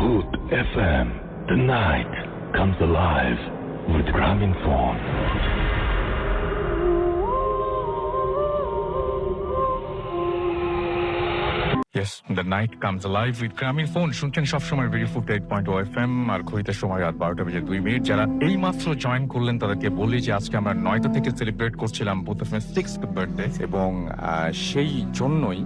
Hood FM. The night comes alive with Gramophone. Yes, the night comes alive with Gramophone. শুনছেন সবসময় very food 8.0 FM আর ঘড়িতে সময় রাত 12:02 যারা এই মাত্র জয়েন করলেন তাদেরকে বলি যে আজকে আমরা 9টা থেকে সেলিব্রেট করছিলাম বুথ অফ 6th বার্থডে এবং সেই জন্যই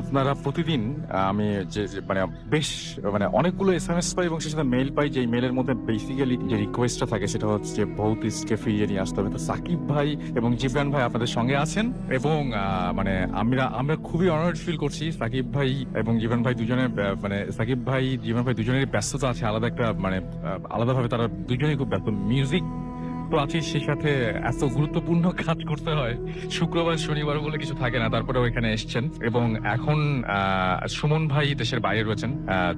আপনারা প্রতিদিন আমি যে মানে বেশ মানে অনেকগুলো SMS পাই এবং সেই সাথে মেইল পাই, যে মেইলের মধ্যে বেসিক্যালি যে রিকোয়েস্টটা থাকে সেটা হচ্ছে বহুত স্কে ফিরিয়ে নিয়ে আসতে হবে। তো সাকিব ভাই এবং জিবরান ভাই আপনাদের সঙ্গে আছেন এবং মানে আমরা খুবই অনার্ড ফিল করছি। সাকিব ভাই এবং জিবরান ভাই দুজনে মানে সাকিব ভাই জিবরান ভাই দুজনের ব্যস্ততা আছে, আলাদা একটা মানে আলাদাভাবে তারা দুজনেই খুব ব্যস্ত। মিউজিক তো আছে, সেই সাথে এত গুরুত্বপূর্ণ কাজ করতে হয়, শুক্রবার শনিবার বলে কিছু থাকে না, তারপরেও এখানে এসছেন। এবং এখন সুমন ভাই দেশের বাইরে রয়েছেন।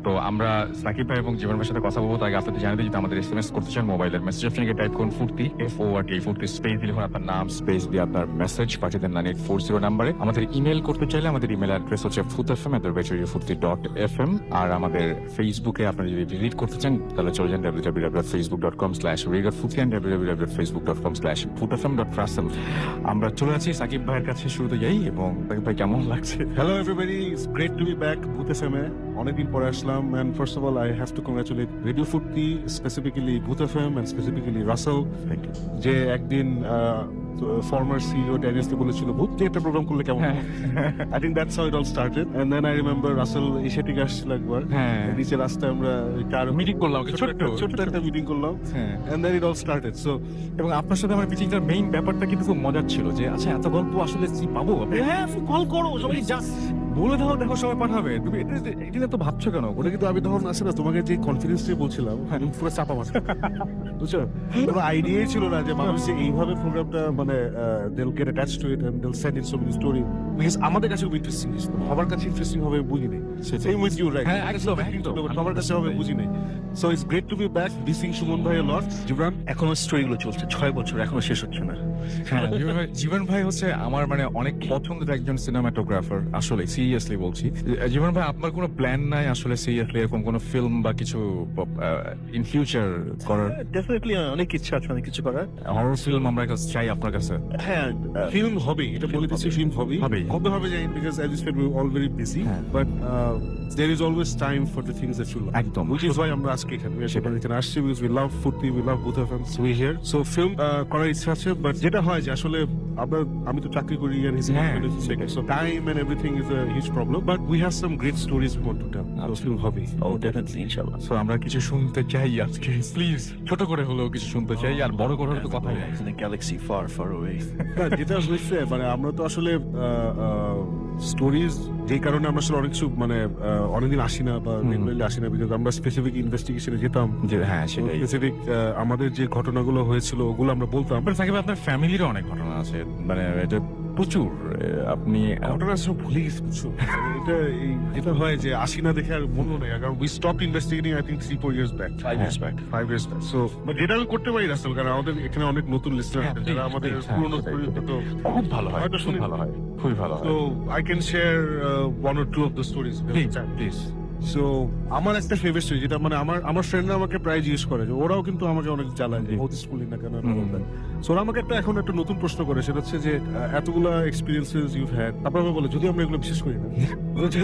তো আমরা সাকিব ভাই এবং জীবন ভাইয়ের সাথে কথা বলবো, তাই আপনাদের জানিয়ে দিই যদি আমাদের SMS করতে চান মোবাইলের মেসেজ অপশনে টাইপ করুন ফুর্তি FORT ফুর্তি স্পেস দিলে আপনার নাম স্পেস দিয়ে আপনার মেসেজ পাঠিয়ে দেন 9840 নাম্বারে। আমাদের ইমেল করতে চাইলে আমাদের ইমেল অ্যাড্রেস হচ্ছে futfm@futti.fm। আর আমাদের ফেসবুকে আপনারা যদি ভিজিট করতে চান তাহলে চলে যান www.facebook.com/readerfutti and www.facebook.com/futfm.russell। আমরা চলে আছি সাকিব ভাইয়ের কাছে, শুরুতে যাই। এবং সাকিব ভাই কেমন লাগছে? Hello everybody, it's great to be back Booth FM এ অনেকদিন পরে আসলাম। and first of all I have to congratulate Radio Futti, specifically Booth FM and specifically Russell, যে একদিন former CEO Daniels বলেছিল ভূত নিয়ে একটা প্রোগ্রাম করলে কেমন। I think that's how it all started, and then I remember Russell এসে ঠিক আসছিল একবার, নিচে রাস্তায় আমরা মিটিং করলাম, ছোট্ট একটা মিটিং করলাম, and then it all started. So এবং আপনার সাথে আমার মিটিংটার মেইন ব্যাপারটা কিন্তু খুব মজার ছিল যে আচ্ছা এত গল্প আসলে পাবো, হ্যাঁ কল করো সবাই জাস্ট বলে দাও, দেখো সবাই পাঠাবে, তুমি এটা তো ভাবছো কেন? ওটা কিন্তু আমি তখন আসলে তোমাকে যে কনফিডেন্স দিয়ে বলছিলাম পুরো চাপা মারছে, বুঝছো? কোনো আইডিয়াই ছিল না যে মানুষ যে এইভাবে প্রোগ্রামটা মানে they'll get attached to it and they'll send in so many stories, because আমাদের কাছে খুব ইন্টারেস্টিং ছিল, সবার কাছে ইন্টারেস্টিং হবে বুঝি নাই। Same with you, right? হ্যাঁ একদম সবার কাছে হবে বুঝি নাই। So it's great to be back, missing Suman ভাই a lot. জিবরান এখনো স্টোরিগুলো চলছে 6 বছর, এখনো শেষ হচ্ছে না। জীবন ভাই হচ্ছে আমার মানে অনেক পছন্দের একজন সিনেমাটোগ্রাফার, আসলে সিরিয়াসলি বলছি। জীবন ভাই আপনার কোনো প্ল্যান নাই আসলে সিরিয়াসলি এরকম কোনো ফিল্ম বা কিছু ইন ফিউচার করার? ডেফিনেটলি অনেক ইচ্ছা আছে, অনেক কিছু করার। হরর ফিল্ম আমরা চাই আপনার কাছে। হ্যাঁ ফিল্ম হবে, এটা বলে দিচ্ছি, ফিল্ম হবে যাই, because as you said we all very busy, but there is always time for the things that you love, একদম, which is why আমরা আজকে এখানে আসছি, because we love Futti, we love Booth FM, so we here. So film করার ইচ্ছা আছে, but যেটা হয় যে আসলে আমি তো চাকরি করি and so time and everything is a huge problem, but we have some great stories we want to tell, so film হবে। Oh definitely ইনশাআল্লাহ। সো আমরা কিছু শুনতে চাই আজকে, প্লিজ ছোট করে হলেও কিছু শুনতে চাই, আর বড় করে তো কথা নেই। In a galaxy far far away। যেটা হচ্ছে মানে আমরা তো আসলে স্টোরিজ যে কারণে আমরা আসলে অনেক কিছু মানে অনেকদিন আসি না বা রেগুলারলি আসি না, বিকজ আমরা স্পেসিফিক ইনভেস্টিগেশনে যেতাম, যে হ্যাঁ সেটাই স্পেসিফিক আমাদের যে ঘটনাগুলো হয়েছিল ওগুলো আমরা বলতাম। সাকিব আপনার ফ্যামিলিরও অনেক ঘটনা আছে, মানে এটা প্রচুর, আপনি ঘটনা সব ভুলে গেছি কিছু। এটা যেটা হয় যে আসি না দেখে আর মনে নেই, কারণ we stopped investigating I think 3-4 years back, 5 years back। So but যেটা আমি করতে পারি রাসেল, কারণ আমাদের এখানে অনেক নতুন লিস্টার আছে যারা আমাদের পুরনো স্টোরিটা তো খুব ভালো হয়, খুবই ভালো হয়, খুবই ভালো হয়। So I can share one or two of the stories, please। So আমার একটা ফেভারিট স্টোরি, যেটা মানে আমার ফ্রেন্ডরা আমাকে প্রায় জিজ্ঞেস করে, যে ওরাও কিন্তু আমাকে অনেক জ্বালায় যে বহুত স্কুলিং না কেন। সো ওরা আমাকে এখন একটা নতুন প্রশ্ন করে, সেটা হচ্ছে যে এতগুলা এক্সপিরিয়েন্সেস ইউ হ্যাড, তারপর আমি বলে যদি আমরা এগুলো বিশ্বাস করি না,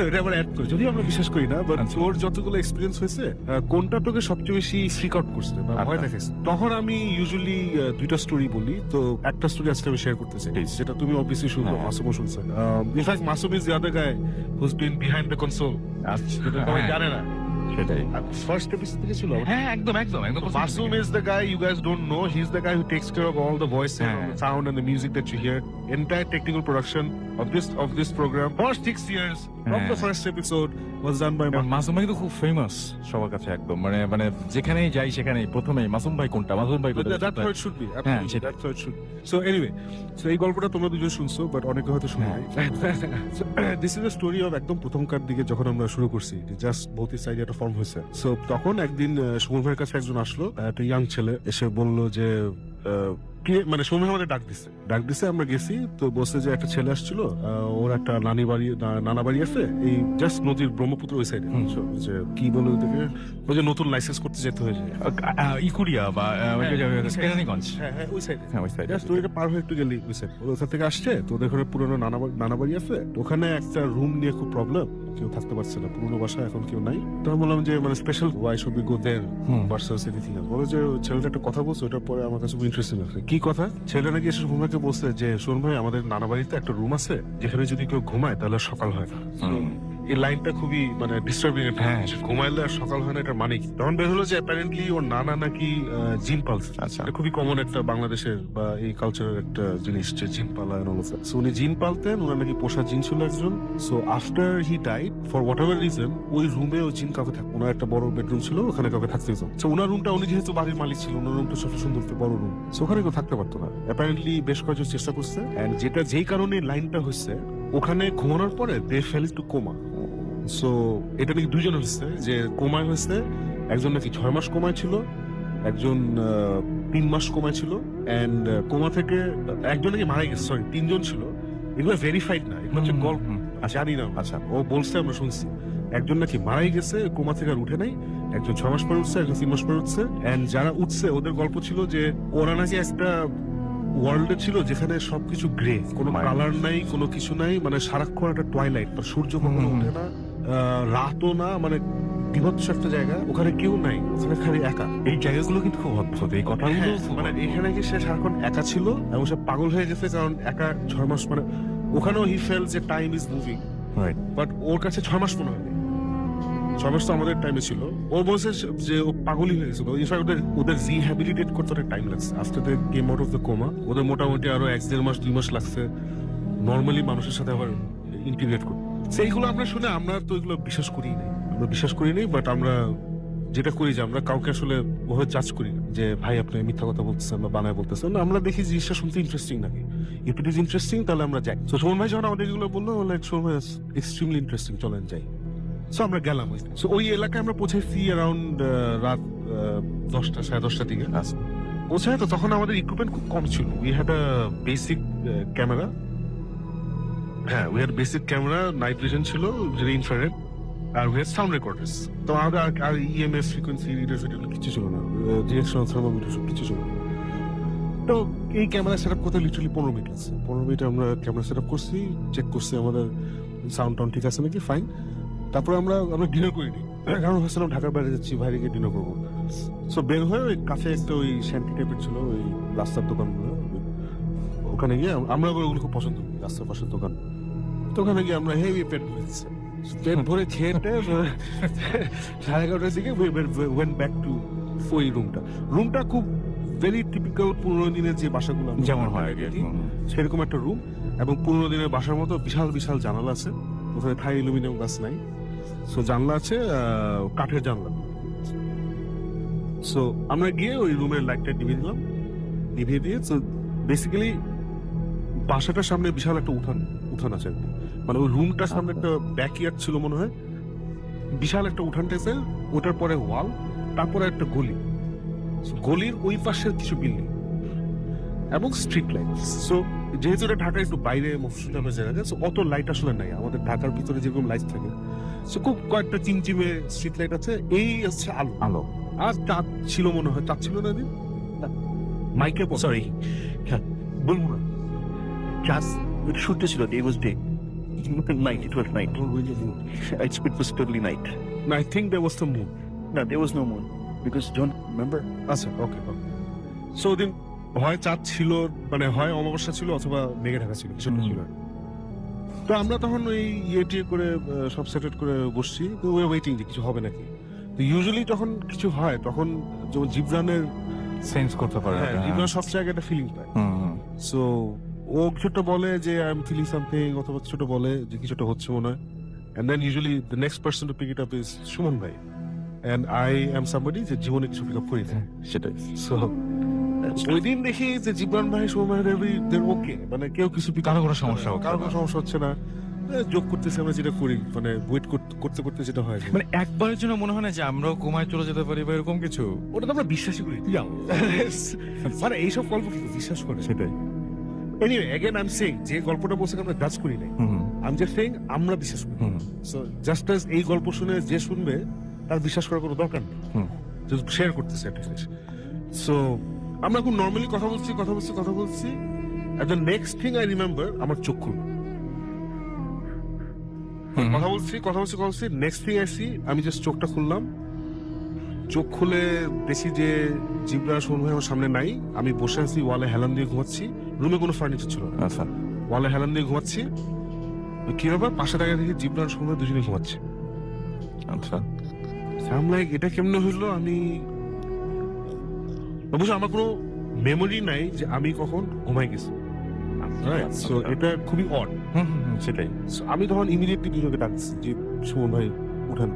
এটা আবার অ্যাড করি, যদি আমরা বিশ্বাস করি না, বাট ওর যতগুলো এক্সপিরিয়েন্স হয়েছে কোনটা তোকে সবচেয়ে বেশি ফ্রিক আউট করছে বা ভয় দেখাচ্ছে, তখন আমি ইউজুয়ালি দুইটা স্টোরি বলি। তো একটা স্টোরি আজকে আমি শেয়ার করতে চাই, যেটা তুমি অবভিয়াসলি শুনছো, মাসুমও শুনছো। In fact Masum is the other guy who's been behind the console, সবাই জানে না সেটাই। ফার্স্ট এপিসোড থেকে ছিল, হ্যাঁ একদম। Masoom is the guy you guys don't know. He's the guy who takes care of all the voice and the sound and the music that you hear. Entire technical production of this program for 6 years from the first episode was done by Masum ভাই তো খুব famous সবার কাছে, একদম মানে যেখানেই যাই সেখানেই প্রথমেই মাসুম ভাই কোনটা, মাসুম ভাই কোনটা, that's how it should be. Absolutely, that's how it should be. So anyway, so এই গল্পটা তোমরা দুজন শুনছো, বাট অনেকে হয়তো শুনো নাই। This is a story of একদম প্রথমকার দিকে যখন আমরা শুরু করছি, জাস্ট বহুত সাইড একটা ফর্ম হয়েছে। সো তখন একদিন সুমন ভাইয়ের কাছে একজন আসলো, একটা ইয়াং ছেলে এসে বলল যে মানে সময় আমাদের ডাক দিছে আমরা গেছি, তো বলছে যে একটা ছেলে আসছিল, ওর একটা নানা বাড়ি আছে এই জাস্ট নদীর ব্রহ্মপুত্র ওই সাইডে, যে কি বলে ওইটাকে, ওই যে নতুন লাইসেন্স করতে যেতে হয়েছে, ইকুরিয়া বা কেরানীগঞ্জ। হ্যাঁ ওই সাইডে, হ্যাঁ ওই সাইড। জাস্ট ওইটা পার হয়ে একটু গেলি ওই সাইড, ওখান থেকে আসছে। তো ওদের ঘরে পুরোনো নানা বাড়ি আছে, ওখানে একটা রুম নিয়ে খুব প্রবলেম, কেউ থাকতে পারছে না, পুরোনো বাসা এখন কেউ নাই। তো আমি বললাম যে মানে special why should be go there versus anything else. বলে যে ছেলেটা একটা কথা বলছে, ওটার পরে আমার কাছে খুব ইন্টারেস্টিং লাগছে। কি কথা? ছেলেটা নাকি এসে সোমভাইকে বলছে যে শোন ভাই, আমাদের নানা বাড়িতে একটা রুম আছে যেখানে যদি কেউ ঘুমায় তাহলে সকাল হয় না। এই লাইনটা খুবই মানে ডিস্টার্বিং। হ্যাঁ, ঘুমাইলে আর সকাল হয় না, এটা মানে কি? তখন বের হলো যে অ্যাপারেন্টলি ওর নানা নাকি জিন পালছে। আচ্ছা। এটা খুবই কমন একটা বাংলাদেশের বা এই কালচারের একটা জিনিস, যে জিন পালা and all of that. So উনি জিন পালতেন, ওনার নাকি পোষা জিন ছিল একজন। So after he died for whatever reason, ওই রুমে ওই জিন কাউকে থাকতো। ওনার একটা বড় বেডরুম ছিল, ওখানে কাউকে থাকতে হতো। সো ওনার রুমটা, উনি যেহেতু বাড়ির মালিক ছিল, ওনার রুমটা সবচেয়ে সুন্দর একটা বড় রুম, সো ওখানে কেউ থাকতে পারতো না। অ্যাপারেন্টলি বেশ কয়েকজন চেষ্টা করছে, এন্ড যেই কারণে লাইনটা হচ্ছে, ওখানে ঘুমানোর পরে they fail to coma. So এটা নাকি দুইজন হচ্ছে, যে কোমায় হয়েছে, একজন নাকি 6 মাস কোমায় ছিল, একজন 3 মাস কোমায় ছিল, এন্ড কোমা থেকে একজন নাকি মারা গেছে। সরি, 3 জন ছিল। এগুলো ভেরিফাইড না, এগুলো হচ্ছে গল্প, জানি না। আচ্ছা, ও বলছে, আমরা শুনছি একজন নাকি মারাই গেছে, কোমা থেকে আর উঠে নাই, একজন 6 মাস পরে উঠছে, একজন 3 মাস পরে উঠছে। এন্ড যারা উঠছে ওদের গল্প ছিল যে ওরা নাকি একটা ওয়ার্ল্ডে ছিল যেখানে সবকিছু গ্রে, কোনো কালার নাই, কোনো কিছু নাই, মানে সারাক্ষণ একটা টয়লাইট, সূর্য কখনো ওঠে না, রাতও না, মানে বিভৎস একটা জায়গা। ওখানে কেউ নাই, ওখানে খালি একা। এই জায়গাগুলো কিন্তু খুব অদ্ভুত, এই কথাগুলো মানে এখানে কি সে সারাক্ষণ একা ছিল এবং সে পাগল হয়ে গেছে, কারণ একা 6 মাস, মানে ওখানেও হি ফেল যে টাইম ইজ মুভিং, বাট ওর কাছে 6 মাস মনে হয়নি। 6 মাস তো আমাদের টাইমে ছিল। ও বলছে যে ও পাগলই হয়ে গেছিল। ইনফ্যাক্ট ওদের রিহ্যাবিলিটেট করতে অনেক টাইম লাগছে। After the came out of the coma, ওদের মোটামুটি আরো 1-1.5 মাস 2 মাস লাগছে নর্মালি মানুষের সাথে আবার ইন্টিগ্রেট করতে। সেইগুলো আমরা শুনে আমরা তো এগুলো বিশ্বাস করি নাই, বাট আমরা যেটা করি যে আমরা কাউকে আসলে ওভাবে জাজ করি না, যে ভাই আপনি মিথ্যা কথা বলতেছেন বা বানায় বলতেছেন। আমরা দেখি জিনিসটা শুনতে ইন্টারেস্টিং নাকি, ইফ ইট ইজ ইন্টারেস্টিং তাহলে আমরা যাই। তো সোমন ভাই যখন আমাদের এগুলো বললো, সোমন ভাই এক্সট্রিমলি ইন্টারেস্টিং, চলেন যাই। সো আমরা গেলাম। সো ওই এলাকায় আমরা পৌঁছেছি অ্যারাউন্ড রাত 10টা 10:30 দিকে পৌঁছায়। তো তখন আমাদের ইকুইপমেন্ট খুব কম ছিল। We had a basic camera, হ্যাঁ we had basic camera, night vision ছিল, যেটা ইনফ্রারেড, আর উই হ্যাড সাউন্ড রেকর্ডার্স। তো আমাদের আর ইএমএফ ফ্রিকোয়েন্সি রিডার্স এগুলো কিছু ছিল না, ডিরেকশনাল থার্মোমিটার সব কিছু ছিল না। তো এই ক্যামেরা সেট আপ করতে লিটারালি 15 মিনিট আছে। 15 মিনিট আমরা ক্যামেরা সেট আপ করছি, চেক করছি আমাদের সাউন্ড টাউন্ড ঠিক আছে নাকি, ফাইন। তারপরে আমরা ডিনার করিনি, কারণ ভাবছিলাম ঢাকার বাইরে যাচ্ছি, বাইরে গিয়ে ডিনার করবো। সো বের হয়ে ওই কাছে একটা ওই শ্যান্টি টাইপের ছিল ওই রাস্তার দোকানগুলো, ওখানে গিয়ে আমরা ওগুলো খুব পছন্দ করি, রাস্তার পাশের দোকান। তো ওখানে গিয়ে আমরা হেভি পেট ভরেছি, পেট ভরে খেয়ে 11:30টার দিকে ওয়েন্ট ব্যাক টু ওই রুমটা খুব ভেরি টিপিক্যাল পুরোনো দিনের যে বাসাগুলো যেমন হয় আগে, সেরকম একটা রুম, এবং পুরোনো দিনের বাসার মতো বিশাল বিশাল জানালা আছে, ওখানে থাই অ্যালুমিনিয়াম গাছ নাই। সো জানলা আছে, কাঠের জানলা। সো আমরা গিয়ে ওই রুমের লাইটটা নিভিয়ে দিয়ে সো বেসিক্যালি বাসাটার সামনে বিশাল একটা উঠান আছে, মানে ওই রুমটার সামনে একটা ব্যাকইয়ার্ড ছিল মনে হয়, বিশাল একটা উঠানটা আছে, ওটার পরে ওয়াল, তারপরে একটা গলি, গলির ওই পাশের কিছু বিল্ডিং এবং স্ট্রিট লাইট। সো যেহেতু এটা ঢাকা একটু বাইরে মফস্বল টাইপের জায়গা, সো অত লাইট আসলে নাই আমাদের ঢাকার ভিতরে যেরকম লাইট থাকে। সো খুব কয়েকটা চিমচিমে স্ট্রিট লাইট আছে, এই হচ্ছে আলো। আর চাঁদ ছিল মনে হয়, চাঁদ ছিল না দিন মাইকে, সরি বলবো না, just it should ছিল it was day, night, it was night, it was totally night. I think there was some moon. No, there was no moon because don't remember. আচ্ছা, ওকে। সো দিন হয় চাঁদ ছিল, মানে হয় অমাবস্যা ছিল অথবা মেঘে ঢাকা ছিল, কিছু ছিল। তো আমরা তখন ওই টিয়ে করে সব সেটেট করে বসছি, তো ওই ওয়েটিং যে কিছু হবে নাকি। তো ইউজুয়ালি যখন কিছু হয় তখন যেমন জিবরানের সেন্স করতে পারে, জিবরান সব জায়গায় একটা ফিলিং পায়। সো ও কিছুটা বলে যে আই এম ফিলিং সামথিং, অথবা কিছুটা বলে যে কিছুটা হচ্ছে মনে হয়, and then usually the next person to pick it up is Suman ভাই, এন্ড আই এম সামবডি যে জীবনে কিছু পিক আপ করি না, সেটাই। সো ওই দিন দেখি যে জিবরান ভাই সুমন ভাই ওকে, মানে কেউ কিছু কারো কোনো সমস্যা হচ্ছে কারো কোনো সমস্যা হচ্ছে না। যোগ করতেছি আমরা যেটা করি, মানে ওয়েট করতে করতে যেটা হয়, মানে একবারের জন্য মনে হয় না যে আমরাও কোমায় চলে যেতে পারি বা এরকম কিছু? ওটা তো আমরা বিশ্বাসই করি। মানে এইসব গল্প কিন্তু বিশ্বাস করে। সেটাই। Anyway again I am saying, যে গল্পটা বলছে আমরা জাজ করি নাই, আই এম জাস্ট সেইং আমরা বিশ্বাস করি। সো জাস্ট অ্যাজ এই গল্প শুনে যে শুনবে তার বিশ্বাস করার কোনো দরকার নেই, জাস্ট শেয়ার করতেছে একটা জিনিস। সো আমরা খুব নর্মালি কথা বলছি and the next thing I remember আমার চোখ খুলল। কথা বলছি নেক্সট থিং আই সি, আমি জাস্ট চোখটা খুললাম, চোখ খুলে দেখি যে জিবরা সোন ভাই আমার সামনে নাই, আমি বসে আছি ওয়ালে হেলান দিয়ে ঘুমাচ্ছি, রুমে কোনো ফার্নিচার ছিল না, আচ্ছা, ওয়ালে হেলান দিয়ে ঘুমাচ্ছি। কি ব্যাপার, পাশে টাকা দেখি জিবরান সোন ভাই দুজনে ঘুমাচ্ছে। আচ্ছা, আমি লাইক এটা কেমনে হইলো, আমি অবশ্য আমার কোনো মেমোরি নাই যে আমি কখন ঘুমাই গেছি। সো এটা খুবই অড। সেটাই। So, আমি তখন ইমিডিয়েটলি দুজনকে ডাকছি যে সুমন ভাই উঠেন।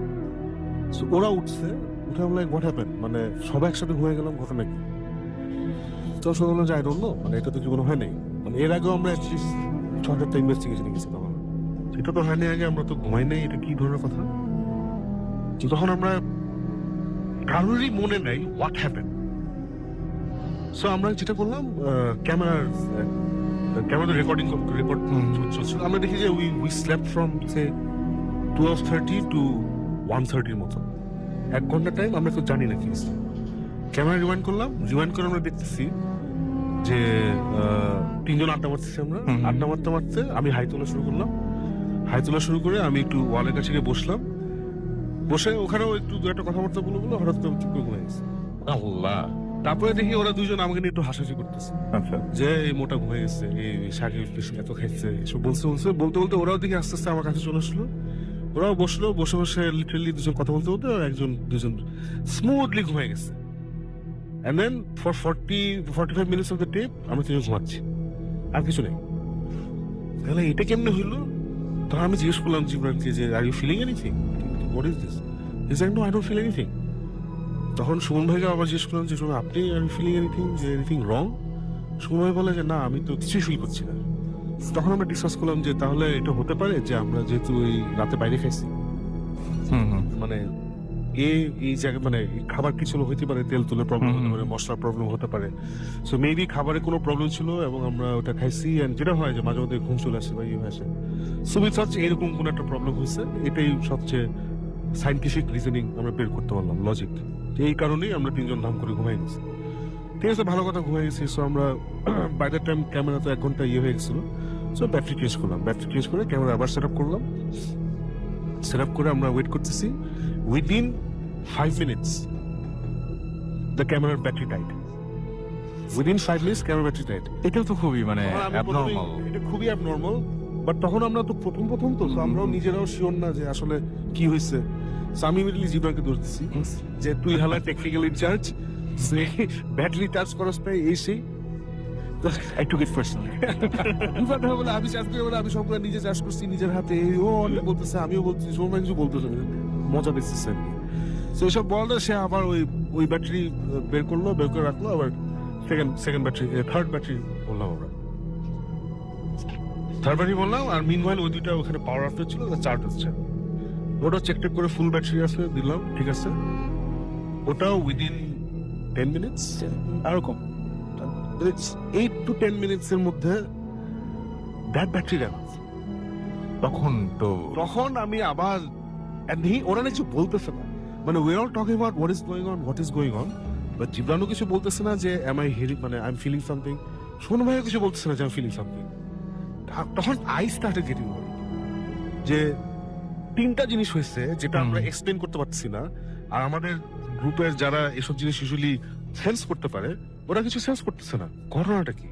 So, ওরা উঠছে, উঠে আমি লাইক হোয়াট হ্যাপেন্ড, মানে সবাই একসাথে ঘুমিয়ে গেলাম, ঘটনা কি? তো শুনলাম যে আই ডোন্ট নো, মানে এটা তো জীবনে হয় নাই, মানে এর আগেও আমরা অ্যাটলিস্ট 6-7টা ইনভেস্টিগেশনে গেছি, তখন সেটা তো হয় নাই, আগে আমরা তো ঘুমাই নাই, এটা কি ধরনের কথা? তখন আমরা কারোরই মনে নাই হোয়াট হ্যাপেন্ড। সো আমরা যেটা করলাম, ক্যামেরা রেকর্ড চলছিল, আমরা দেখি যে we slept from say 12:30 to 1:30 এর মতো, 1 ঘন্টা টাইম আমরা কেউ জানি না কি। ক্যামেরা রিওয়াইন্ড করে আমরা দেখতেছি যে 3জন আড্ডা মারতেছি, আমরা আড্ডা মারতে আমি হাই তোলা শুরু করে আমি একটু ওয়ালের কাছে গিয়ে বসে ওখানেও একটু দু একটা কথাবার্তা বলে হঠাৎ করে চুপ করে ঘুমিয়ে গেছি। আল্লাহ। তারপরে দেখি ওরা দুজন আমাকে নিয়ে একটু হাসাহাসি করতেছে, আচ্ছা, যে এই মোটা ঘুমিয়ে গেছে, এই শাকিব এত খাইছে, এসব বলতে ওরাও দেখি আস্তে আস্তে আমার কাছে চলে আসলো, ওরাও বসে লিটারালি দুজন কথা বলতে আর দুজন স্মুথলি ঘুমিয়ে গেছে। And then for 40-45 minutes of the trip আমি তিনজন ঘুমাচ্ছি, আর কিছু নেই। তাহলে এটা কেমনে হইলো? তখন আমি জিজ্ঞেস করলাম জিবরানকে যে are you feeling anything, what is this? He said no, I don't feel anything. তখন সুমন ভাইকে আবার জিজ্ঞেস করলাম যে আপনি আর ফিলিং এনিথিং, যে এনিথিং রং? সুমন ভাই বলে যে না, আমি তো কিছুই ফিল করছি না। তখন আমরা ডিসকাস করলাম যে তাহলে এটা হতে পারে যে আমরা যেহেতু এই রাতে বাইরে খাইছি, মানে এই জায়গায় মানে খাবার কিছু হইতে পারে, তেল তুলে প্রবলেম হতে পারে, মশলার প্রবলেম হতে পারে। সো মেবি খাবারে কোনো প্রবলেম ছিল এবং আমরা ওটা খাইছি, এন্ড যেটা হয় যে মাঝে মধ্যে ঘুম চলে আসে বা ইয়ে আসে। সো উইথ সাচ এরকম কোনো একটা প্রবলেম হয়েছে, এটাই সবচেয়ে সাইন্টিফিক রিজনিং আমরা বের করতে পারলাম, লজিক। এই কারণেই আমরা 3জন ধাম করে ঘুমাই গেছি। ঠিক আছে, ভালো কথা, ঘুমাই গেছি। সো আমরা বাই দ্য টাইম ক্যামেরা তো 1 ঘন্টা ইয়ে হয়ে গেছিল, সো ব্যাটারি চেঞ্জ করে ক্যামেরা আবার সেট আপ করে আমরা ওয়েট করতেছি। Within 5 minutes the camera battery died. Within 5 minutes camera battery died. এটাও তো খুবই মানে abnormal. এটা খুবই abnormal, বাট তখন আমরা তো প্রথম তো আমরাও নিজেরাও শিওর না যে আসলে কি হয়েছে। আমি ইমিডিয়েটলি জিবরানকে দোষ দিচ্ছি যে তুই হালা টেকনিক্যাল ইনচার্জ, ব্যাটারি চার্জ করস না এসে। I took it personally. বলে আমি চার্জ করে, আমি সবগুলো নিজে চার্জ করছি নিজের হাতে, ও অনেক বলতেছে, আমিও বলছি, সময় কিছু বলতেছে, মজা দেখতেছে। তো এইসব বললে সে আবার ওই ব্যাটারি বের করে রাখলো, আবার থার্ড ব্যাটারি বললাম আর মিনওয়াইল ওই দুইটা ওখানে পাওয়ার অফ ছিল, চার্জ হচ্ছে, ওটা চেক করে ফুল ব্যাটারি আছে, দিলাম, ঠিক আছে। ওটাও উইদিন 10 minutes এরকম, 8 to 10 minutes এর মধ্যে দ্যাট ব্যাটারি গেল। তখন আমি আবার ওরা কিছু বলতেছে না, মানে we are talking about what is going on, but জিবরানও কিছু বলতেছে না যে I am feeling something, Sonu ভাইও কিছু বলতেছে না যে আই এম ফিলিং সামথিং। তখন আই স্টার্টেড গেটিং ওয়ারিড যে 3টা জিনিস হয়েছে যেটা আমরা এক্সপ্লেন করতে পারছি না, আর আমাদের গ্রুপের যারা এসব জিনিস ইউজুয়ালি সেন্স করতে পারে ওরা কিছু সেন্স করতেছে না, ঘটনাটা কি?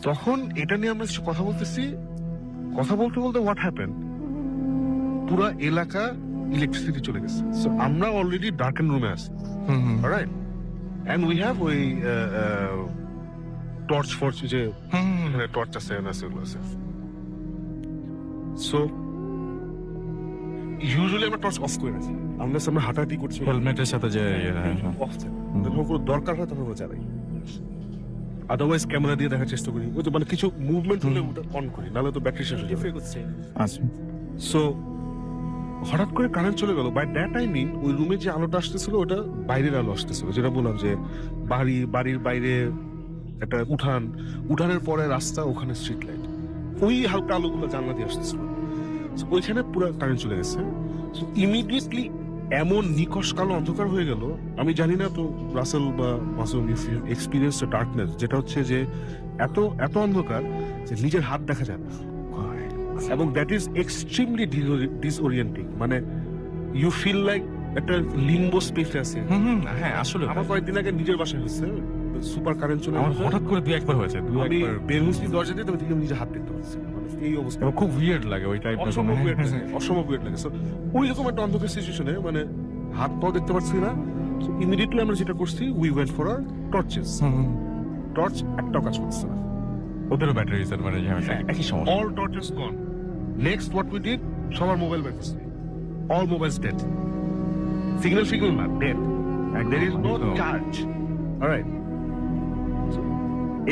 তখন এটা নিয়ে আমরা কিছু কথা বলতে বলতে হোয়াট হ্যাপেন, পুরো এলাকা ইলেকট্রিসিটি চলে গেছে। সো আমরা অলরেডি ডার্কেন রুমে আছি, রাইট, এন্ড উই হ্যাভ ওই টর্চ যে টর্চ আছে ওগুলো আছে। সো ইউজুয়ালি আমরা টর্চ অফ করে রাখি, আমরা হাঁটাহাঁটি করছি হেলমেটের সাথে যে অফ থাকে, যখন কোনো দরকার হয় তখন আমরা জ্বালাই। আদারওয়াইজ ক্যামেরা দিয়ে দেখার চেষ্টা করি, ওই তো মানে কিছু মুভমেন্ট হলে ওটা অন করি, নাহলে তো ব্যাটারি শেষ হয়ে যাবে। আচ্ছা সো হঠাৎ করে কারেন্ট চলে গেল। বাই দ্যাট আই মিন ওই রুমে যে আলোটা আসতেছিল ওটা বাইরের আলো আসতেছিল, যেটা বললাম যে বাড়ির বাইরে একটা উঠানের পরে রাস্তা, ওখানে স্ট্রিট লাইট, ওই হালকা আলোগুলো জানলা দিয়ে আসতেছিল। So ওইখানে পুরো কারেন্ট চলে গেছে। ইমিডিয়েটলি এমন নিকশ কালো অন্ধকার হয়ে গেল, আমি জানি না তো রাসেল বা মাসুম এক্সপিরিয়েন্স ডার্কনেস, যেটা হচ্ছে যে এত অন্ধকার যে নিজের হাত দেখা যায় না, এবং দ্যাট ইজ এক্সট্রিমলি ডিসওরিয়েন্টিং। মানে ইউ ফিল লাইক একটা লিম্বো স্পেসে আছে। হ্যাঁ আসলে আমার কয়েকদিন আগে নিজের বাসায় হয়েছে, সুপার কারেন্ট চলে আমার গেছে। হঠাৎ করে দুই একবার হয়েছে, আমি বের হয়েছি দরজা দিয়ে, তবে থেকে নিজের হাত দেখতে পাচ্ছি না। মানে এই অবস্থা আমার খুব উইয়ার্ড লাগে ওই টাইপের। অসম্ভব weird লাগে, অসম্ভব weird লাগে। So, ওই রকম একটা অন্ধকার সিচুয়েশনে মানে হাত পাও দেখতে পাচ্ছি না। ইমিডিয়েটলি আমরা যেটা করছি, we went for our torches. Torch একটাও কাজ করছে না, ওদেরও ব্যাটারি মানে একই সমস্যা। All torches gone. Next what we did, সবার মোবাইল বের করছি, অল মোবাইলস ডেড, সিগন্যাল না, dead, and there is no charge. Alright,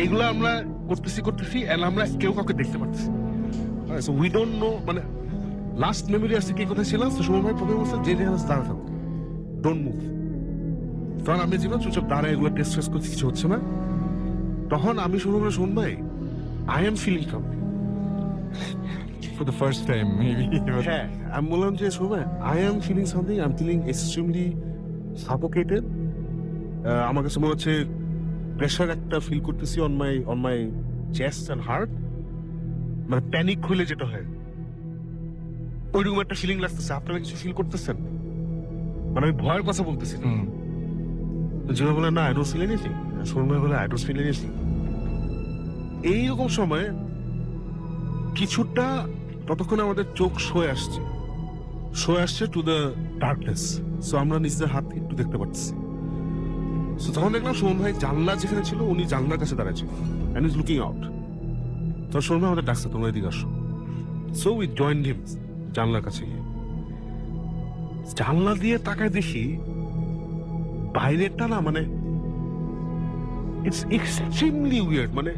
এইগুলা আমরা করতেছি এন্ড আমরা কেউ কাউকে দেখতে পাচ্ছি। সো উই ডোন্ট নো, মানে লাস্ট মেমোরি আছে কি কোথায় ছিলাম, তো সময় ভাই প্রথমে বলছে যে যেখানে দাঁড়া থাকো, ডোন্ট মুভ। তখন আমি জীবন চুপচাপ দাঁড়ায় এগুলো টেস্ট করতে, কিছু হচ্ছে না। তখন আমি শুন ভাই, I am feeling something For the first time, maybe. হ্যাঁ, আমি বললাম যে সময় I am feeling something, I am feeling extremely suffocated. আমার কাছে মনে হচ্ছে প্রেশার একটা ফিল করতেছি on my chest and heart, মানে প্যানিক হলে যেটা হয় ওইরকম একটা ফিলিং লাগতেছে। আপনারা কিছু ফিল করতেছেন? মানে আমি ভয়ের কথা বলতেছি না। যেটা বলে না, আই ডোন্ট ফিল এনিথিং, সময় বলে আই ডোন্ট ফিল এনিথিং। এইরকম সময় কিছুটা ততক্ষণ আমাদের চোখ সয়ে আসছে টু দ্য ডার্কনেস। সো আমরা নিজেদের হাত একটু দেখতে পাচ্ছি। সো তখন দেখলাম সোহন ভাই জানলা যেখানে ছিল, উনি জানলার কাছে দাঁড়ায় ছিল এন্ড ইজ লুকিং আউট। তখন সোহন ভাই আমাদের ডাকছে, তোমরা এদিকে আসো। সো উই জয়েন্ড হিম জানলার কাছে গিয়ে। জানলা দিয়ে তাকায় দেখি বাইরেটা না, মানে ইটস এক্সট্রিমলি উইয়ার্ড, মানে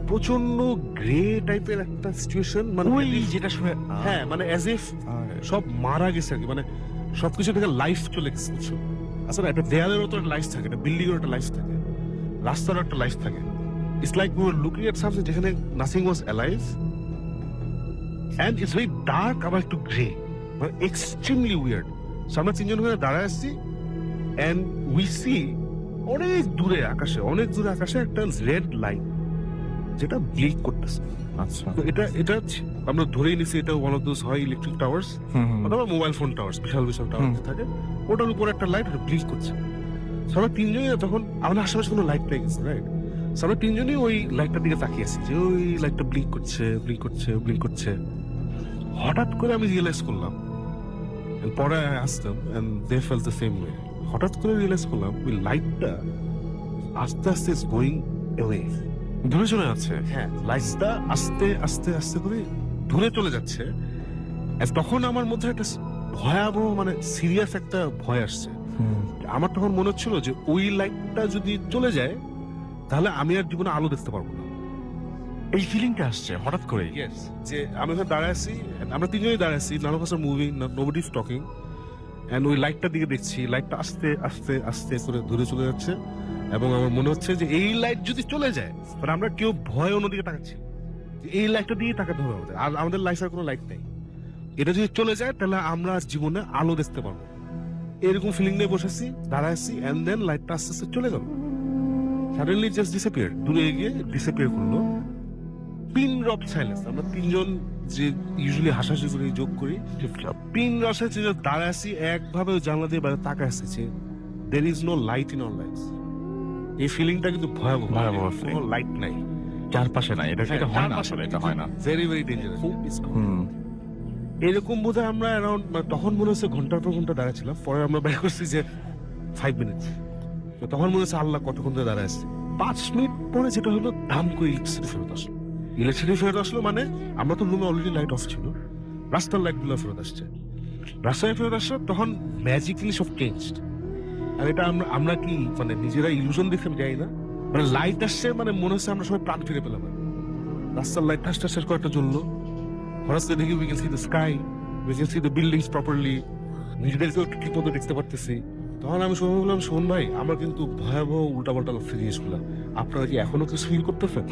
প্রচন্ড গ্রে টাইপের একটা সিচুয়েশন। মানে ওই যেটা শুনে হ্যাঁ, মানে অ্যাজ ইফ সব মারা গেছে আর কি, মানে সবকিছু থেকে লাইফ চলে গেছে। আসলে একটা দেয়ালেরও তো লাইফ থাকে, একটা বিল্ডিং এর একটা লাইফ থাকে, রাস্তারও একটা লাইফ থাকে। It's like we were looking at something যেখানে nothing was alive and it's very dark, আবার একটু গ্রে, মানে এক্সট্রিমলি উইয়ার্ড। সো আমরা তিনজন ওখানে দাঁড়ায় আসছি এন্ড উই সি অনেক দূরে আকাশে একটা রেড লাইট যেটা ব্লিক করতেছে। আচ্ছা, তো এটা আমরা ধরেই নিছি এটা ওয়ান অফ দোজ হয় ইলেকট্রিক টাওয়ার্স অথবা মোবাইল ফোন টাওয়ার্স, বিশাল টাওয়ার থাকে, ওটার উপর একটা লাইট ব্লিক করছে। আমরা তিনজনই তখন আমাদের আশেপাশে কোনো লাইট পেয়ে গেছে, রাইট? আমরা তিনজনই ওই লাইটটার দিকে তাকিয়ে আছি যে ওই লাইটটা ব্লিক করছে। হঠাৎ করে আমি রিয়েলাইজ করলাম, পরে আসতাম and they felt the same way. হঠাৎ করে রিয়েলাইজ করলাম ওই লাইটটা আস্তে আস্তে ইজ গোয়িং অ্যাওয়ে, দূরে চলে যাচ্ছে। হ্যাঁ, লাইটটা আস্তে করে দূরে চলে যাচ্ছে। আর তখন আমার মধ্যে একটা ভয়াবহ, মানে সিরিয়াস একটা ভয় আসছে। আমার তখন মনে হচ্ছিল যে ওই লাইটটা যদি চলে যায় তাহলে আমি আর জীবনে আলো দেখতে পারবো না। এই ফিলিংটা আসছে হঠাৎ করে। যে আমি ওখানে দাঁড়ায় আছি, আমরা তিনজনই দাঁড়ায় আছি, none of us are moving, nobody is talking, and ওই লাইটটার দিকে দেখছি, লাইটটা আস্তে করে দূরে চলে যাচ্ছে। এবং আমার মনে হচ্ছে যে এই লাইট যদি চলে যায়, মানে আমরা কেউ ভয় অন্যদিকে তাকাচ্ছি, এই লাইটটা দিয়ে তাকাতে হবে আমাদের, আর আমাদের লাইফে আর কোনো লাইট নেই। এটা যদি চলে যায় তাহলে আমরা আর জীবনে আলো দেখতে পারবো। এরকম ফিলিং নিয়ে বসেছি, দাঁড়ায় আছি, এন্ড দেন লাইটটা আস্তে চলে গেল, সাডেনলি জাস্ট ডিসঅ্যাপিয়ার, দূরে গিয়ে ডিসঅ্যাপিয়ার করলো। Pin drop silence. আমরা তিনজন যে ইউজুয়ালি হাসাহাসি করে যোগ করি, পিন ড্রপ সাইলেন্স, দাঁড়ায় আছি একভাবে জানলা দিয়ে বাইরে তাকায় আসছে, there is no light in our lives. এই ফিলিংটা কিন্তু ভয়াবহ, কোনো লাইট নাই চারপাশে নাই, এটা হয় না, আসলে এটা হয় না। Very dangerous. এরকম বোধহয় আমরা অ্যারাউন্ড, তখন মনে হচ্ছে ঘন্টার পর ঘন্টা দাঁড়াচ্ছিলাম। পরে আমরা বের করছি যে 5 মিনিট। তখন মনে হচ্ছে আল্লাহ কতক্ষণ ধরে দাঁড়ায় আসছে। 5 মিনিট পরে যেটা হলো, ধাম করে ইলেকট্রিসিটি ফেরত আসলো। মানে আমরা তো রুমে অলরেডি লাইট অফ ছিল, রাস্তার লাইট গুলো ফেরত আসছে, রাস্তায় ফেরত আসছে। তখন ম্যাজিক্যালি সব চেঞ্জড। আর এটা আমরা কি মানে নিজেরা ইলুশন দেখে যাই না, মানে লাইট আসছে, মানে মনে হচ্ছে আমরা সবাই প্রাণ ফিরে পেলাম। রাস্তার লাইট ঠাস ঠাস করে একটা জ্বললো, হঠাৎ করে দেখি we can see the sky, we can see the buildings properly, নিজেদেরকেও ঠিক মতো দেখতে পারতেছি। তখন আমি শোভন বললাম, শোভন ভাই আমার কিন্তু ভয়াবহ উল্টাপাল্টা লক্ষ্য জিনিস করলাম, আপনারা কি এখনো কিছু ফিল করতেছেন?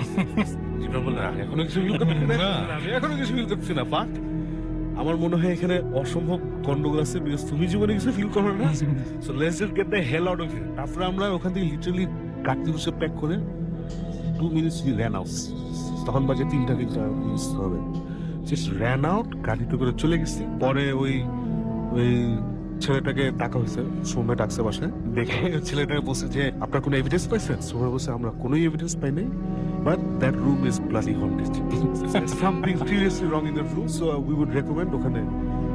জীবন বললেন আমি এখনো কিছু ফিল করতেছি না, আমি এখনো কিছু ফিল করতেছি না। বাট আমার মনে হয় এখানে অসম্ভব গন্ডগোল আছে, বিকজ তুমি জীবনে কিছু ফিল করো না। So let's just get the hell out of here. তারপরে আমরা ওখান থেকে লিটারালি গাড়ি বসে প্যাক করে 2 minutes we ran out। তখন বাজে 3টা মিনিট হবে, জাস্ট র্যান আউট, গাড়িতে করে চলে গেছি। পরে ওই ছেলেটাকে ডাকা হয়েছে, সৌম্য ডাকছে বাসায়, দেখে ছেলেটাকে বলছে যে আপনার কোনো এভিডেন্স পাইছেন? সৌম্য বলছে আমরা কোনো এভিডেন্স পাই নাই, but that room is bloody haunted, something seriously wrong in that room, so we would recommend ওখানে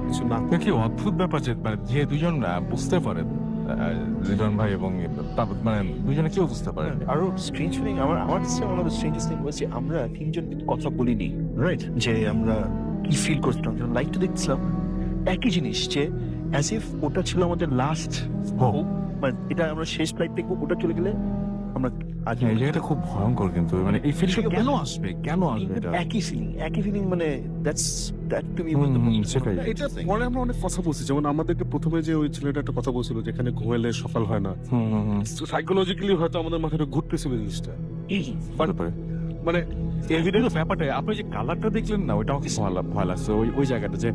কিছু না। কি অদ্ভুত ব্যাপার যে মানে যে দুজন বুঝতে পারেন, রিজন ভাই এবং মানে দুজনে কেউ বুঝতে পারেন। আরো স্ট্রেঞ্জ ফিলিং আমার কাছে ওয়ান অফ দ্য স্ট্রেঞ্জেস্ট থিং হচ্ছে আমরা তিনজন কিন্তু কথা বলিনি, রাইট? যে আমরা কি ফিল করছিলাম যখন লাইটটা দেখছিলাম, একই জিনিস, যে অ্যাজ ইফ ওটা ছিল আমাদের লাস্ট হোপ, মানে এটা আমরা শেষ ফ্লাইট দেখবো, ওটা চলে গেলে আমরা আজ এই জায়গাটা খুব ভয়ঙ্কর, কিন্তু মানে এই ফিলটা কেন আসবে এটা? একই ফিলিং মানে দ্যাট তুমি সেটাই। এটা পরে আমরা অনেক কথা বলছি, যেমন আমাদেরকে প্রথমে যে ওই ছেলেটা একটা কথা বলছিল যেখানে ঘুমাইলে সকাল হয় না, সাইকোলজিক্যালি হয়তো আমাদের মাথাটা ঘুরতেছিল জিনিসটা, মানে এভিডেন্স ব্যাপারটা। আপনি যে কালারটা দেখলেন না, ওইটা আমাকে ভয় লাগছে। ওই জায়গাটা যে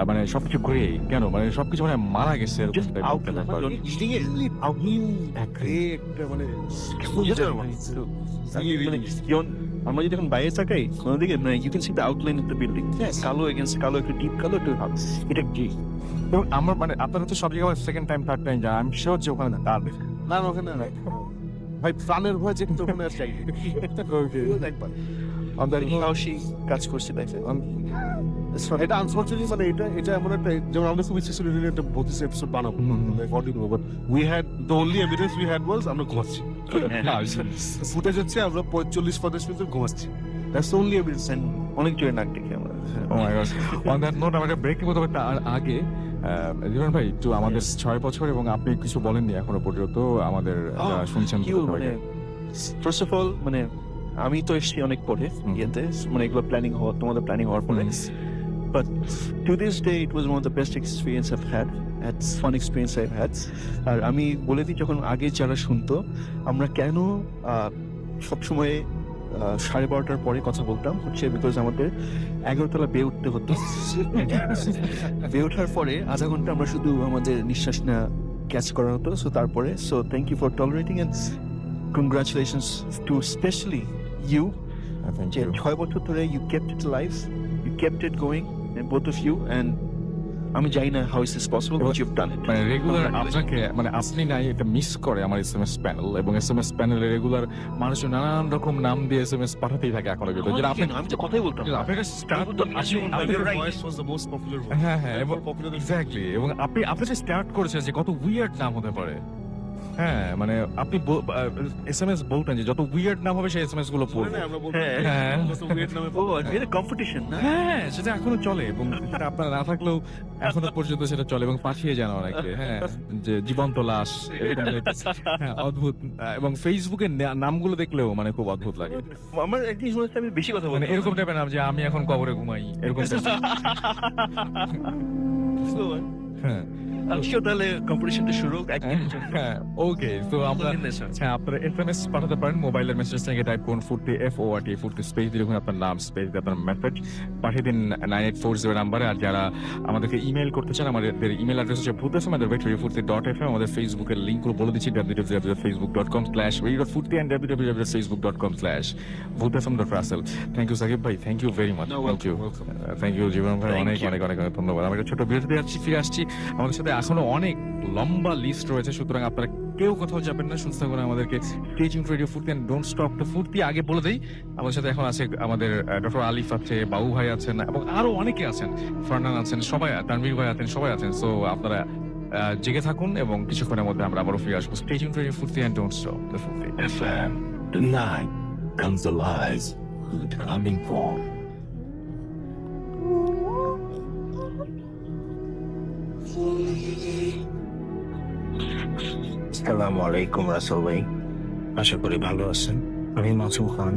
মানে সবকিছু গ্রে, কেন মানে সবকিছু মানে মারা গেছে এরকম type of ব্যাপার। আমরা যদি এখন বাইরে তাকাই দিকে, মানে you can see the outline of the building, কালো এগেন্স্ট কালো, একটু ডিপ কালো, একটু এটা কি। এবং আমার মানে আপনারা তো সব জায়গায় সেকেন্ড টাইম থার্ড টাইম যান, আমি শিওর যে ওখানে তার না ওখানে না ভাই, প্রাণের ভয় যে ওখানে আর চাই সাহসী কাজ করছে তাই এটা আনফরচুনেটলি, মানে এটা এমন একটা, যেমন আমাদের খুব ইচ্ছে ছিল একটা ভূতিস এপিসোড বানাবো, but we had the only evidence we had was আমরা ঘুমাচ্ছি। ফুটেজ হচ্ছে আমরা 45-50 মিনিট ঘুমাচ্ছি, দ্যাটস দ্য অনলি এভিডেন্স। অনেক জোরে নাক দেখি আমরা। ও মাই গড। অন দ্যাট নোট আমাকে ব্রেক নিব, তবে তার আগে জীবন ভাই একটু আমাদের 6 বছর এবং আপনি কিছু বলেননি এখনো পর্যন্ত আমাদের যারা শুনছেন। মানে ফার্স্ট অফ অল মানে আমি তো এসেছি অনেক পরে ইয়েতে, মানে এগুলো প্ল্যানিং হওয়ার, তোমাদের প্ল্যানিং হওয়ার পরে, but to this day it was one of the best experience I've had, fun experience I've had. আর আমি বলে দিই, যখন আগে যারা শুনতো আমরা কেন সবসময় 12:30টার পরে কথা বলতাম, হচ্ছে বিকজ আমাদের 11তলা বেয়ে উঠতে হতো। বেয়ে ওঠার পরে আধা ঘন্টা আমরা শুধু আমাদের নিঃশ্বাস নেওয়া ক্যাচ করা হতো। সো তারপরে thank you for tolerating and congratulations to especially you, Thank যে you. 6 বছর ধরে you kept it alive, you kept it going, and both of you, and আমি জানি না how is this possible, but you've done it. মানে regular আপনাকে, মানে আপনি নাই এটা মিস করে আমার এসএমএস প্যানেল, এবং এসএমএস প্যানেলে রেগুলার মানুষ নানান রকম নাম দিয়ে এসএমএস পাঠাতেই থাকে এখনো পর্যন্ত। যেটা আপনি, আমি তো কথাই বলতাম না। আপনার স্টার্ট তো voice was the most popular voice. হ্যাঁ এবং এক্স্যাক্টলি, এবং আপনি যে স্টার্ট করেছেন যে কত উইয়ার্ড নাম হতে পারে। হ্যাঁ মানে আপনি এসএমএস বলতেন যে যত উইয়ার্ড নাম হবে সেই এসএমএস গুলো পড়বে। হ্যাঁ ও এটা কম্পিটিশন না? হ্যাঁ সেটা এখনো চলে, এবং সেটা আপনার না থাকলেও এখনো পর্যন্ত সেটা চলে, এবং পাঠিয়ে যান অনেকে। হ্যাঁ যে জীবন্ত লাশ, হ্যাঁ অদ্ভুত। এবং ফেসবুকে নামগুলো দেখলেও মানে খুব অদ্ভুত লাগে। আমার একদিন শুনেছি আমি বেশি কথা মানে বলতাম, এরকম টাইপের নাম যে আমি এখন কবরে ঘুমাই, এরকম হ্যাঁ। তাহলে কম্পিটিশনটা শুরু হোক। হ্যাঁ ওকে, তো আমরা হ্যাঁ আপনারা এসএমএস পাঠাতে পারেন, মোবাইলের মেসেজ থেকে টাইপ করুন ফুর্তি FORT, ফুর্তি স্পেস দিয়ে লিখুন আপনার নাম, স্পেস দিয়ে আপনার মেসেজ পাঠিয়ে দিন 9840 নাম্বারে। আর যারা আমাদেরকে ইমেল করতে চান, আমাদের ইমেল অ্যাড্রেস হচ্ছে bhutasm@radiofuርቲ.fm। আমাদের ফেসবুকের লিঙ্কগুলো বলে দিচ্ছি, www.facebook.com/radio.fuርቲ and www.facebook.com/bhutasm.russell। Thank you Sakib ভাই, thank you very much, thank you Jibon ভাই, অনেক অনেক অনেক অনেক ধন্যবাদ। আমরা ছোট বিরতি যাচ্ছি, ফিরে আসছি। আমাদের সাথে এখনো অনেক লম্বা লিস্ট রয়েছে, সুতরাং আপনারা কেউ কোথাও যাবেন না, শুনতে থাকুন আমাদেরকে স্টেজিং রেডিও ফুর্তি এন্ড ডোন্ট স্টপ দ্য ফুর্তি। আগে বলে দেই আমাদের সাথে এখন আছে আমাদের ডক্টর আলিফ আছে, বাবু ভাই আছেন, এবং আরো অনেকে আছেন, ফারনান আছেন, সবাই, তানভীর ভাই আছেন, সবাই আছেন। সো আপনারা জেগে থাকুন এবং কিছুক্ষণের মধ্যে আমরা আবারও ফিরে আসবো। স্টেজিং রেডিও ফুর্তি এন্ড ডোন্ট স্টপ দ্য ফুর্তি FM. The night comes alive with coming form. আসসালামু আলাইকুম রাসেল ভাই। আশা করি ভালো আছেন। আমি মাসুম খান,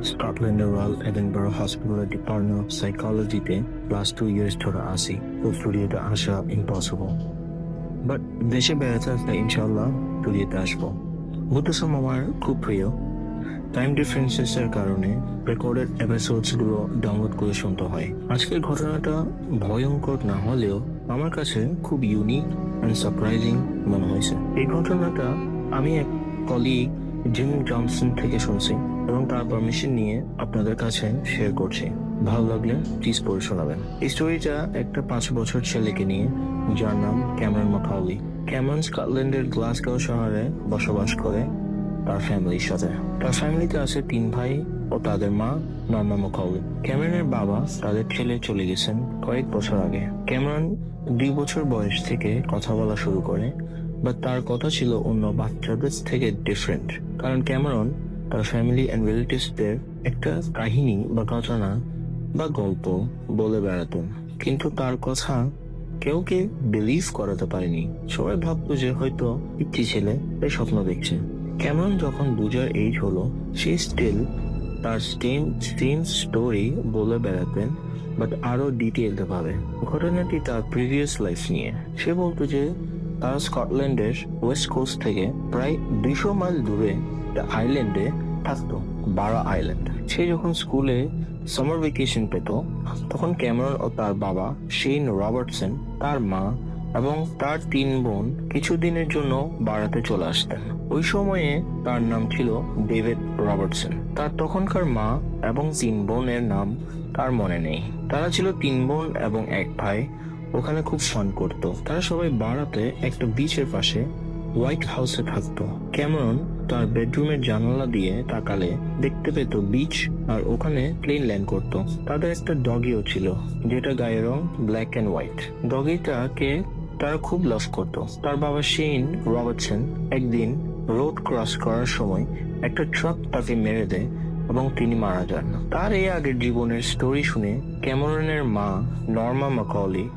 স্কটল্যান্ডের রয়্যাল এডিনবরা হসপিটালের ডিপার্টমেন্ট অফ সাইকোলজিতে প্লাস 2 ইয়ার্স ধরে আসি। তো স্টুডিওতে আসা ইম্পসিবল, বাট দেশে বেড়াতে আসলে ইনশাল্লাহ স্টুডিওতে আসবো। বুদ্ধসম আমার খুব প্রিয়। টাইম ডিফারেন্সেসের কারণে রেকর্ডেড এপিসোডস গুলো ডাউনলোড করে শুনতে হয়। আজকের ঘটনাটা ভয়ঙ্কর না হলেও আমার কাছে খুব ইউনিক অ্যান্ড সারপ্রাইজিং মনে হয়েছে। এই ঘটনাটা আমি এক কলিগ জিম জনসন থেকে শুনছি এবং তার পারমিশন নিয়ে আপনাদের কাছে শেয়ার করছি। ভালো লাগলে প্লিজ পড়ে শোনাবেন। এই স্টোরিটা একটা 5 বছর ছেলেকে নিয়ে, যার নাম ক্যামেরন ম্যাকাউলি। ক্যামেরন স্কটল্যান্ডের গ্লাসগো শহরে বসবাস করে তার ফ্যামিলির সাথে। তার ফ্যামিলিতে আছে 3 ভাই ও তাদের মা নর্মা ম্যাকাউলি। ক্যামেরনের বাবা তাদের ছেলে চলে গেছেন কয়েক বছর আগে। ক্যামেরন 2 বছর বয়স থেকে কথা বলা শুরু করে, বাট তার কথা ছিল অন্য বাচ্চাদের থেকে ডিফারেন্ট। কারণ ক্যামেরন তার ফ্যামিলি অ্যান্ড রিলেটিভসদের একটা কাহিনী বা ঘটনা বা গল্প বলে বেড়াতেন, কিন্তু তার কথা কেউ বিলিভ করাতে পারেনি। সবাই ভাবতো যে হয়তো পিচ্চি ছেলে তাই স্বপ্ন দেখছে। ক্যামেরন যখন বুঝার এইজ হলো, সে স্টিল তার সেম স্টোরি বলে বেড়াতেন, বাট আরো ডিটেইলড ভাবে। ঘটনাটি তার প্রিভিয়াস লাইফ নিয়ে। সে বলতো যে তারা স্কটল্যান্ডের ওয়েস্ট কোস্ট থেকে প্রায় 200 মাইল দূরে একটা আইল্যান্ডে থাকতো, বারা আইল্যান্ড। সে যখন স্কুলে সামার ভ্যাকেশন পেত, তখন ক্যামেরন ও তার বাবা শেন রবার্টসন, তার মা এবং তার 3 বোন কিছুদিনের জন্য বাড়াতে চলে আসতেন। ওই সময়ে তার নাম ছিল ডেভিড রবার্টসন। তার তখনকার মা এবং 3 বোনের নাম তার মনে নেই। তারা ছিল 3 বোন এবং 1 ভাই। ওখানে খুব ফান করতো। তারা সবাই বাড়াতে একটা বিচের পাশে হোয়াইট হাউসে থাকতো। ক্যামেরন তার বেডরুমের জানালা দিয়ে তাকালে দেখতে পেত বিচ, আর ওখানে প্লেন ল্যান্ড করতো। তাদের একটা ডগিও ছিল, যেটা গায়ের রং ব্ল্যাক অ্যান্ড হোয়াইট। ডগিটাকে তারা খুব লাভ করতো। তার বাবা শেন রবার্টসন একদিন রোড ক্রস করার সময় একটা ট্রাক তাকে মেরে দেয় এবং তিনি মারা যান। তার এই আগের জীবনের স্টোরি শুনে ক্যামেরনের মা নর্মা ম্যাকাউলি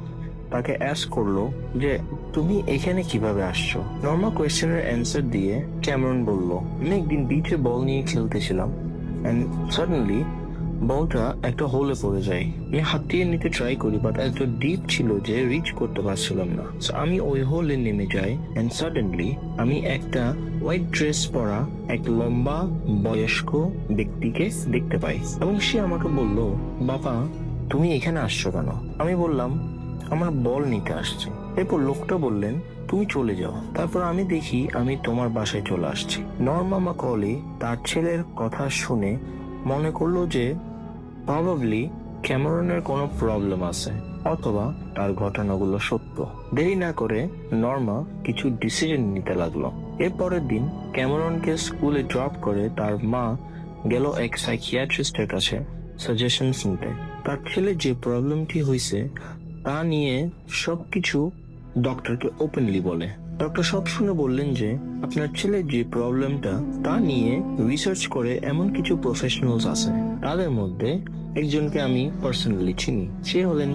তাকে অ্যাস্ক করলো যে তুমি এখানে কিভাবে আসছো। নর্মা কোয়েশ্চেনের অ্যান্সার দিয়ে ক্যামেরন বলল, আমি একদিন বিচে বল নিয়ে খেলতেছিলাম এন্ড সাডেনলি বলটা একটা হোলে পড়ে যায়। আমি হাত দিয়ে নিতে ট্রাই করি, বাট এত ডিপ ছিল যে রিচ করতে পারছিলাম না। আমি ওই হোলে নেমে যাই এন্ড সাডেনলি আমি একটা হোয়াইট ড্রেস পরা এক লম্বা বয়স্ক ব্যক্তিকে দেখতে পাই এবং সে আমাকে বলল, বাবা তুমি এখানে আসছো কেন? আমি বললাম, আমার বল নিতে আসছে। এরপর লোকটা বললেন, তুমি চলে যাও, তারপর আমি দেখি আমি তোমার বাসায় চলে আসছি। নর্মা ম্যাকাউলি তার ছেলের কথা শুনে মনে করলো যে প্রবাবলি ক্যামেরনের কোনো প্রবলেম আছে অথবা তার ঘটনাগুলো সত্য। দেরি না করে নর্মা কিছু ডিসিশন নিতে লাগলো। এরপরের দিন ক্যামেরনকে স্কুলে ড্রপ করে তার মা গেল এক সাইকিয়াট্রিস্টের কাছে সাজেশন নিতে। তার ছেলে যে প্রবলেমটি হয়েছে তা নিয়ে সবকিছু ডক্টরকে ওপেনলি বলে। ডক্টর সব শুনে বললেন যে আপনার ছেলের যে প্রবলেমটা তা নিয়ে রিসার্চ করে এমন কিছু প্রফেশনালস আছে, তাদের মধ্যে একজনকে আমি পার্সোনালি চিনি। সে হলেন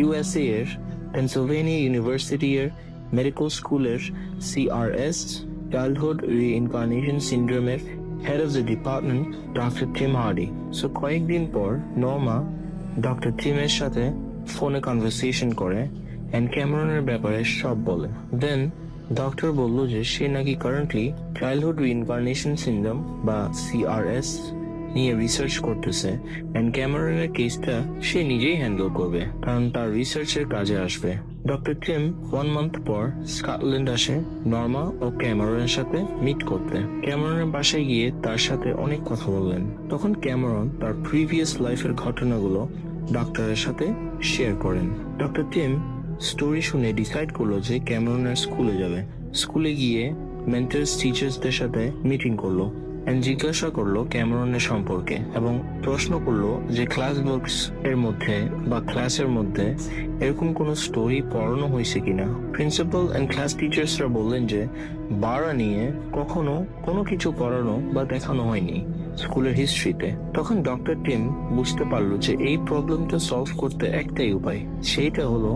ইউএসএ এর পেনসিলভেনিয়া ইউনিভার্সিটি এর মেডিকেল স্কুলের CRS চাইল্ডহুড রিইনকার্নেশন সিন্ড্রোমের head of the department doctor Tim Hardy. So কয়েকদিন পর নর্মা ডক্টর টিমের সাথে ফোনে কনভারসেশন করে এন্ড ক্যামেরনের ব্যাপারে সব বলে। দেন ডক্টর বলল যে সে নাকি কারেন্টলি চাইল্ডহুড রিইনকার্নেশন সিন্ড্রোম বা CRS নিয়ে রিসার্চ করতেছে এন্ড ক্যামেরনের কেসটা সে নিজেই হ্যান্ডেল করবে, কারণ তার রিসার্চের কাজে আসবে। ডক্টর টিম 1 মান্থ পর স্কটল্যান্ড আসে নর্মা ও ক্যামেরনের সাথে মিট করতে। ক্যামেরনের বাসায় গিয়ে তার সাথে অনেক কথা বললেন। তখন ক্যামেরন তার প্রিভিয়াস লাইফের ঘটনাগুলো ডক্টরের সাথে শেয়ার করেন। ডক্টর টিম স্টোরি শুনে ডিসাইড করলো যে ক্যামেরনের স্কুলে যাবে। স্কুলে গিয়ে মেন্টার্স টিচার্সদের সাথে মিটিং করলো এন্ড জিজ্ঞাসা করলো ক্যামেরনের সম্পর্কে এবং প্রশ্ন করলো যে ক্লাস বুকস এর মধ্যে বা ক্লাসের মধ্যে এরকম কোনো স্টোরি পড়ানো হয়েছে কিনা। প্রিন্সিপাল এন্ড ক্লাস টিচার্সরা বললেন যে বারা নিয়ে কখনো কোনো কিছু পড়ানো বা দেখানো হয়নি স্কুলের হিস্ট্রিতে। তখন ডক্টর টিম বুঝতে পারলো যে এই প্রবলেমটা সলভ করতে একটাই উপায়, সেইটা হলো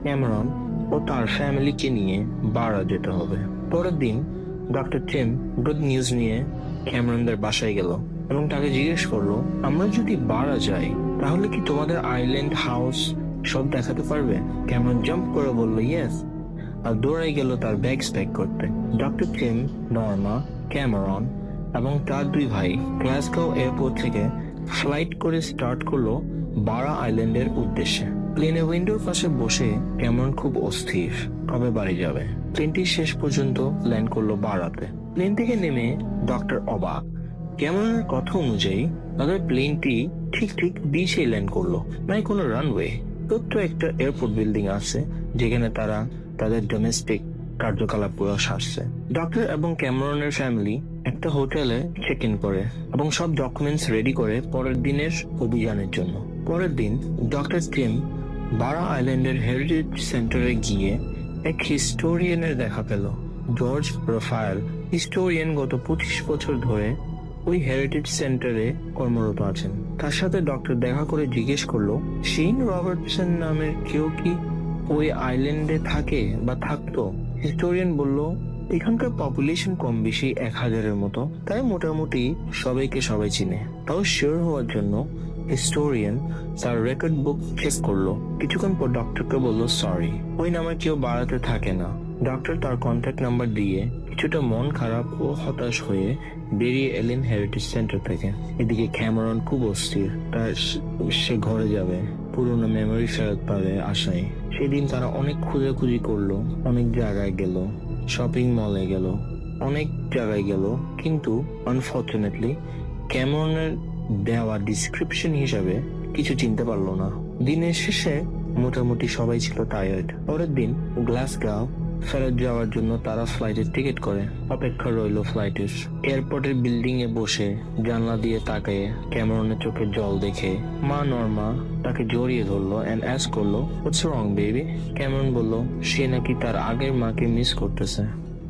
ক্যামেরন ও তার ফ্যামিলিকে নিয়ে বারা যেতে হবে। পরের দিন ডক্টর টিম গুড নিউজ নিয়ে ক্যামেরনদের বাসায় গেল এবং তাকে জিজ্ঞেস করলো, আমরা যদি বাড়া যাই তাহলে কি তোমাদের আইল্যান্ড হাউস সব দেখাতে পারবে? ক্যামেরন জাম্প করে বলল ইয়েস, আর দৌড়াই গেল তার ব্যাগস প্যাক করতে। ডক্টর টিম, নর্মা, ক্যামেরন এবং তার দুই ভাই গ্লাসগো এয়ারপোর্ট থেকে ফ্লাইট করে স্টার্ট করলো বারা আইল্যান্ডের উদ্দেশ্যে। প্লেনে উইন্ডোর পাশে বসে ক্যামেরন খুব অস্থির, কবে বাড়ি যাবে। প্লেনটি শেষ পর্যন্ত ল্যান্ড করলো বারাতে। প্লেন থেকে নেমে ডক্টর অবাক। ক্যামেরনের কথা অনুযায়ী তাদের প্লেনটি ঠিক বিচে ল্যান্ড করলো, নাই কোনো রানওয়ে। ছোট্ট একটা এয়ারপোর্ট বিল্ডিং আছে যেখানে তারা তাদের ডোমেস্টিক কার্যকলাপ পুরো সারছে। ডক্টর এবং ক্যামেরনের ফ্যামিলি একটা হোটেলে চেক ইন করে এবং সব ডকুমেন্টস রেডি করে পরের দিনের অভিযানের জন্য। পরের দিন ডক্টর টিম বারা আইল্যান্ডের হেরিটেজ সেন্টারে গিয়ে এক হিস্টোরিয়ানের দেখা পেল। জর্জ রাফায়েল হিস্টোরিয়ান গত 25 বছর ধরে ওই হেরিটেজ সেন্টারে কর্মরত আছেন। তার সাথে ডক্টর দেখা করে জিজ্ঞেস করলো, শেন রবার্টসন নামের কেউ কি ওই আইল্যান্ডে থাকে বা থাকতো? হিস্টোরিয়ান বলল, এখানকার পপুলেশন কম বেশি 1000-এর মতো, তাই মোটামুটি সবাইকে সবাই চিনে। তাও শিওর হওয়ার জন্য হিস্টোরিয়ান তার রেকর্ড বুক চেক করলো। কিছুক্ষণ পর ডক্টরকে বললো, সরি, ওই নামে কেউ বাড়াতে থাকে না। ডক্টর তার কন্ট্যাক্ট নাম্বার দিয়ে কিছুটা মন খারাপ ও হতাশ হয়ে বেরিয়ে এলেন হেরিটেজ সেন্টার থেকে। এদিকে ক্যামেরন খুব অস্থির, তার সে ঘরে যাবে, পুরোনো মেমোরি ফেরত পাবে আশায়। সেদিন তারা অনেক খোঁজাখুঁজি করলো, অনেক জায়গায় গেল, শপিং মলে গেল, অনেক জায়গায় গেল, কিন্তু আনফর্চুনেটলি ক্যামেরনের দেওয়া ডিসক্রিপশন হিসাবে কিছু চিনতে পারলো না। দিনের শেষে মোটামুটি সবাই ছিল টায়ার্ড। পরের দিন গ্লাসগো ফেরত যাওয়ার জন্য তারা ফ্লাইটের টিকিট করে অপেক্ষা রইল ফ্লাইটের। এয়ারপোর্টের বিল্ডিং এ বসে জানলা দিয়ে তাকায় ক্যামেরনের চোখে জল দেখে মা নর্মা তাকে জড়িয়ে ধরলো এন্ড অ্যাস্ক করলো, হোয়াটস রং বেবি? ক্যামেরন বলল সে নাকি তার আগের মাকে মিস করতেছে।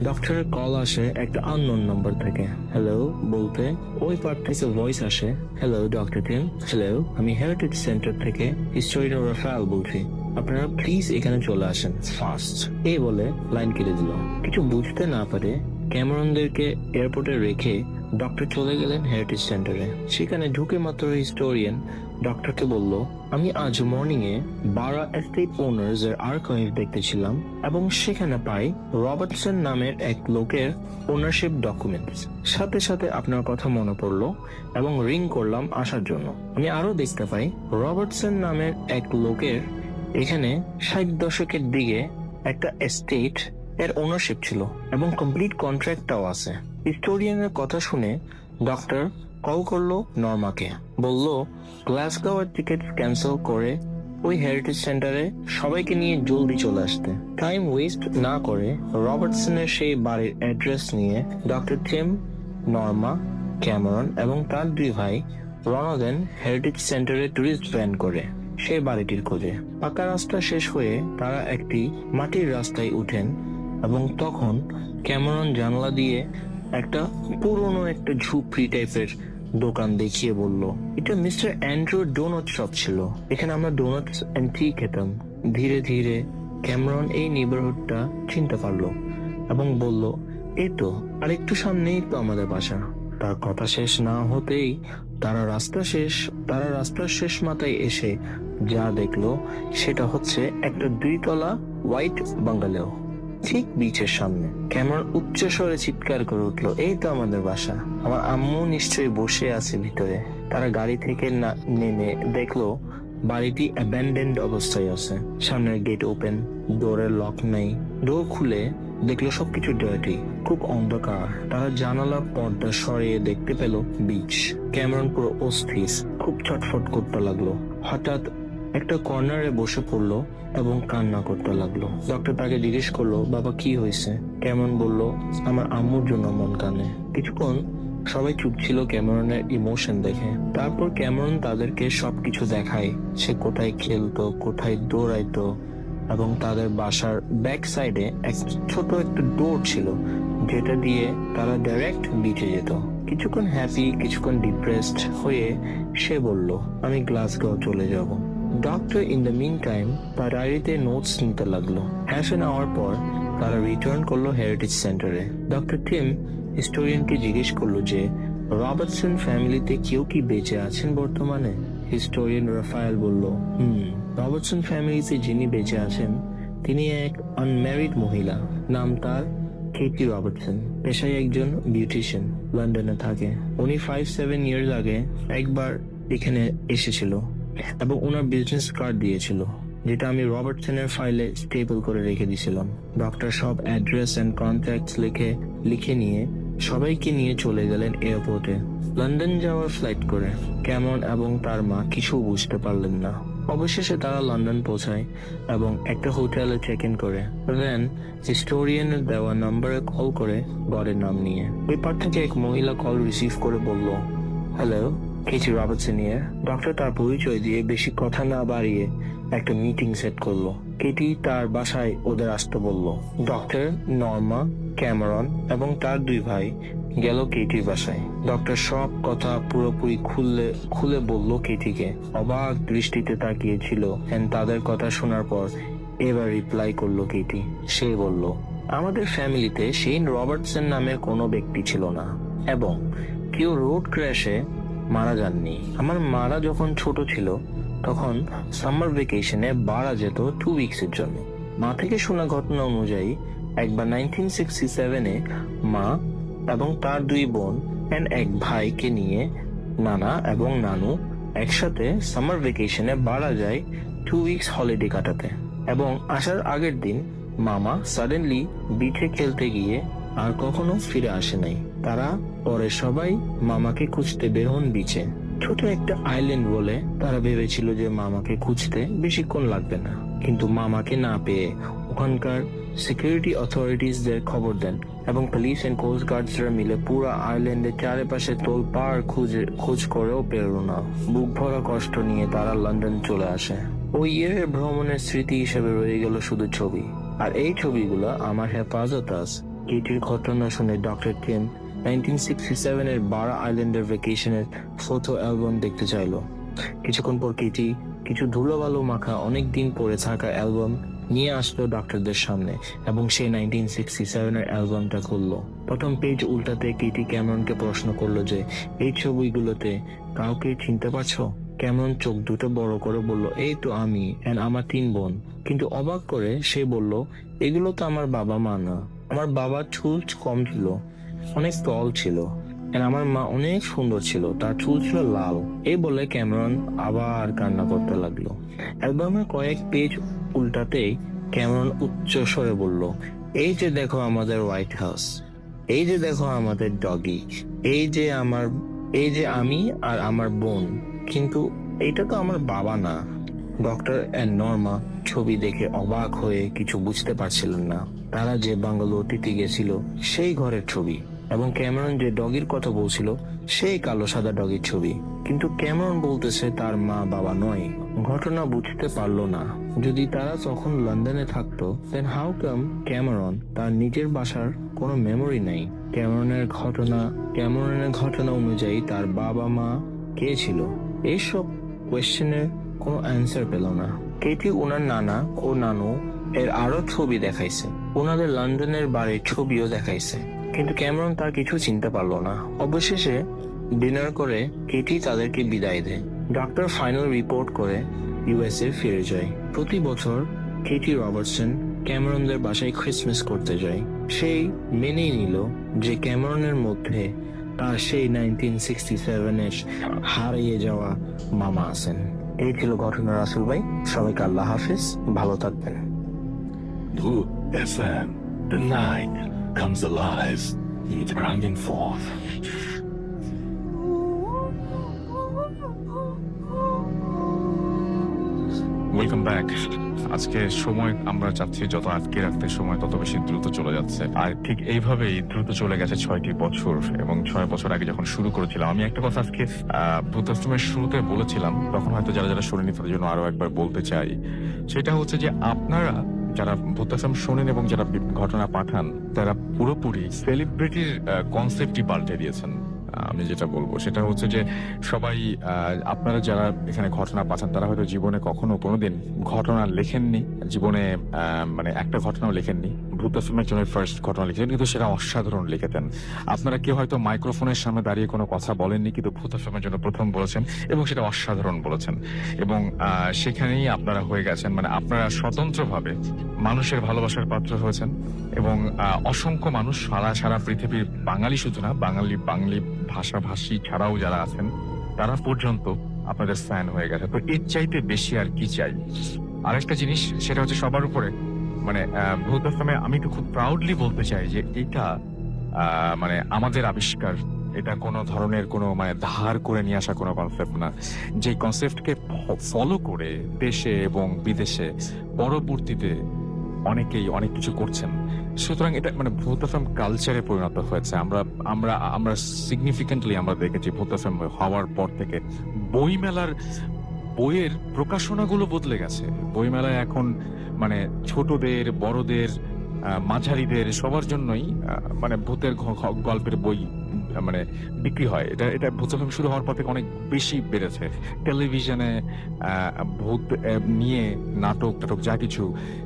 ডক্টরের কল আসে একটা আননোন নাম্বার থেকে। হ্যালো বলতে ওই পার থেকে ভয়েস আসে, হ্যালো ডক্টর টিম। হ্যালো, আমি হেরিটেজ সেন্টার থেকে হিস্টোরিয়ান রাফায়েল বলছি, আপনারা প্লিজ এখানে চলে আসেন ফাস্ট। এই বলে লাইন কেটে দিল। কিছু বুঝতে না পারে ক্যামেরনদেরকে এয়ারপোর্টে রেখে ডক্টর চলে গেলেন হেরিটেজ সেন্টারে। সেখানে ঢুকে মাত্র হিস্টোরিয়ান ডক্টরকে বলল, আমি আজ মর্নিং এ বারা এস্টেট ওনার্স এর আর্কাইভ দেখতেছিলাম এবং সেখানে পাই রবার্টসন নামের এক লোকের ওনারশিপ ডকুমেন্টস। সাথে সাথে আপনার কথা মনে পড়লো এবং রিং করলাম আসার জন্য। আমি আরো দেখতে পাই রবার্টসন নামের এক লোকের এখানে 60 দশকের দিকে একটা এস্টেট এর ওনারশিপ ছিল এবং কমপ্লিট কন্ট্রাক্টটাও আছে। হিস্টোরিয়ানের কথা শুনে ডক্টর কল করলো নর্মাকে, বলল গ্লাসগো এর টিকিট ক্যান্সেল করে ওই হেরিটেজ সেন্টারে সবাইকে নিয়ে জলদি চলে আসতে। টাইম ওয়েস্ট না করে রবার্টসনের সেই বাড়ির অ্যাড্রেস নিয়ে ডক্টর টিম, নর্মা, ক্যামেরন এবং তার দুই ভাই রওনা দেন হেরিটেজ সেন্টারে টুরিস্ট ভ্যান করে সেই বাড়িটির খোঁজে। পাকা রাস্তা শেষ হয়ে তারা একটি মাটির রাস্তায় উঠেন এবং তখন ক্যামেরন জানলা দিয়ে একটা পুরনো একটা ঝুপড়ি টাইপের দোকান দেখিয়ে বলল, এটা মিস্টার অ্যান্ড্রু ডোনাট শপ ছিল, এখানে আমরা ডোনাটস এন্ড টি খেতাম। ধীরে ধীরে ক্যামেরন এই নেইবারহুডটা চিনতে পারলো এবং বলল, এই তো আর একটু সামনেই তো আমাদের বাসা। তার কথা শেষ না হতেই তারা রাস্তার শেষ মাথায় এসে যা দেখলো সেটা হচ্ছে একটা 2 তলা হোয়াইট বাঙ্গালো ঠিক বিচের সামনে। ক্যামেরন উচ্চ স্বরে চিৎকার করে উঠলো, এই তো আমাদের বাসা, আমার আম্মু নিশ্চয়ই বসে আছে ভিতরে। তারা গাড়ি থেকে নেমে দেখলো বাড়িটি অ্যাবান্ডেন্ড অবস্থায় আছে। সামনের গেট ওপেন, ডোরের লক নেই। ডোর খুলে দেখলো সবকিছু ডার্টি, খুব অন্ধকার। তারা জানালার পর্দা সরিয়ে দেখতে পেল বিচ। ক্যামেরন পুরো অস্থির, খুব ছটফট করতে লাগলো। হঠাৎ একটা কর্নারে বসে পড়লো এবং কান্না করতে লাগলো। ডক্টর তাকে জিজ্ঞেস করলো, বাবা কি হয়েছে? ক্যামেরন বলল, আমার আম্মুর জন্য মন কানে। কিছুক্ষণ সবাই চুপ ছিল ক্যামেরনের ইমোশন দেখে। তারপর ক্যামেরন তাদেরকে সবকিছু দেখায়, সে কোথায় খেলতো, কোথায় দৌড়াইতো এবং তাদের বাসার ব্যাক সাইডে ছোট একটা ডোর ছিল যেটা দিয়ে তারা ডাইরেক্ট বিচে যেত। কিছুক্ষণ হ্যাপি, কিছুক্ষণ ডিপ্রেসড হয়ে সে বলল, আমি গ্লাসগো চলে যাব। Doctor in the meantime তার ডায়েরিতে নোটস নিতে লাগলো। 1/2 hour পর তারা রিটার্ন করলো হেরিটেজ সেন্টারে। ডক্টর টিম হিস্টোরিয়ানকে জিজ্ঞেস করলো যে রবার্টসন ফ্যামিলিতে কেউ কি বেঁচে আছেন বর্তমানে। হিস্টোরিয়ান রাফায়েল বলল, রবার্টসন ফ্যামিলিতে যিনি বেঁচে আছেন তিনি এক আনম্যারিড মহিলা, নাম তার কেটি রবার্টসন, পেশায় একজন বিউটিশিয়ান, লন্ডনে থাকে। উনি 5-7 ইয়ার্স আগে একবার এখানে এসেছিল এবং ওনার বিজনেস কার্ড দিয়েছিল, যেটা আমি রবার্টসনের ফাইলে স্টেবল করে রেখে দিয়েছিলাম। ডক্টর সব অ্যাড্রেস এন্ড কন্ট্যাক্টস লিখে নিয়ে সবাইকে নিয়ে চলে গেলেন এয়ারপোর্টে লন্ডন যাওয়ার ফ্লাইট করে। ক্যামরন এবং তার মা কিছু বুঝতে পারলেন না। অবশেষে তারা লন্ডন পৌঁছায় এবং একটা হোটেলে চেক ইন করে। দেন হিস্টোরিয়ানের দেওয়া নম্বরে কল করে ঘরের নাম নিয়ে। ওই পার থেকে এক মহিলা কল রিসিভ করে বলল, হ্যালো, কেটি রবার্টসন ইয়ার। ডক্টর তার পরিচয় দিয়ে বেশি কথা না বাড়িয়ে একটা মিটিং সেট করলো। কেটি তার বাসায় ওদের আসতে বলল। ডক্টর, নর্মা, ক্যামেরন এবং তার 2 ভাই গেল কেটির বাসায়। ডক্টর সব কথা পুরোপুরি খুলে বলল কেটিকে। অবাক দৃষ্টিতে তাকিয়েছিল তাদের কথা শোনার পর। এবার রিপ্লাই করলো কেটি। সে বলল, আমাদের ফ্যামিলিতে শেন রবার্টসন নামের কোনো ব্যক্তি ছিল না এবং কেউ রোড ক্র্যাশে মারা যাননি। আমার মারা যখন ছোট ছিল তখন সামার ভেকেশনে বাড়া যেত 2 উইকসের জন্য। মা থেকে শোনা ঘটনা অনুযায়ী একবার 1967-এ মা এবং তার 2 বোন এক ভাইকে নিয়ে নানা এবং নানু একসাথে সামার ভেকেশনে বাড়া যায় 2 উইকস হলিডে কাটাতে। এবং আসার আগের দিন মামা সাডেনলি বিচে খেলতে গিয়ে আর কখনো ফিরে আসে নাই। তারা পরে সবাই মামাকে খুঁজতে বের হন বিচে। ছোট একটা আইল্যান্ড বলে তারা ভেবেছিল যে মামাকে খুঁজতে বেশিক্ষণ লাগবে না, কিন্তু মামাকে না পেয়ে ওখানকার সিকিউরিটি অথরিটিসদের খবর দেন এবং পুলিশ এন্ড কোস্ট গার্ডসরা মিলে পুরো আইল্যান্ডের চারপাশে তোলপাড় খোঁজ করেও পেরল না। বুক ভরা কষ্ট নিয়ে তারা লন্ডন চলে আসে। ওই ইয়ের ভ্রমণের স্মৃতি হিসেবে রয়ে গেল শুধু ছবি, আর এই ছবিগুলো আমার হেফাজত আছে। কেটির ঘটনা শুনে ডক্টর টিম 1967-এর বারা আইল্যান্ডের ভ্যাকেশনের ফটো অ্যালবাম দেখতে চাইলো। কিছুক্ষণ পর কেটি কিছু ধুলোবালু মাখা অনেক দিন পরে থাকা অ্যালবাম নিয়ে আসলো ডক্টরদের সামনে এবং সেই 1967-এর অ্যালবামটা খুললো। প্রথম পেজ উল্টাতে কেটি ক্যামেরনকে প্রশ্ন করলো যে এই ছবিগুলোতে কাউকে চিনতে পারছো? ক্যামেরন চোখ দুটো বড় করে বলল, এই তো আমি আমার 3 বোন। কিন্তু অবাক করে সে বলল, এগুলো তো আমার বাবা মা না। আমার বাবার চুল কম ছিল, অনেক তল ছিল, আমার মা অনেক সুন্দর ছিল, তার চুল ছিল লাল। এই বলে ক্যামেরন আবার কান্না করতে লাগলো। অ্যালবামের কয়েক পেজ উল্টাতেই ক্যামেরন উচ্চ স্বরে বলল, এই যে দেখো আমাদের হোয়াইট হাউস, এই যে দেখো আমাদের ডগি, এই যে আমি আর আমার বোন, কিন্তু এইটা তো আমার বাবা না। ডক্টর এন্ড নর্মা ছবি দেখে অবাক হয়ে কিছু বুঝতে পারছিলেন না। তারা যে বাংলোটিতে গেছিল সেই ঘরের ছবি এবং ক্যামেরন যে ডগির কথা বলছিল সেই কালো সাদা ডগির ছবি, কিন্তু ক্যামেরন বলতেছে তার মা বাবা নয়। ঘটনা বুঝতে পারলো না। যদি তারা তখন লন্ডনে থাকতো, দেন হাউ কাম ক্যামেরন তার নিজের বাসার কোনো মেমোরি নেই? ক্যামেরনের ঘটনা অনুযায়ী তার বাবা মা কে ছিল? এইসব কোয়েশ্চেনের কোনো অ্যান্সার পেল না। কেটি ওনার নানা ও নানু এর আরো ছবি দেখাইছে, ওনাদের লন্ডনের বাড়ির ছবিও দেখাইছে, কিন্তু ক্যামেরন তার কিছু চিনতে পারলো না। অবশেষে ডিনার করে কেটি তাদেরকে বিদায় দেয়। ডক্টর ফাইনাল রিপোর্ট করে ইউএসএ ফিরে যায়। প্রতি বছর কেটি রবার্টসন ক্যামেরনদের বাসায় ক্রিসমাস করতে যায়। সেই মেনেই নিল যে ক্যামেরনের মধ্যে তার সেই 1967-এর হারিয়ে যাওয়া মামা আছেন। এই ছিল ঘটনা রাসেল ভাই। সবাইকে আল্লাহ হাফেজ, ভালো থাকবেন। Blue FM, the night comes alive with Grinding Forth. Welcome back. আজকে সময় আমরা চাচ্ছি যত আটকে রাখতে সময় তত বেশি দ্রুত চলে যাচ্ছে, আর ঠিক এইভাবেই দ্রুত চলে গেছে 6টি বছর। এবং 6 বছর আগে যখন শুরু করেছিলাম, আমি একটা কথা আজকে ভূতাশ্রমের শুরুতে বলেছিলাম, তখন হয়তো যারা শোনেনি তাদের জন্য আরো একবার বলতে চাই। সেটা হচ্ছে যে আপনারা যারা ভূতাশ্রম শোনেন এবং যারা ঘটনা পাঠান, তারা পুরোপুরি সেলিব্রিটির কনসেপ্টই পাল্টে দিয়েছেন। আমি যেটা বলবো সেটা হচ্ছে যে সবাই আপনারা যারা এখানে ঘটনা পাঠান তারা হয়তো জীবনে কখনো কোনোদিন ঘটনা লেখেননি, জীবনে মানে একটা ঘটনাও লেখেননি। ভূত এফএমের জন্য ফার্স্ট ঘটনা লিখেছেন, কিন্তু সেটা অসাধারণ লিখেছেন। আপনারা কেউ হয়তো মাইক্রোফোনের সামনে দাঁড়িয়ে কোনো কথা বলেননি, কিন্তু ভূত এফএমের জন্য প্রথম বলেছেন এবং সেটা অসাধারণ বলেছেন। এবং সেখানেই আপনারা হয়ে গেছেন, মানে আপনারা স্বতন্ত্রভাবে মানুষের ভালোবাসার পাত্র হয়েছেন। এবং অসংখ্য মানুষ সারা পৃথিবীর, বাঙালি শুধু না, বাঙালি ভাষাভাষী ছাড়াও যারা আছেন তারা পর্যন্ত আপনাদের ফ্যান হয়ে গেছে। তো এর চাইতে বেশি আর কি চাই? আরেকটা জিনিস, সেটা হচ্ছে সবার উপরে মানে ভূত এফএমে আমি তো খুব প্রাউডলি বলতে চাই যে এটা মানে আমাদের আবিষ্কার। এটা কোনো ধরনের কোনো মানে ধার করে নিয়ে আসা কোনো কনসেপ্ট না। যে কনসেপ্টকে ফলো করে দেশে এবং বিদেশে পরবর্তীতে অনেকেই অনেক কিছু করছেন। সুতরাং এটা মানে ভূত এফএম কালচারে পরিণত হয়েছে। আমরা সিগনিফিকেন্টলি আমরা দেখেছি ভূত এফএম হওয়ার পর থেকে বইয়ের প্রকাশনাগুলো বদলে গেছে। বইমেলায় এখন মানে ছোটদের, বড়দের, মাঝারিদের সবার জন্যই মানে ভূতের গল্পের বই মানে বিক্রি হয়। এটা ভূত এফএম শুরু হওয়ার পর থেকে অনেক বেশি বেড়েছে। টেলিভিশনে ভূত নিয়ে নাটক যা কিছু,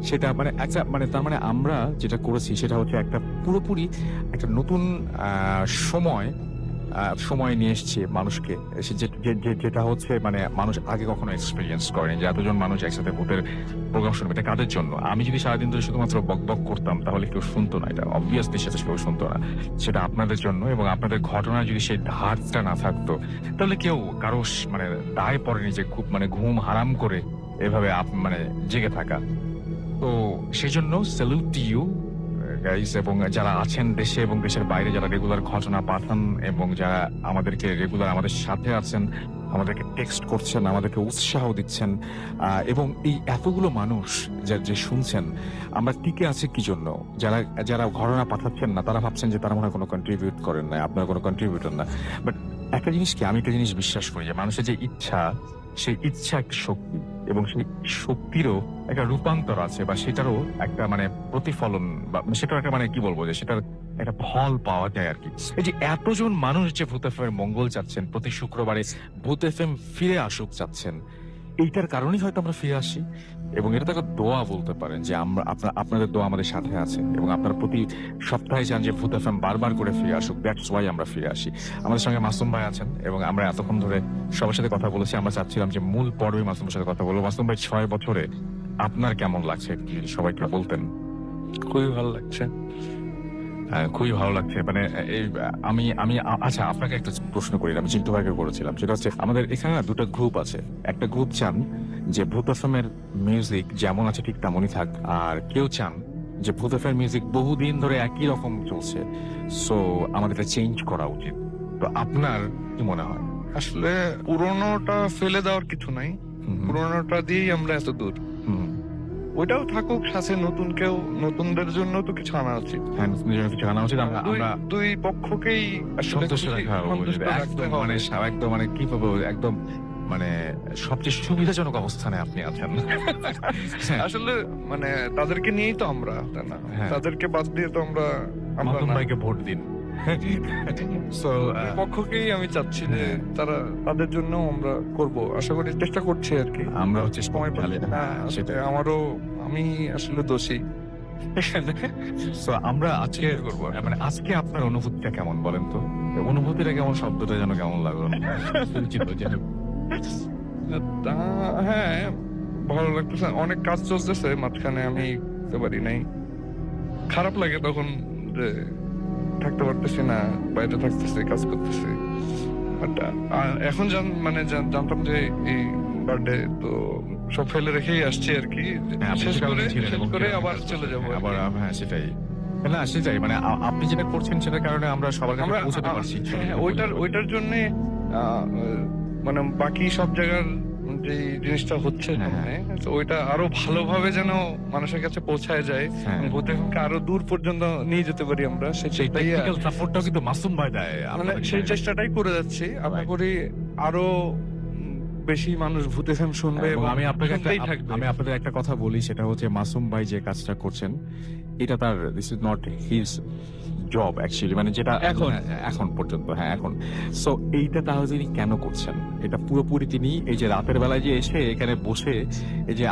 সেটা মানে একটা মানে তার মানে আমরা যেটা করেছি সেটা হচ্ছে একটা পুরোপুরি একটা নতুন সময় নিয়ে এসছে মানুষকে, যেটা হচ্ছে মানে মানুষ আগে কখনো এক্সপিরিয়েন্স করেনি। যে এতজন মানুষ একসাথে ভূতের প্রোগ্রাম শুনবে, এটা কাদের জন্য? আমি যদি সারাদিন ধরে শুধুমাত্র বক করতাম তাহলে কেউ শুনতো না, এটা অবভিয়াসলি সেটা কেউ শুনতো না। সেটা আপনাদের জন্য, এবং আপনাদের ঘটনা যদি সেই ধারটা না থাকতো তাহলে কেউ কারো মানে দায় পড়েনি যে খুব মানে ঘুম হারাম করে এভাবে মানে জেগে থাকা। তো সেই জন্য স্যালুট টু ইউ গাইস, এবং যারা আছেন দেশে এবং দেশের বাইরে, যারা রেগুলার ঘটনা পাঠান এবং যারা আমাদেরকে রেগুলার আমাদের সাথে আছেন, আমাদেরকে টেক্সট করছেন, আমাদেরকে উৎসাহ দিচ্ছেন। এবং এই এতগুলো মানুষ যে শুনছেন, আমরা টিকে আছি কি জন্য? যারা ঘটনা পাঠাচ্ছেন না তারা ভাবছেন যে তারা মনে হয় কোনো কন্ট্রিবিউট করেন না, আপনারা কোনো কন্ট্রিবিউটর না। বাট আমি একটা জিনিস বিশ্বাস করি যে মানুষের যে ইচ্ছা, সেই ইচ্ছা একটা শক্তি, এবং সেই শক্তিরও একটা রূপান্তর আছে, বা সেটারও একটা মানে প্রতিফলন, বা সেটার একটা মানে কি বলবো, যে সেটার একটা ফল পাওয়া যায় আর কি। এই যে এতজন মানুষ যে ভূত এফএম মঙ্গল চাচ্ছেন, প্রতি শুক্রবারে ভূত এফএম ফিরে আসুক চাচ্ছেন, এইটার কারণেই হয়তো আমরা ফিরে আসি। এবং এটা তো একটা দোয়া বলতে পারেন যে আমরা আপনাদের দোয়া আমাদের সাথে আছে, এবং আপনারা প্রতি সপ্তাহে চান যে ভূত এফএম বারবার করে ফিরে আসুক। দ্যাটস ওয়াই আমরা ফিরে আসি। আমাদের সঙ্গে মাসুম ভাই আছেন, এবং আমরা এতক্ষণ ধরে সবার সাথে কথা বলেছি। আমরা চাচ্ছিলাম যে মূল পর্বে মাসুমের সাথে কথা বলবো। মাসুম ভাই, 6 বছরে আপনার কেমন লাগছে যদি সবাইকে বলতেন? খুবই ভালো লাগছে। খুবই ভালো লাগছে। মানে আমি আচ্ছা, আপনাকে একটা প্রশ্ন করি, আমি চিন্টু ভাইকে করেছিলাম। সেটা হচ্ছে আমাদের এখানে না দুটো গ্রুপ আছে। একটা গ্রুপ চান যে ভূত এফএমের মিউজিক যেমন আছে ঠিক তেমনই থাক, আর কেউ চান যে ভূত এফএম মিউজিক বহুদিন ধরে একই রকম চলছে, সো আমাদের এটা চেঞ্জ করা উচিত। তো আপনার কি মনে হয়? আসলে পুরোনোটা ফেলে দেওয়ার কিছু নাই, পুরোনোটা দিয়েই আমরা এত দূর। ওইটাও থাকুক, সাথে নতুনদের জন্য তো কিছু আনা উচিত। হ্যাঁ, নতুনদের কিছু আনা উচিত। আমরা দুই পক্ষকেই সন্তুষ্ট রাখা একদম মানে কি বলবো, একদম মানে সবচেয়ে সুবিধাজনক অবস্থানে আপনি আছেন। আসলে মানে তাদেরকে নিয়েই তো আমরা, তাই না? তাদেরকে বাদ দিয়ে তো আমরা ভাইকে ভোট দিন। পক্ষকেই আমি চাচ্ছি যে তাদের জন্য আমরা করব, আশা করি, চেষ্টা করছি আর কি। আমরা হচ্ছে সময় পেলে আমি আসলে দোষী। আমরা আজকে করবো, মানে আজকে আপনার অনুভূতিটা কেমন বলেন তো? অনুভূতিটা কেমন, শব্দটা যেন কেমন লাগলো? হ্যাঁ, ভালো লাগতেছে। অনেক কাজ চলতেছে মাঝখানে, আমি থাকতে পারি নাই। খারাপ লাগে তখন যে থাকতে পারতেছি না, বাইরে থাকতেছি, কাজ করতেছি। এখন জানতাম যে এই বার্থডে তো সব ফেলে রেখেই আসছি আর কি, শেষ করে আবার চলে যাবো আবার। হ্যাঁ, সেটাই না, সেটাই মানে আপনি যেটা করছেন সেটার কারণে আমরা সবার কাছে পৌঁছাতে পারছি। ওইটার জন্য মানে বাকি সব জায়গার যে জিনিসটা হচ্ছে তো ওইটা আরো ভালোভাবে যেন মানুষের কাছে পৌঁছায় যায়, ভূত এফএমকে আরো দূর পর্যন্ত নিয়ে যেতে পারি আমরা। সেটাই সাপোর্টটাও কিন্তু মাসুম ভাই দেয়, মানে সেই চেষ্টাটাই করে যাচ্ছি। আশা করি আরো বেশি মানুষ ভূত এফএম শুনবে। আমি আপনাদের একটা কথা বলি, সেটা হচ্ছে মাসুম ভাই যে কাজটা করছেন, এটা তার, this is not his job actually, মানে যেটা এখন পর্যন্ত, হ্যাঁ এখন। সো এইটা তাহলে তিনি কেন করছেন? এটা পুরোপুরি তিনি এই যে রাতের বেলায় যে এসে এখানে বসে এই যে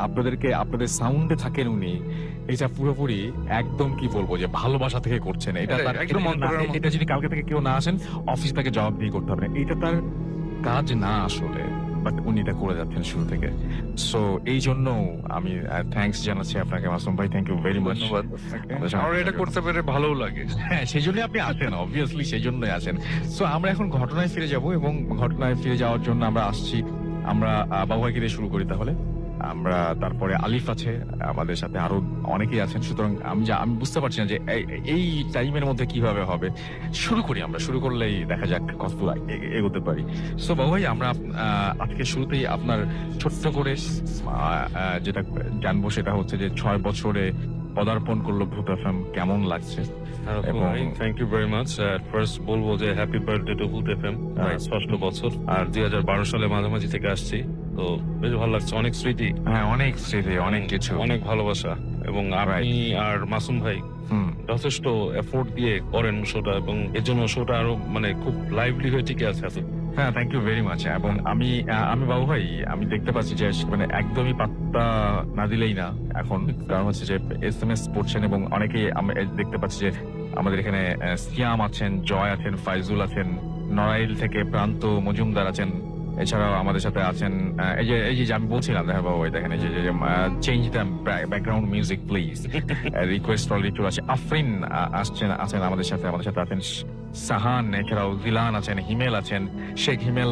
আপনাদের সাউন্ডে থাকেন উনি, এটা পুরোপুরি একদম কি বলবো যে ভালোবাসা থেকে করছেন। এটা তার একদম অন্তরের মতো। এটা যদি কালকে থেকে কেউ না আসেন, অফিস তাকে জবাব দিয়ে করতে হবে না। এটা তার কাজ না আসলে, বাট উনি এটা করে যাচ্ছেন শুরু থেকে। সো এই জন্য আমি থ্যাঙ্কস জানাচ্ছি আপনাকে মাসুম ভাই, থ্যাংক ইউ ভেরি মাচ। ধন্যবাদ আমার এটা করতে পেরে ভালো লাগে। হ্যাঁ, সেই জন্যই আপনি আসেন, অবভিয়াসলি সেই জন্যই আসেন। সো আমরা এখন ঘটনায় ফিরে যাব, এবং ঘটনায় ফিরে যাওয়ার জন্য আমরা আসছি। আমরা বাবু ভাইকে দিয়ে শুরু করি তাহলে। আমরা তারপরে আলিফ আছে আমাদের সাথে, আরো অনেকেই আছেন। সুতরাং আমি বুঝতে পারছি না যে এই টাইমের মধ্যে কিভাবে হবে। শুরু করলেই দেখা যাক কতদূর এগোতে পারি। সো বাবু ভাই, আমরা আজকে শুরুতেই আপনার ছোট্ট করে যেটা জানবো সেটা হচ্ছে যে 6 বছরে পদার্পণ করলো ভূত এফএম, কেমন লাগছে? এবং thank you very much. First বলবো যে happy birthday to Bhoot FM, 6ষ্ঠ বছর। আর 2012 সালে মাঝামাঝি থেকে আসছি, তো বেশ ভালো লাগছে। অনেক স্মৃতি, হ্যাঁ অনেক স্মৃতি, অনেক কিছু, অনেক ভালোবাসা। এবং আপনি আর মাসুম ভাই যথেষ্ট এফোর্ট দিয়ে করেন শোটা, এবং এর জন্য শোটা আরো মানে খুব লাইভলি হয়ে টিকে আছে। হ্যাঁ, থ্যাংক ইউ ভেরি মাচ। এবং আমি বাবু ভাই, আমি দেখতে পাচ্ছি যে মানে একদমই পাত্তা না দিলেই না এখন, কারণ হচ্ছে যে SMS পড়ছেন, এবং অনেকেই আমি দেখতে পাচ্ছি যে আমাদের এখানে সিয়াম আছেন, জয় আছেন, ফাইজুল আছেন, নড়াইল থেকে প্রান্ত মজুমদার আছেন, এছাড়াও আমাদের সাথে আছেন এই যে আমি বলছিলাম, দেখেন বাবু ভাই, দেখেন এই যে change the background music please, request already চলে আসে। আফরিন আছেন আমাদের সাথে আছেন সাহান, এছাড়াও জিলান আছেন, হিমেল আছেন, শেখ হিমেল,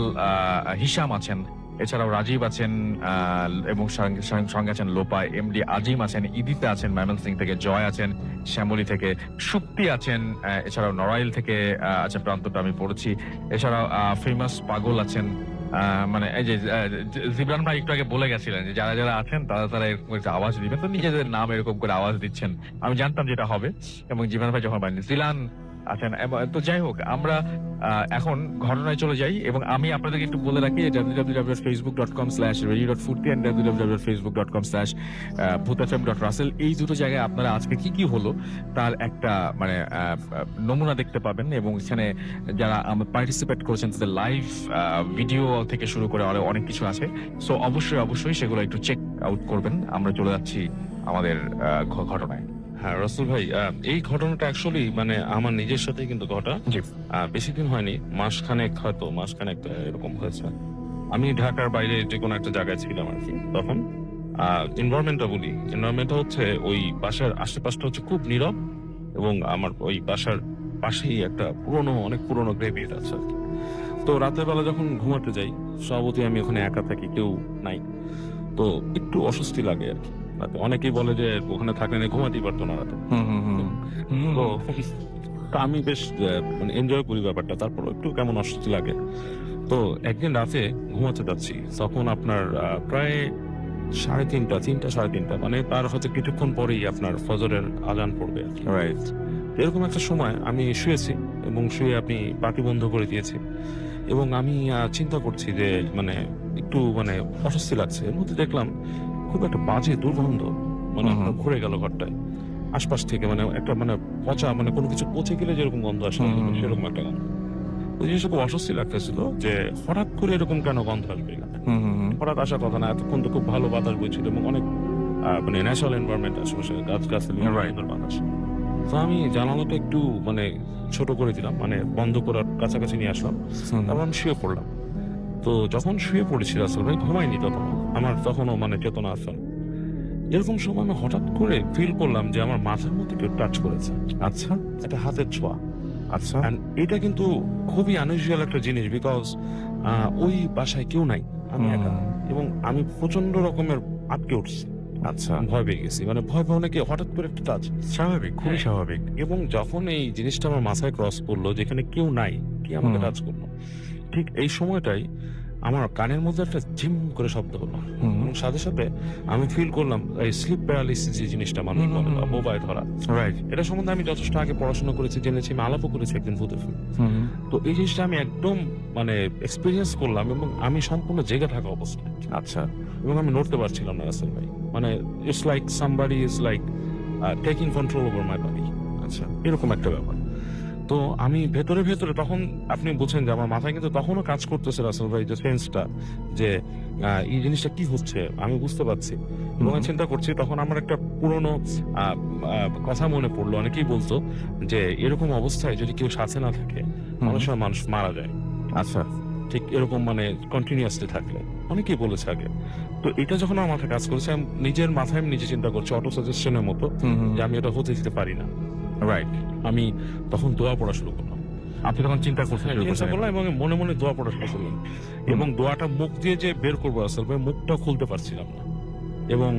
হিসাম আছেন, এছাড়াও রাজীব আছেন, এবং সঙ্গে আছেন লোপায়, MD আজিম আছেন, ইদিতা আছেন ময়মনসিং থেকে, জয় আছেন শ্যামলী থেকে, সুপ্তি আছেন, এছাড়াও নড়াইল থেকে আছেন, প্রান্তটা আমি পড়েছি, এছাড়াও ফেমাস পাগল আছেন। মানে এই যে জিবরান ভাই একটু আগে বলে গেছিলেন যে যারা যারা আছেন তারা এরকম একটা আওয়াজ দিবেন, তো নিজেদের নাম এরকম করে আওয়াজ দিচ্ছেন, আমি জানতাম যেটা হবে। এবং জিবরান ভাই যখন বলেন জিলান আছেন, তো যাই হোক, আমরা এখন ঘটনায় চলে যাই। এবং আমি আপনাদেরকে একটু বলে রাখি, www.facebook.com/radio.furti and www.facebook.com/bhutfm.russell, এই দুটো জায়গায় আপনারা আজকে কি হলো তার একটা মানে নমুনা দেখতে পাবেন। এবং এখানে যারা পার্টিসিপেট করেছেন তাদের লাইভ ভিডিও থেকে শুরু করে আরো অনেক কিছু আছে। সো অবশ্যই সেগুলো একটু চেক আউট করবেন। আমরা চলে যাচ্ছি আমাদের ঘটনায়। হ্যাঁ রাসেল ভাই, এই ঘটনাটা অ্যাকচুয়ালি মানে আমার নিজের সাথেই কিন্তু ঘটা। বেশি দিন হয়নি, মাসখানেক এরকম হয়েছে। আমি ঢাকার বাইরে যে কোনো একটা জায়গায় ছিলাম আর কি। তখন এনভায়রনমেন্টটা হচ্ছে ওই বাসার আশেপাশটা হচ্ছে খুব নীরব, এবং আমার ওই বাসার পাশেই একটা অনেক পুরনো গ্রেভিয়ার্ড আছে আর কি। তো রাতের বেলা যখন ঘুমাতে যাই, স্বভাবতই আমি ওখানে একা থাকি, কেউ নাই, তো একটু অস্বস্তি লাগে আর কি। অনেকেই বলে যে ওখানে থাকলে ঘুমাতেই পারতো না রাতে। তো আমি বেশ মানে এনজয় করি ব্যাপারটা, তারপর একটু কেমন অস্বস্তি লাগে। তো একদিন রাতে ঘুমাতে যাচ্ছি, তখন আপনার প্রায় 3:30 মানে তার হয়তো কিছুক্ষণ পরেই আপনার ফজরের আজান পড়বে। রাইট, এরকম একটা সময় আমি শুয়েছি, এবং শুয়ে আপনি বাতি বন্ধ করে দিয়েছি, এবং আমি চিন্তা করছি যে মানে একটু মানে অস্বস্তি লাগছে। এর মধ্যে দেখলাম খুব একটা বাজে দুর্গন্ধ মানে ঘুরে গেল ঘরটায় আশপাশ থেকে, মানে একটা মানে পচা, মানে কোনো কিছু পচে গেলে যেরকম গন্ধ আসে সেরকম একটা গন্ধ। ওই জিনিসটা খুব অস্বস্তি লাগতেছিল যে হঠাৎ করে এরকম কেন গন্ধ আসবে এখানে, হঠাৎ আসার কথা না। এতক্ষণ তো খুব ভালো বাতাস বইছিল, এবং অনেক মানে ন্যাচারাল এনভায়রনমেন্ট আশেপাশে, গাছগাছালি বাতাস। তো আমি জানালাটা একটু মানে ছোট করে দিলাম, মানে বন্ধ করার কাছাকাছি নিয়ে আসলাম, তারপর আমি শুয়ে পড়লাম। তো যখন শুয়ে পড়েছি রাসেল ভাই, ঘুমাইনি তখনও মানে চেতনা আসল। এরকম সময় আমি হঠাৎ করে ফিল করলাম যে আমার মাথার মধ্যে কেউ টাচ করেছে। আচ্ছা, একটা হাতের ছোঁয়া। আচ্ছা, এটা কিন্তু খুবই আনইউজুয়াল একটা জিনিস, বিকজ ওই বাসায় কেউ নাই, আমি একা, এবং আমি প্রচন্ড রকমের আটকে উঠছি। আচ্ছা, ভয় পেয়ে গেছি, মানে ভয় নাকি হঠাৎ করে একটা টাচ, স্বাভাবিক, খুবই স্বাভাবিক। এবং যখন এই জিনিসটা আমার মাথায় ক্রস করলো, যেখানে কেউ নাই, কি আমাকে টাচ করলো, ঠিক এই সময়টাই আমার কানের মধ্যে একটা ঝিম করে শব্দ হলো, এবং সাথে সাথে আমি ফিল করলাম এই স্লিপ প্যারালিসিস যে জিনিসটা মানুষ বলে, বোবায় ধরা। রাইট, এটা সম্বন্ধে আমি যথেষ্ট আগে পড়াশোনা করেছি, জেনেছি, আমি আলাপও করেছি একদিন ভূতের ফিল্ম। তো এই জিনিসটা আমি একদম মানে এক্সপিরিয়েন্স করলাম, এবং আমি সম্পূর্ণ জেগে থাকা অবস্থায়। আচ্ছা, এবং আমি নড়তে পারছিলাম না রাসেল ভাই, মানে it's like somebody is like taking control over my body. আচ্ছা, এরকম একটা ব্যাপার। তো আমি ভেতরে ভেতরে তখন আপনি বুঝছেন যে আমার মাথায় কিন্তু তখনও কাজ করতেছে রাসেল ভাই, যে সেন্সটা যে এই জিনিসটা কি হচ্ছে আমি বুঝতে পারছি। এবং আমি চিন্তা করছি, তখন আমার একটা পুরনো কথা মনে পড়লো। অনেকেই বলতো যে এরকম অবস্থায় যদি কেউ সাথে না থাকে অনেক সময় মানুষ মারা যায়। আচ্ছা, ঠিক এরকম মানে কন্টিনিউয়াসলি থাকলে, অনেকেই বলেছে আগে। তো এটা যখন আমার মাথায় কাজ করেছে, আমি নিজের মাথায় আমি নিজে চিন্তা করছি অটো সাজেশনের মতো যে আমি এটা হতে দিতে পারি না। রাইট। আমি তখন দোয়া পড়া শুরু করলাম। আপনি তখন চিন্তা করছেন চিন্তা করলাম এবং মনে মনে দোয়া পড়া শুরু করলাম। এবং দোয়াটা মুখ দিয়ে যে বের করবো আসলে মুখটা খুলতে পারছিলাম না। এবং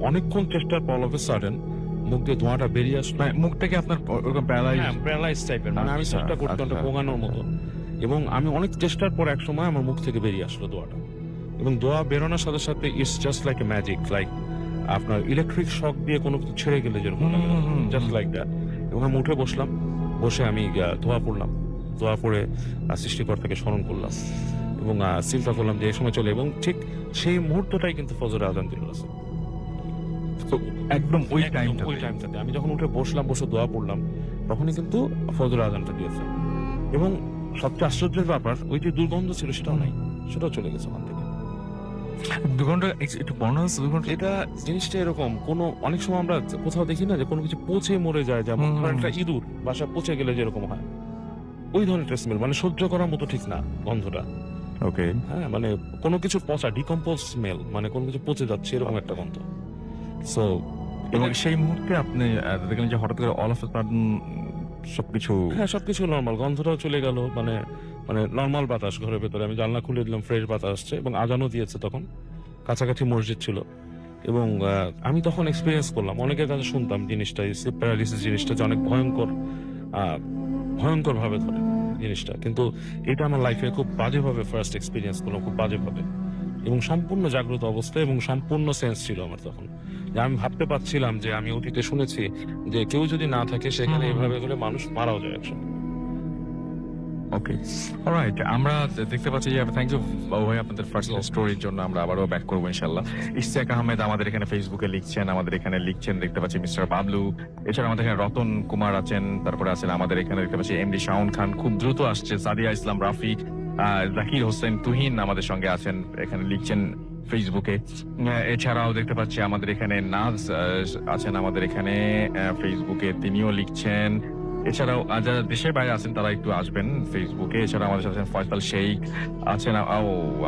অনেকক্ষণ চেষ্টার পর অফ এ সাডেন মুখ দিয়ে ধোঁয়াটা বেরিয়ে আসলো। মুখটাকে আপনার ওরকম প্যারালাইজ টাইপের, মানে আমি চেষ্টা করতাম পোঙানোর মতো। এবং আমি অনেক চেষ্টার পর এক সময় আমার মুখ থেকে বেরিয়ে আসলো দোয়াটা। এবং দোয়া বেরোনোর সাথে সাথে it's just like a magic, like আপনার ইলেকট্রিক শক দিয়ে কোনো কিছু ছেড়ে গেলে যেরকম জাস্ট লাইক দ্যাট। এবং আমি উঠে বসলাম, বসে আমি দোয়া পড়লাম। দোয়া পড়ে সৃষ্টিকর্তাকে স্মরণ করলাম এবং চিন্তা করলাম যে এই সময় চলে। এবং ঠিক সেই মুহূর্তটাই কিন্তু ফজরের আযান দিল রাসূল। একদম ওই টাইমটাতে আমি যখন উঠে বসলাম, বসে দোয়া পড়লাম, তখনই কিন্তু ফজরের আযানটা দিয়েছে। এবং সবচেয়ে আশ্চর্যের ব্যাপার, ওই যে দুর্গন্ধ ছিল সেটাও নাই, সেটাও চলে গেছে ওখান থেকে। 2 ঘন্টা একটু বর্ণনা আছে 2 ঘন্টা। এটা জিনিসটা এরকম, কোনো অনেক সময় আমরা কোথাও দেখি না যে কোনো কিছু পচে মরে যায়, যেমন একটা ইঁদুর বাসা পচে গেলে যেরকম হয়, ওই ধরনের স্মেল, মানে সহ্য করার মতো ঠিক না গন্ধটা। ওকে। হ্যাঁ, মানে কোনো কিছু পচা, ডিকম্পোজ স্মেল, মানে কোনো কিছু পচে যাচ্ছে এরকম একটা গন্ধ। সো এবং সেই মুহূর্তে আপনি দেখলেন যে হঠাৎ করে অল অফ আ সাডেন সবকিছু, হ্যাঁ সবকিছু নর্মাল, গন্ধটাও চলে গেল। মানে মানে নর্মাল বাতাস ঘরের ভেতরে, আমি জানলা খুলে দিলাম, ফ্রেশ বাতাস আসছে। এবং আজানও দিয়েছে, তখন কাছাকাছি মসজিদ ছিল। এবং আমি তখন এক্সপিরিয়েন্স করলাম, অনেকের কাছে শুনতাম জিনিসটা, স্লিপ প্যারালিসিস জিনিসটা যে অনেক ভয়ঙ্কর ভাবে ধরে জিনিসটা, কিন্তু এটা আমার লাইফে খুব বাজেভাবে ফার্স্ট এক্সপিরিয়েন্স করলাম, খুব বাজেভাবে। এবং সম্পূর্ণ জাগ্রত অবস্থায় এবং সম্পূর্ণ সেন্স ছিল আমার তখন, যে আমি ভাবতে পারছিলাম যে আমি অতীতে শুনেছি যে কেউ যদি না থাকে সেখানে এভাবে করে মানুষ মারাও যায় একসময়। ওকে, অলরাইট। আমরা দেখতে পাচ্ছি যে থ্যাংক ইউ বাবু ভাই আপনাদের ফার্স্ট স্টোরির জন্য। আমরা আবারও ব্যাক করবো ইনশাল্লাহ। ইশতিয়াক আহমেদ আমাদের এখানে ফেসবুকে লিখছেন, আমাদের এখানে লিখছেন, দেখতে পাচ্ছি মিস্টার বাবলু। এছাড়া আমাদের এখানে রতন কুমার আছেন, তারপরে আছেন আমাদের এখানে দেখতে পাচ্ছি এমডি শাওন খান, খুব দ্রুত আসছে, সাদিয়া ইসলাম, রাফি, জাকির হোসেন, তুহিন আমাদের সঙ্গে আছেন, এখানে লিখছেন ফেসবুকে। এছাড়াও দেখতে পাচ্ছি আমাদের এখানে নাজ আছেন আমাদের এখানে ফেসবুকে, তিনিও লিখছেন। এছাড়াও যারা দেশের বাইরে আছেন তারা একটু আসবেন ফেসবুকে। এছাড়া আমাদের সাথে আছেন ফয়সাল শেখ আছেন,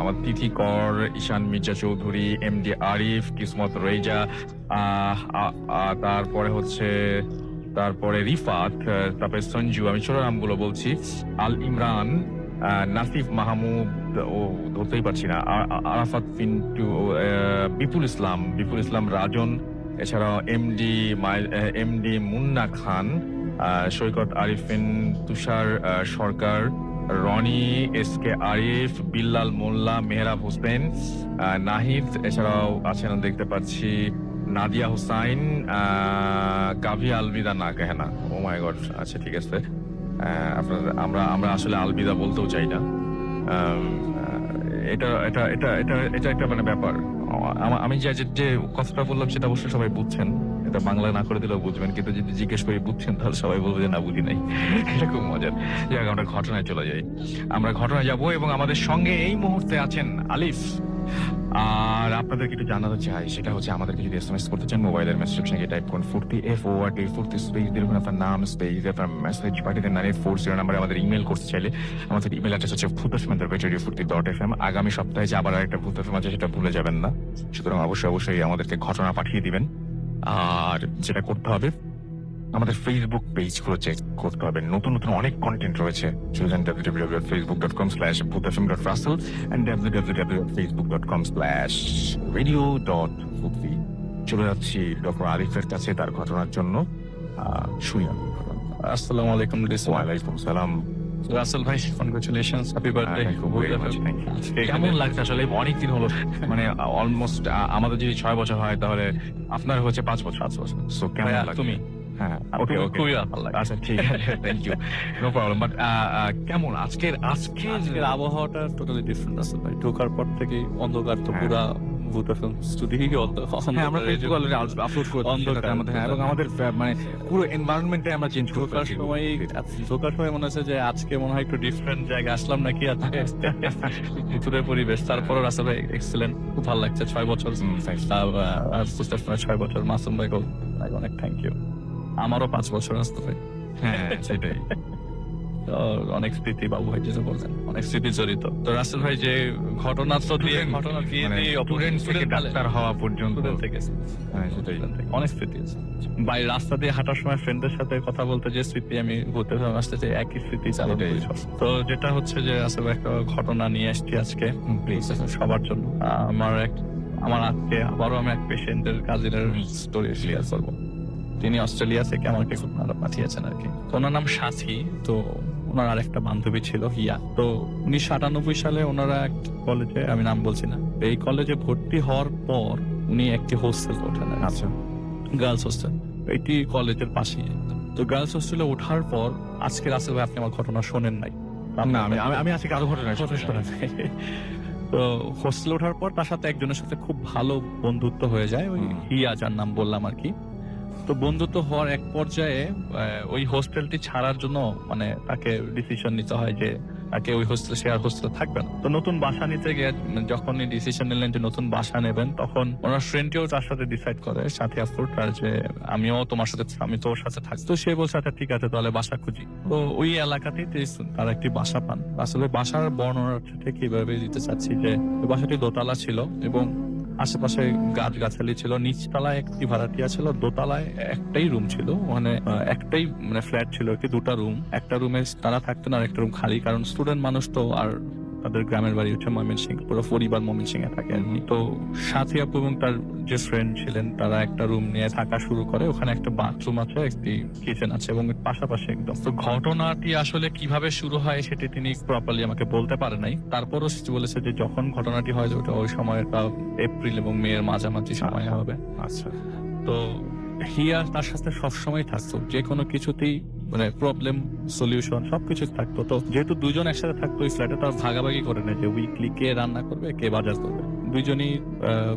আমার তিথি কর, ঈশান মির্জা চৌধুরী, এমডি আরিফ, কিসমত রেজা, তারপরে রিফাত, তারপরে সঞ্জু, আমি ছোট নামগুলো বলছি, আল ইমরান, নাসিফ মাহমুদ, ধরতেই পারছি না, আরাফাত পিন্টু, বিপুল ইসলাম রাজন, এছাড়াও এমডি মুন্না খান, সৈকত আরিফিন, তুষার সরকার, রনি, এসকে আরিফ, বিল্লাল মোল্লা, মেহরাব হোসেন, নাহিদ। এছাড়াও আছেন দেখতে পাচ্ছি নাদিয়া হুসাইন, কাভি আলবিদা না কেহনা, ও মাই গড। আচ্ছা ঠিক আছে, আমরা আসলে আলবিদা বলতেও চাই না। এটা এটা এটা এটা এটা একটা মানে ব্যাপার। আমি যে কথাটা বললাম সেটা অবশ্যই সবাই বুঝছেন, এটা বাংলা না করে দিলেও বুঝবেন, কিন্তু যদি জিজ্ঞেস করে বুঝছেন তাহলে সবাই বলবে যে না বুঝি নাই। এটা খুব মজার। যাক, আমরা ঘটনায় চলে যাই। আমরা ঘটনায় যাব এবং আমাদের সঙ্গে এই মুহূর্তে আছেন আলিফ। আর আপনাদেরকে একটু জানাতে চাই, সেটা হচ্ছে আমাদেরকে যদি এসএমএস করতে চান, মোবাইলের মেসেজ সেখানে টাইপ করুন 40 FORD 40 স্পেস দিবেন আপনার নাম, স্পেস আপনার মেসেজ পাঠিয়ে দেন 9840 নাম্বারে। আমাদের ইমেল করতে চাইলে আমাদের ইমেল অ্যাড্রেস হচ্ছে bhutasman@radio40.fm। আগামী সপ্তাহে যে আবার একটা ভূত এফএম আছে সেটা ভুলে যাবেন না। সুতরাং অবশ্যই আমাদেরকে ঘটনা পাঠিয়ে দিবেন। আর যেটা করতে হবে, আমাদের ফেসবুক পেজগুলো চেক করতে হবে, নতুন অনেক কন্টেন্ট রয়েছে। চলুন www.facebook.com/bhutfm.russell and www.facebook.com/radio.bhuti। চলে যাচ্ছি ডক্টর আরিফের কাছে তার ঘটনার জন্য। শুনি। আসসালামু আলাইকুম। ওয়ালাইকুম সালাম। রাসেল ভাই, কনগ্রাচুলেশন, হ্যাপি বার্থডে। কেমন লাগছে আসলে? অনেকদিন হলো, মানে অলমোস্ট আমাদের যদি 6 বছর হয় তাহলে আপনার হচ্ছে 5 বছর। সো কেমন লাগছে? তুমি হ্যাঁ, ওকে খুবই ভালো লাগে। আচ্ছা ঠিক আছে, thank you, no problem. But কেমন আজকের আবহাওয়াটা টোটালি ডিফারেন্ট আছে ভাই। ঢোকার পর থেকে অন্ধকার তো পুরা ভূতা ফিল্ম স্টুডিও হ্যাঁ, আমরা ফেসবুক অলরেডি আপলোড করে দিয়েছি অন্ধকার, সেটার মধ্যে, হ্যাঁ, এবং আমাদের মানে পুরো এনভায়রনমেন্টে আমরা চেঞ্জ করে ঢোকার সময় মনে হচ্ছে যে আজকে মনে হয় একটু ডিফারেন্ট জায়গায় আসলাম নাকি আজকে ভিতরের পরিবেশ। তারপরে রাসেল ভাই এক্সেলেন্ট, খুব ভালো লাগছে। 6 বছর আর 6 বছর মাসুম ভাই অনেক থ্যাংক ইউ। আমারও 5 বছর আসতে ভাই। হ্যাঁ সেটাই। তো অনেক স্মৃতি, বাবু ভাই যেটা বলছেন, অনেক স্মৃতি জড়িত। তো রাসেল ভাই যে ঘটনা তো দিয়ে ঘটনা দিয়ে মানে দিয়ে স্টুডেন্ট থেকে ডাক্তার হওয়া পর্যন্ত থেকে হ্যাঁ সেটাই। অনেক স্মৃতি আছে। বাইরে রাস্তা দিয়ে হাঁটার সময় ফ্রেন্ডের সাথে কথা বলতে যে স্মৃতি, আমি ঘুরতে আসতে চাই একই স্মৃতি চালু এটাই। তো যেটা হচ্ছে যে আসলে একটা ঘটনা নিয়ে আসছি আজকে প্লিজ সবার জন্য। আমার আজকে আবারও আমি এক পেশেন্টের কাজিনের স্টোরি শেয়ার করবো। তিনি অস্ট্রেলিয়া থেকে আমাকে খুব ভালো পাঠিয়েছেন আর কি। তো ওনার নাম সাথী। তো ওনার আরেকটা বান্ধবী ছিল হিয়া। তো 1998 সালে ওনারা এক কলেজে, আমি নাম বলছি না, এই কলেজে ভর্তি হওয়ার পর উনি একটি হোস্টেল ওঠেন। আচ্ছা, গার্লস হোস্টেল, এটি কলেজের পাশেই। তো গার্লস হোস্টেলে ওঠার পর আজকে রাসেল ভাই আপনি আমার ঘটনা শোনেন নাই? না, আমি আজকে আরো ঘটনা তো হোস্টেলে ওঠার পর তার সাথে একজনের সাথে খুব ভালো বন্ধুত্ব হয়ে যায়, ওই হিয়া যার নাম বললাম আর কি। তো বন্ধুত্ব হওয়ার এক পর্যায়ে ওই হোস্টেলটি ছাড়ার জন্য মানে তাকে ডিসিশন নিতে হয় যে তাকে ওই হোস্টেলে, সে আর হোস্টেলে থাকবে না। তো নতুন বাসা নিতে গিয়ে যখনই ডিসিশন নিলেন যে নতুন বাসা নেবেন, তখন ওনার ফ্রেন্ডটিও তার সাথে ডিসাইড করে, সাথে আফোর্ড করে যে আমি তোর সাথে থাকবো। তো সে বলছে আচ্ছা ঠিক আছে তাহলে বাসা খুঁজি। তো ওই এলাকাতেই তারা একটি বাসা পান। আসলে বাসার বর্ণনা ঠিক এইভাবে দিতে চাচ্ছি যে ওই বাসাটি দোতলা ছিল এবং আশেপাশে গাছগাছালি ছিল। নিচতলায় একটি ভাড়াটিয়া ছিল, দোতলায় একটাই রুম ছিল, মানে একটাই মানে ফ্ল্যাট ছিল, দুটা রুম। একটা রুমে তারা থাকতেন আর একটা রুম খালি, কারণ স্টুডেন্ট মানুষ তো, আর তাদের গ্রামের বাড়ি হচ্ছে ময়মনসিংহ, পুরো পরিবার ময়মনসিংহে থাকে আর কি। তো সাথী আপু এবং তার যে ফ্রেন্ড ছিলেন তারা একটা রুম নিয়ে থাকা শুরু করে। ওখানে একটা বাথরুম আছে, একটি কিচেন আছে এবং পাশাপাশি একদম। তো ঘটনাটি আসলে কিভাবে শুরু হয় সেটি তিনি প্রপারলি আমাকে বলতে পারে নাই। তারপরও সে বলেছে যে যখন ঘটনাটি হয় ওটা ওই সময়টা এপ্রিল এবং মে এর মাঝামাঝি সময় হবে। আচ্ছা। তো হিয়া তার সাথে সবসময় থাকতো, যে কোনো কিছুতেই মানে প্রবলেম সলিউশন সবকিছু থাকতো। তো যেহেতু দুজন একসাথে থাকতো ওই ফ্ল্যাটে, তার ভাগাভাগি করে নেয় যে উইকলি কে রান্না করবে কে বাজার করবে, দুইজনই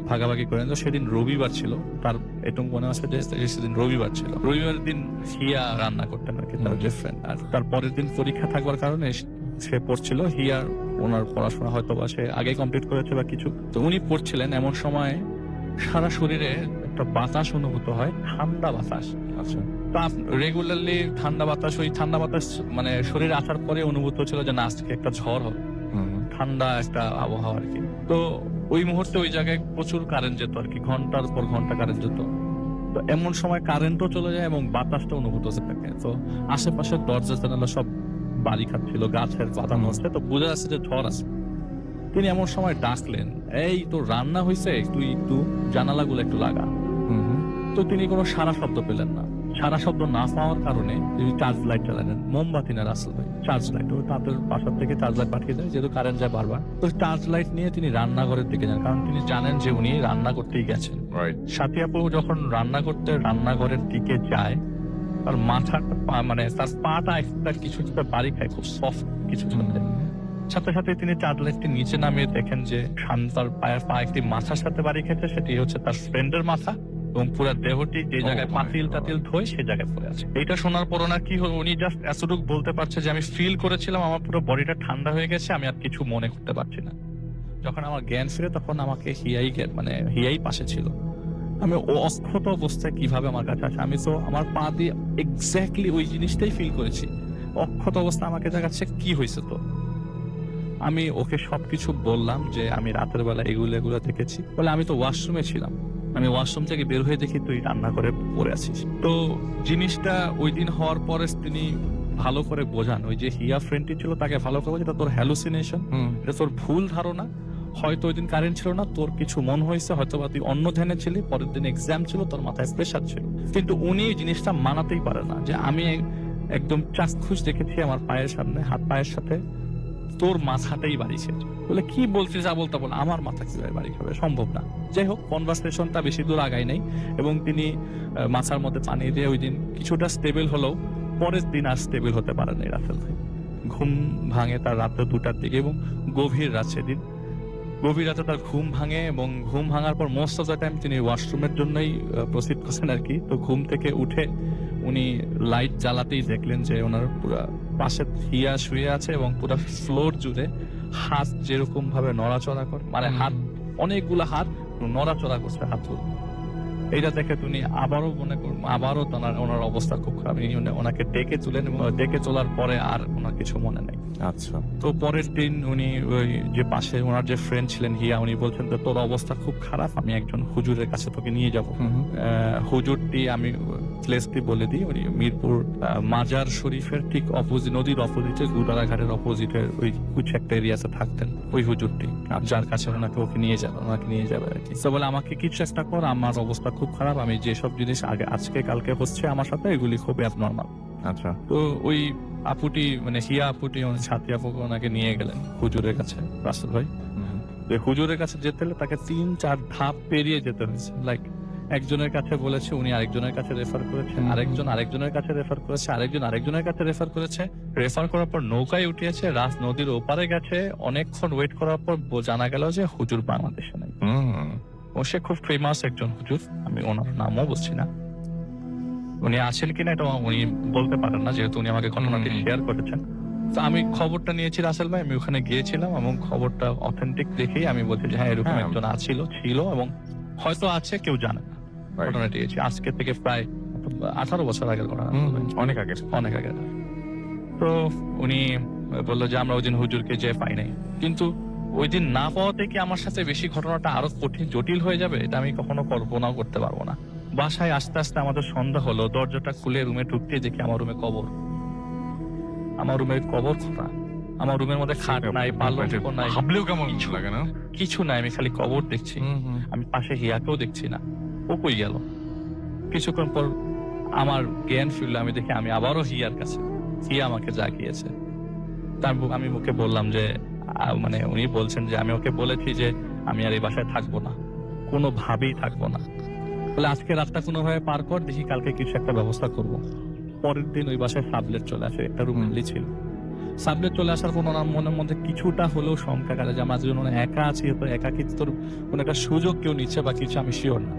ভাগাভাগি করে নেয়। তো সেদিন রবিবার ছিল, তার এটুকু মনে আছে যে সেদিন রবিবার ছিল। রবিবার দিন হিয়া রান্না করতেন আর কি, তার যে ফ্রেন্ড। আর তার পরের দিন পরীক্ষা থাকবার কারণে সে পড়ছিল। হিয়ার ওনার পড়াশোনা হয়তো বা সে আগে কমপ্লিট করেছে বা কিছু, তো উনি পড়ছিলেন। এমন সময় সারা শরীরে একটা বাতাস অনুভূত হয়, ঠান্ডা বাতাস। আচ্ছা, রেগুলারলি ঠান্ডা বাতাস, ওই ঠান্ডা বাতাস মানে শরীরে আসার পরে অনুভূত হচ্ছিল যে না আজকে একটা ঝড় হবে, ঠান্ডা একটা আবহাওয়া আর কি। তো ওই মুহূর্তে ওই জায়গায় প্রচুর কারেন্ট যেত আর কি, ঘন্টার পর ঘন্টা কারেন্ট যেত। তো এমন সময় কারেন্টও চলে যায় এবং বাতাসটা অনুভূত হতে থাকে। তো আশেপাশের দরজা জানালা সব বাড়ি খাচ্ছিল, গাছের পাতা নষ্ট, তো বোঝা যাচ্ছে যে ঝড় আছে। তিনি এমন সময় ডাকলেন, এই তো রান্না হয়েছে, তুই একটু জানালাগুলো একটু লাগা। তো তিনি কোনো সারা শব্দ পেলেন না। সারা শব্দ না পাওয়ার কারণে তিনি চার্জ লাইট চালালেন, মোমবাতি না রাসেল ভাই, চার্জ লাইট। ও তাদের বাসার থেকে চার্জ লাইট পাঠিয়ে দেয়, যেহেতু কারেন্ট যায় বারবার। তো চার্জ লাইট নিয়ে তিনি রান্নাঘরের দিকে যান, কারণ তিনি জানেন যে উনি রান্না করতেই গেছেন। সাথী আপু যখন রান্না করতে রান্নাঘরের দিকে যায়, তার মাথাটা মানে তার পাটা একটা কিছু একটা বাড়ি খায়, খুব সফট কিছু। সাথে সাথে তিনি চার্জ লাইটটি নিচে নামিয়ে দেখেন যে তার পায়ের পা একটি মাথার সাথে বাড়ি খেয়েছে, সেটি হচ্ছে তার ফ্রেন্ডের মাথা, এবং পুরো দেহটি যে জায়গায় পাতিল টাতিল ধোয় সেই জায়গায় পড়ে আছে। এইটা শোনার পর ওনার কি হলো, উনি জাস্ট এতটুকু বলতে পারছে যে আমি ফিল করেছিলাম আমার পুরো বডিটা ঠান্ডা হয়ে গেছে, আমি আর কিছু মনে করতে পারছি না। যখন আমার জ্ঞান ফিরে তখন আমাকে হিয়াই পাশে ছিল। আমি অক্ষত অবস্থায় কিভাবে আমার কাছে আসে, আমি তো আমার পা দিয়ে এক্স্যাক্টলি ওই জিনিসটাই ফিল করেছি। অক্ষত অবস্থা আমাকে দেখাচ্ছে কি হয়েছে। তো আমি ওকে সবকিছু বললাম যে আমি রাতের বেলা এগুলো দেখেছি। বলে আমি তো ওয়াশরুমে ছিলাম, আমি ওয়াশরুম থেকে বের হয়ে দেখি তুই রান্না করে পড়ে আছিস। তো জিনিসটা ওই দিন হওয়ার পরে তিনি ভালো করে বোঝান, ওই যে হিয়া ফ্রেন্ডটি ছিল তাকে ভালো করে বোঝান, এটা তোর হ্যালুসিনেশন, এটা তোর ভুল ধারণা। হয়তো ওই দিন কারেন্ট ছিল না, তোর কিছু মন হয়েছে, হয়তো বা তুই অন্য ধ্যানে ছিলি, পরের দিন এক্সাম ছিল, তোর মাথায় প্রেশার ছিল। কিন্তু উনি এই জিনিসটা মানাতেই পারে না যে আমি একদম চাক্ষুষ দেখেছি আমার পায়ের সামনে, হাত পায়ের সাথে তোর মাথাটাই বাড়ি খেয়েছে। বলে কি বলছিস, যা বলতে বল, আমার মাথা কিভাবে বাড়ি খাবে, সম্ভব না। যাই হোক, কনভারসেশনটা বেশি দূর আগায় নাই এবং তিনি মাথার মধ্যে পানি দিয়ে ওই দিন কিছুটা স্টেবল হলেও পরের দিন আর স্টেবল হতে পারে নাই রাসেল ভাই। ঘুম ভাঙে তার রাত্রে 2টার দিকে এবং গভীর রাত সেদিন। গভীর রাতে তার ঘুম ভাঙে এবং ঘুম ভাঙার পর মোস্ট অফ দ্য টাইম তিনি ওয়াশরুমের জন্যই প্রসিড করছেন আর কি। তো ঘুম থেকে উঠে উনি লাইট জ্বালাতেই দেখলেন যে ওনার পুরো পাশে হিয়া শুয়ে আছে এবং পুরো ফ্লোর জুড়ে হাত যেরকম ভাবে নড়াচড়া করে, মানে হাত অনেকগুলো হাত নড়াচড়া করছে হাতগুলো। এইটা দেখে তুমি আবারও মনে করুন আবারও ওনার অবস্থা খুব খারাপ। ওনাকে ডেকে তুলেন এবং ডেকে তোলার পরে আর ওনার কিছু মনে নেই। আচ্ছা, তো পরের দিন উনি ওই যে পাশে ওনার যে ফ্রেন্ড ছিলেন হিয়া, উনি বলছেন যে তোর অবস্থা খুব খারাপ, আমি একজন হুজুরের কাছে তোকে নিয়ে যাব। হুজুরটি আমি প্লেসটি বলে দিই, উনি মিরপুর মাজার শরীফের ঠিক অপোজিট, নদীর অপোজিটে গুদারাঘাটের অপোজিটের ওই কিছু একটা এরিয়াতে থাকতেন ওই হুজুরটি, যার কাছে ওনাকে নিয়ে যাবে আর কি। তো বলে আমাকে কিছু একটা কর, আমার অবস্থা খুব খারাপ, আমি যেসব জিনিস আজকে কালকে হচ্ছে আমার সাথে এগুলি খুব অ্যাবনর্মাল। আচ্ছা, তো ওই আপুটি মানে হিয়া আপুটি সাথী আপুকে ওনাকে নিয়ে গেলেন হুজুরের কাছে রাসেল ভাই। তো হুজুরের কাছে যেতে হলে তাকে 3-4 ধাপ পেরিয়ে যেতে হয়েছে। লাইক একজনের কাছে বলেছে, উনি আরেকজনের কাছে রেফার করেছে, আরেকজনের কাছে রেফার করেছে, আরেকজনের কাছে রেফার করেছে। রেফার করার পর নৌকায় উঠিয়েছে, নদীর ওপারে গেছে। অনেকক্ষণ ওয়েট করার পর জানা গেল যে হুজুর বাংলাদেশে নেই। ও সে খুব ফেমাস একজন হুজুর, আমি ওনার নামও বলছি না। উনি আছেন কিনা এটা উনি বলতে পারেন না, যেহেতু উনি আমাকে ঘটনাটি শেয়ার করেছেন। তো আমি খবরটা নিয়েছি রাসেল ভাই, আমি ওখানে গিয়েছিলাম এবং খবরটা অথেন্টিক দেখেই আমি বলছি যে হ্যাঁ এরকম একজন ছিল এবং হয়তো আছে, কেউ জানে না। ঘটনাটি আজকে থেকে প্রায় 18 বছর আগের ঘটনা, অনেক আগে। তো উনি বললো যে আমরা ওই দিন হুজুরকে যে পাই নাই, কিন্তু ওই দিন না পাওয়াতে কি আমার সাথে বেশি ঘটনাটা আরো কঠিন জটিল হয়ে যাবে, এটা আমি কখনো কল্পনাও করতে পারবো না। বাসায় আস্তে আস্তে আমাদের সন্ধ্যা হলো, দরজাটা খুলে রুমে ঢুকতে দেখি আমার রুমে কবর খোঁড়া। আমার রুমের মধ্যে খাট নাই, পালঙ্ক নাই, ভাবলেও কেমন লাগে না, কিছু নাই, আমি খালি কবর দেখছি। আমি পাশে হিয়াকেও দেখছি না, ও কই গেল। কিছুক্ষণ পর আমার জ্ঞান ফিরল, আমি দেখি আমি আবারও হিয়ার কাছে, হিয়া আমাকে জাগিয়েছে। আমি ওকে বললাম যে মানে উনি বলছেন যে আমি ওকে বলেছি যে আমি আর এই বাসায় থাকবো না, কোনোভাবেই থাকবো না, বলে আজকে রাতটা কোনোভাবে পার কর, দেখি কালকে কিছু একটা ব্যবস্থা করব। পরের দিন ওই বাসায় সাবলেট চলে আসে, একটা রুম খালি ছিল। সাবলেট চলে আসার পর ওনার মনের মধ্যে কিছুটা হলেও শঙ্কা কাটে যে আমার জন্য একা আছি, তো একাকিত্বর কোনো একটা সুযোগ কেউ নিচ্ছে বা কিছু, আমি শিওর না।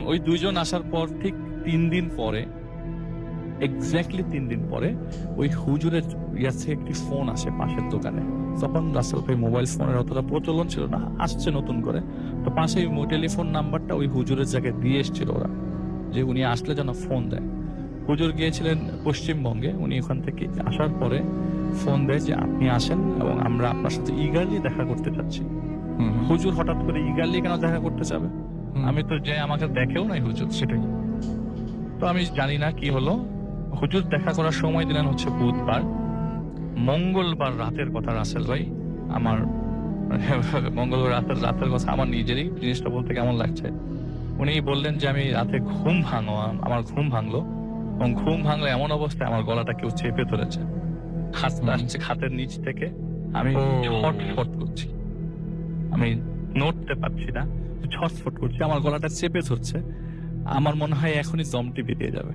ওই দুইজন আসার পর ঠিক 3 দিন পরে, এক্স্যাক্টলি 3 দিন পরে ওই হুজুরের কাছে একটি ফোন আসে পাশের দোকানে। তখন রাসেল ভাই মোবাইল ফোনের অতটা প্রচলন ছিল না, আসছে নতুন করে। তো পাশে টেলিফোন নাম্বারটা ওই হুজুরের জায়গায় দিয়ে এসেছিল ওরা, যে উনি আসলে যেন ফোন দেয়। হুজুর গিয়েছিলেন পশ্চিমবঙ্গে, উনি ওখান থেকে আসার পরে ফোন দেয় যে আপনি আসেন এবং আমরা আপনার সাথে ইগারলি দেখা করতে চাচ্ছি। হুজুর হঠাৎ করে ইগারলি কেন দেখা করতে চাবে? আমি তো যে আমাকে দেখেও নাই হুজুর, সেটাই তো আমি জানি না কি হলো। হুজুর দেখা করার সময় দিলেন হচ্ছে বুধবার। মঙ্গলবার রাতের কথা রাসেল ভাই, আমার মঙ্গলবার রাতের কথা আমার নিজেরই জিনিসটা বলতে কেমন লাগছে। উনি বললেন যে আমি রাতে আমার ঘুম ভাঙলো এবং ঘুম ভাঙলে এমন অবস্থায় আমার গলাটা কেউ চেপে ধরেছে, হাতের নিচ থেকে। আমি ছটফট করছি, আমি নড়তে পারছি না, ছটফট করছি, আমার গলাটা চেপে ধরছে। আমার মনে হয় এখনই দমটি বেরিয়ে যাবে।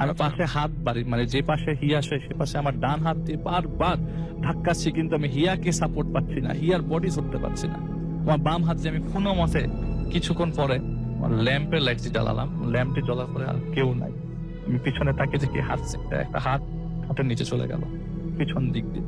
আমি পাশে হাত বাড়ি, মানে যে পাশে হিয়া সে পাশে আমার ডান হাত দিয়ে বারবার ধাক্কাচ্ছি, কিন্তু আমি হিয়াকে সাপোর্ট পাচ্ছি না, হিয়ার বডি ধরতে পারছি না। আমার বাম হাত দিয়ে আমি কোনো মতে কিছুক্ষণ পরে ল্যাম্পের লাইট জ্বালালাম, ল্যাম্পটি জ্বলার পরে আর কেউ নাই। আমি পিছনে তাকে দেখি একটা হাত হাতের নিচে চলে গেল পিছন দিক দিয়ে।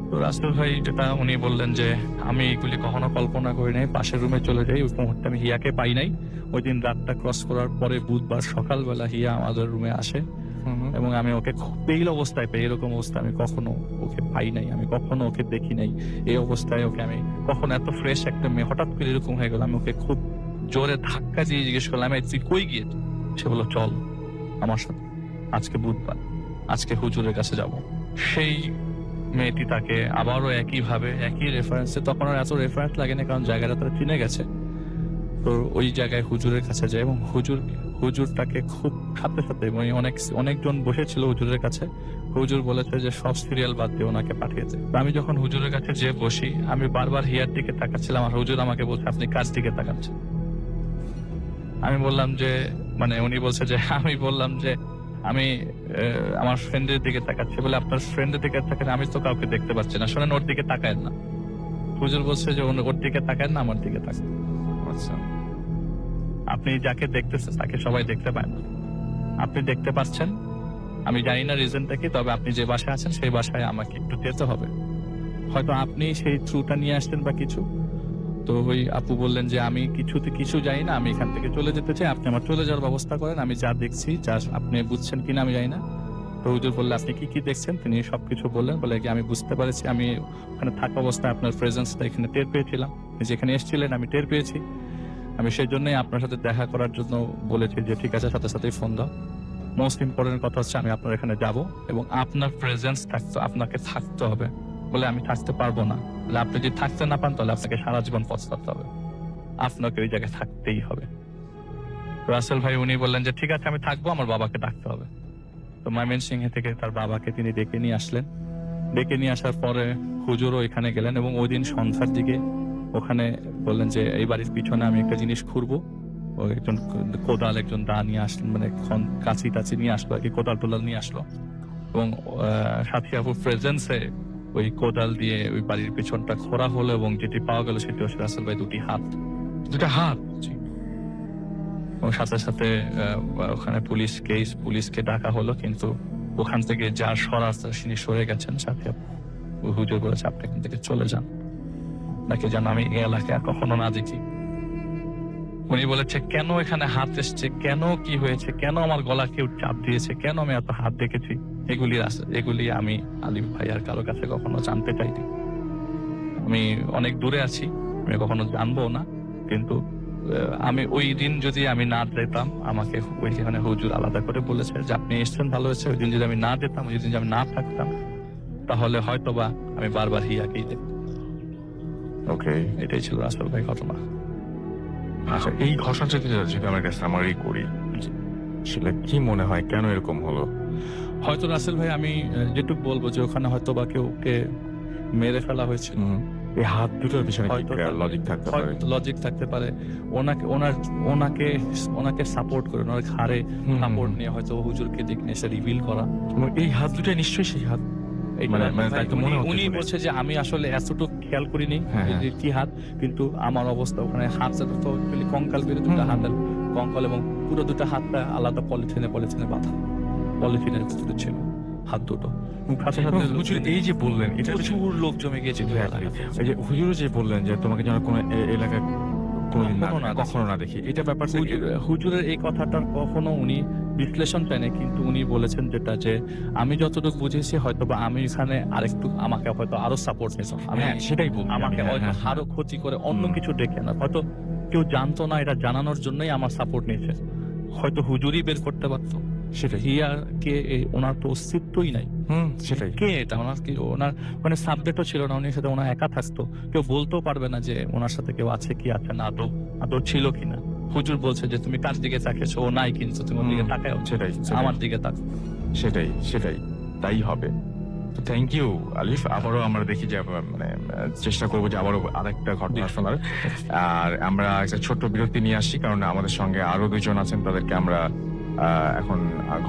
তো রাসেল ভাই যেটা উনি বললেন যে আমি এগুলি কখনো কল্পনা করি নাই, পাশের রুমে চলে যাই। ওই মুহূর্তে আমি হিয়াকে পাই নাই। ওই দিন রাতটা ক্রস করার পরে বুধবার সকালবেলা হিয়া আমাদের রুমে আসে এবং আমি ওকে এই অবস্থায় পাই। এরকম অবস্থা আমি কখনো ওকে পাই নাই, আমি কখনো ওকে দেখি নাই। এই অবস্থায় ওকে আমি কখনো, এত ফ্রেশ একটা মেয়ে হঠাৎ করে এরকম হয়ে গেল। আমি ওকে খুব জোরে ধাক্কা দিয়ে জিজ্ঞেস করলাম, তুই কই গিয়ে? সে বললো চল আমার সাথে, আজকে বুধবার, আজকে হুজুরের কাছে যাব। সেই মেয়েটি তাকে আবারও একইভাবে একই রেফারেন্সে, তখন আর এত রেফারেন্স লাগে না কারণ জায়গাটা তারা চিনে গেছে। তো ওই জায়গায় হুজুরের কাছে যায় এবং হুজুর তাকে খুব সাথে সাথে অনেকজন বসেছিল হুজুরের কাছে। হুজুর বলেছে যে সব সিরিয়াল বাদ দিয়ে ওনাকে পাঠিয়েছে। আমি যখন হুজুরের কাছে যে বসি, আমি বারবার হিয়ার দিকে তাকাচ্ছিলাম আর হুজুর আমাকে বলছে আপনি কাজ দিকে তাকাচ্ছেন। আমি বললাম যে মানে উনি বলছে যে, আমি বললাম যে আমি আমার ফ্রেন্ডের দিকে তাকাচ্ছি। বলে আপনার ফ্রেন্ডের দিকে তাকালে আমি তো কাউকে দেখতে পাচ্ছি না, শোনেন ওর দিকে তাকায়েন না। হুজুর বলছে যে ওর দিকে তাকান না, আমার দিকে তাকান। আচ্ছা, আপনি যাকে দেখতেছেন তাকে সবাই দেখতে পায় না, আপনি দেখতে পাচ্ছেন। আমি জানি না রিজনটা কি, তবে আপনি যে বাসায় আছেন সেই বাসায় আমাকে একটু যেতে হবে। হয়তো আপনি সেই থ্রুটা নিয়ে আসতেন বা কিছু। তো ওই আপু বললেন যে আমি কিছু জানি না, আমি এখান থেকে চলে যেতে চাই, আপনি আমার চলে যাওয়ার ব্যবস্থা করেন। আমি যা দেখছি, যা আপনি বুঝছেন কিনা আমি জানি না। তো হুজুর বললে আপনি কি দেখছেন, তিনি সবকিছু বললেন। বলে কি আমি বুঝতে পারছি, আমি ওখানে থাকা অবস্থায় আপনার প্রেজেন্সটা এখানে টের পেয়েছিলাম, যেখানে এসেছিলেন আমি টের পেয়েছি। আমি সেই জন্যই আপনার সাথে দেখা করার জন্য বলেছি যে ঠিক আছে, সাথে সাথেই ফোন দাও। মোস্ট ইম্পর্টেন্ট কথা হচ্ছে আমি আপনার এখানে যাব এবং আপনার প্রেজেন্স আপনাকে থাকতে হবে। বলে আমি থাকতে পারবো না, বলে আপনি যদি থাকতে না পান তাহলে আপনাকে সারা জীবন পস্তাতে হবে, আপনাকে ওই জায়গায় থাকতেই হবে। রাসেল ভাই উনি বললেন যে ঠিক আছে আমি থাকবো, আমার বাবাকে ডাকতে হবে। তো ময়মনসিংহ থেকে তার বাবাকে তিনি ডেকে নিয়ে আসলেন। ডেকে নিয়ে আসার পরে হুজুরও এখানে গেলেন এবং ওই দিন সন্ধ্যার দিকে ওখানে বললেন যে এই বাড়ির পিছনে আমি একটা জিনিস খুঁড়বো। ও একজন কোদাল, একজন দা নিয়ে আসলেন, মানে কাঁচি টাচি নিয়ে আসলো আর কি, কোদাল টোদাল নিয়ে আসলো এবং সাথী আপুর প্রেজেন্সে ওই কোদাল দিয়ে ওই বাড়ির পিছনটা খোঁড়া হলো এবং যেটি পাওয়া গেল সেটি হচ্ছে রাসেল ভাই দুটা হাত। এবং সাথে সাথে ওখানে পুলিশকে ডাকা হলো, কিন্তু ওখান থেকে যা সরার তিনি সরে গেছেন। সাথে হুজুর বলেছে আপনি এখান থেকে চলে যান, নাকি যেন আমি এই এলাকায় কখনো না দেখি। উনি বলেছে কেন এখানে হাত এসছে, কেন কি হয়েছে, কেন আমার গলা কেউ চাপ দিয়েছে, কেন আমি এত হাত দেখেছি, এগুলি আমি আলিফ ভাই আর কারো কাছে কখনো জানতে চাইনি। আমি অনেক দূরে আছি, আমি কখনো জানবো না। কিন্তু আমি ওই দিন যদি আমি না যেতাম, আমাকে ওইখানে হুজুর আলাদা করে বলেছে যে আপনি এসছেন ভালো হয়েছে, ওই দিন যদি আমি না যেতাম, ওই দিন যদি আমি না থাকতাম, তাহলে হয়তোবা আমি বারবার হিয়াকেই দেখতাম। ওকে, এটাই ছিল রাসেল ভাই ঘটনা। আচ্ছা, এই ঘটনাটা যদি আমার কাছে সামারি করি, আসলে কি মনে হয় কেন এরকম হলো? হয়তো রাসেল ভাই আমি যেটুকু বলবো যে ওখানে হয়তো বা কেউকে মেরে ফেলা হয়েছিল। এই হাত দুটোর পিছনে হয়তো লজিক থাকতে পারে। লজিক থাকতে পারে। ওনাকে সাপোর্ট করে, ওনার ঘাড়ে সাপোর্ট নিয়ে হয়তো হুজুরকে দিক নিয়ে এসে রিভিল করা। এই হাত দুটো নিশ্চয়ই সেই হাত। উনি বলছে যে আমি আসলে এতটুকু খেয়াল করিনি যে কি হাত, কিন্তু আমার অবস্থা ওখানে হাত তো কঙ্কাল বেরো, দুটো হাতের কঙ্কাল এবং পুরো দুটো হাতটা আলাদা পলিথিনে বাঁধা, পলিথিনের ভিতরে ছিল হাত দুটো। হুজুর এই যে বললেন, এটা প্রচুর লোক জমে গিয়েছে। এই যে হুজুর যে বললেন যে তোমাকে যেন কোনো এলাকায় কখনো না দেখি, এটা ব্যাপার হুজুরের এই কথাটার কখনো উনি বিশ্লেষণ পেনে, কিন্তু উনি বলেছেন যেটা যে আমি যতটুকু বুঝেছি হয়তো বা আমি এখানে আরেকটু আমাকে হয়তো আরো সাপোর্ট নিতাম, আমি সেটাই বলবো, আমাকে হয়তো আরো ক্ষতি করে অন্য কিছু ডেকে না, হয়তো কেউ জানতো না, এটা জানানোর জন্যই আমার সাপোর্ট নিয়েছে। হয়তো হুজুরই বের করতে পারতো সেটা, হিয়াকে ওনার তো অস্তিত্বই নাই। সেটাই, কে এটা ওনার কি, ওনার মানে সাবজেক্টও ছিল না, উনি সাথে ওনার একা থাকতো, কেউ বলতেও পারবে না যে ওনার সাথে কেউ আছে কি আছে না, আদৌ ছিল কিনা। হুজুর বলছে যে তুমি কার দিকে তাকিয়েছো, ও নাই, কিন্তু তুমি ওর দিকে তাকাও, সেটাই আমার দিকে তাকাও। সেটাই তাই হবে। থ্যাংক ইউ আলিফ। আবারও আমরা দেখি যে মানে চেষ্টা করবো যে আবারও আরেকটা ঘটনা শোনার। আর আমরা একটা ছোট্ট বিরতি নিয়ে আসি, কারণ আমাদের সঙ্গে আরো দুজন আছেন, তাদেরকে আমরা এখন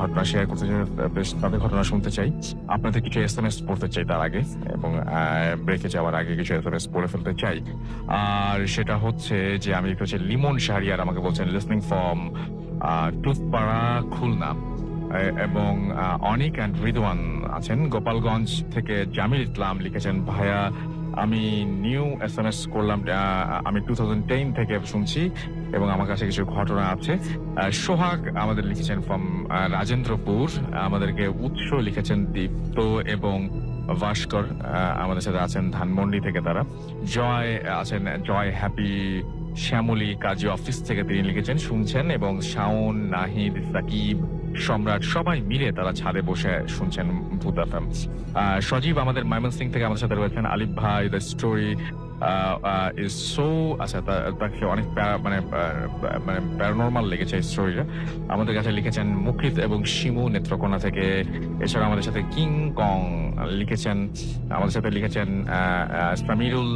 ঘটনা শেয়ার করতে চাই, বেশ তাদের ঘটনা শুনতে চাই। আপনাদের কিছু SMS পড়তে চাই তার আগে, এবং ব্রেকে যাওয়ার আগে কিছু SMS পড়ে ফেলতে চাই। আর সেটা হচ্ছে যে আমি হচ্ছে লিমন শাহরিয়ার আমাকে বলছেন লিসনিং ফ্রম টুথপাড়া, খুলনা। এবং অনিক অ্যান্ড রিদওয়ান আছেন গোপালগঞ্জ থেকে। জামিল ইসলাম লিখেছেন ভাইয়া আমি নিউ SMS করলাম, আমি 2010 থেকে শুনছি এবং আমার কাছে কিছু ঘটনা আছে। সোহাগ আমাদের লিখেছেন ফ্রম রাজেন্দ্রপুর, আমাদেরকে উৎস লিখেছেন দীপ্ত এবং ভাস্কর আমাদের সাথে আছেন ধানমন্ডি থেকে তারা। জয় আছেন, জয় হ্যাপি শ্যামলী কাজী অফিস থেকে তিনি লিখেছেন শুনছেন, এবং শাওন, নাহিদ, সাকিব, সম্রাট সবাই মিলে তারা ছাদে বসে শুনছেন ভূত FM। সজীব আমাদের ময়মনসিং থেকে আমাদের সাথে রয়েছেন। আলিফ ভাই দ্য স্টোরি ইজ সো, আচ্ছা তাকে অনেক মানে প্যারানরমাল লেগেছে এই স্টোরিটা। আমাদের কাছে লিখেছেন মুখিত এবং শিমু নেত্রকোনা থেকে। এছাড়া আমাদের সাথে কিং কং লিখেছেন, আমাদের সাথে লিখেছেন Samirul,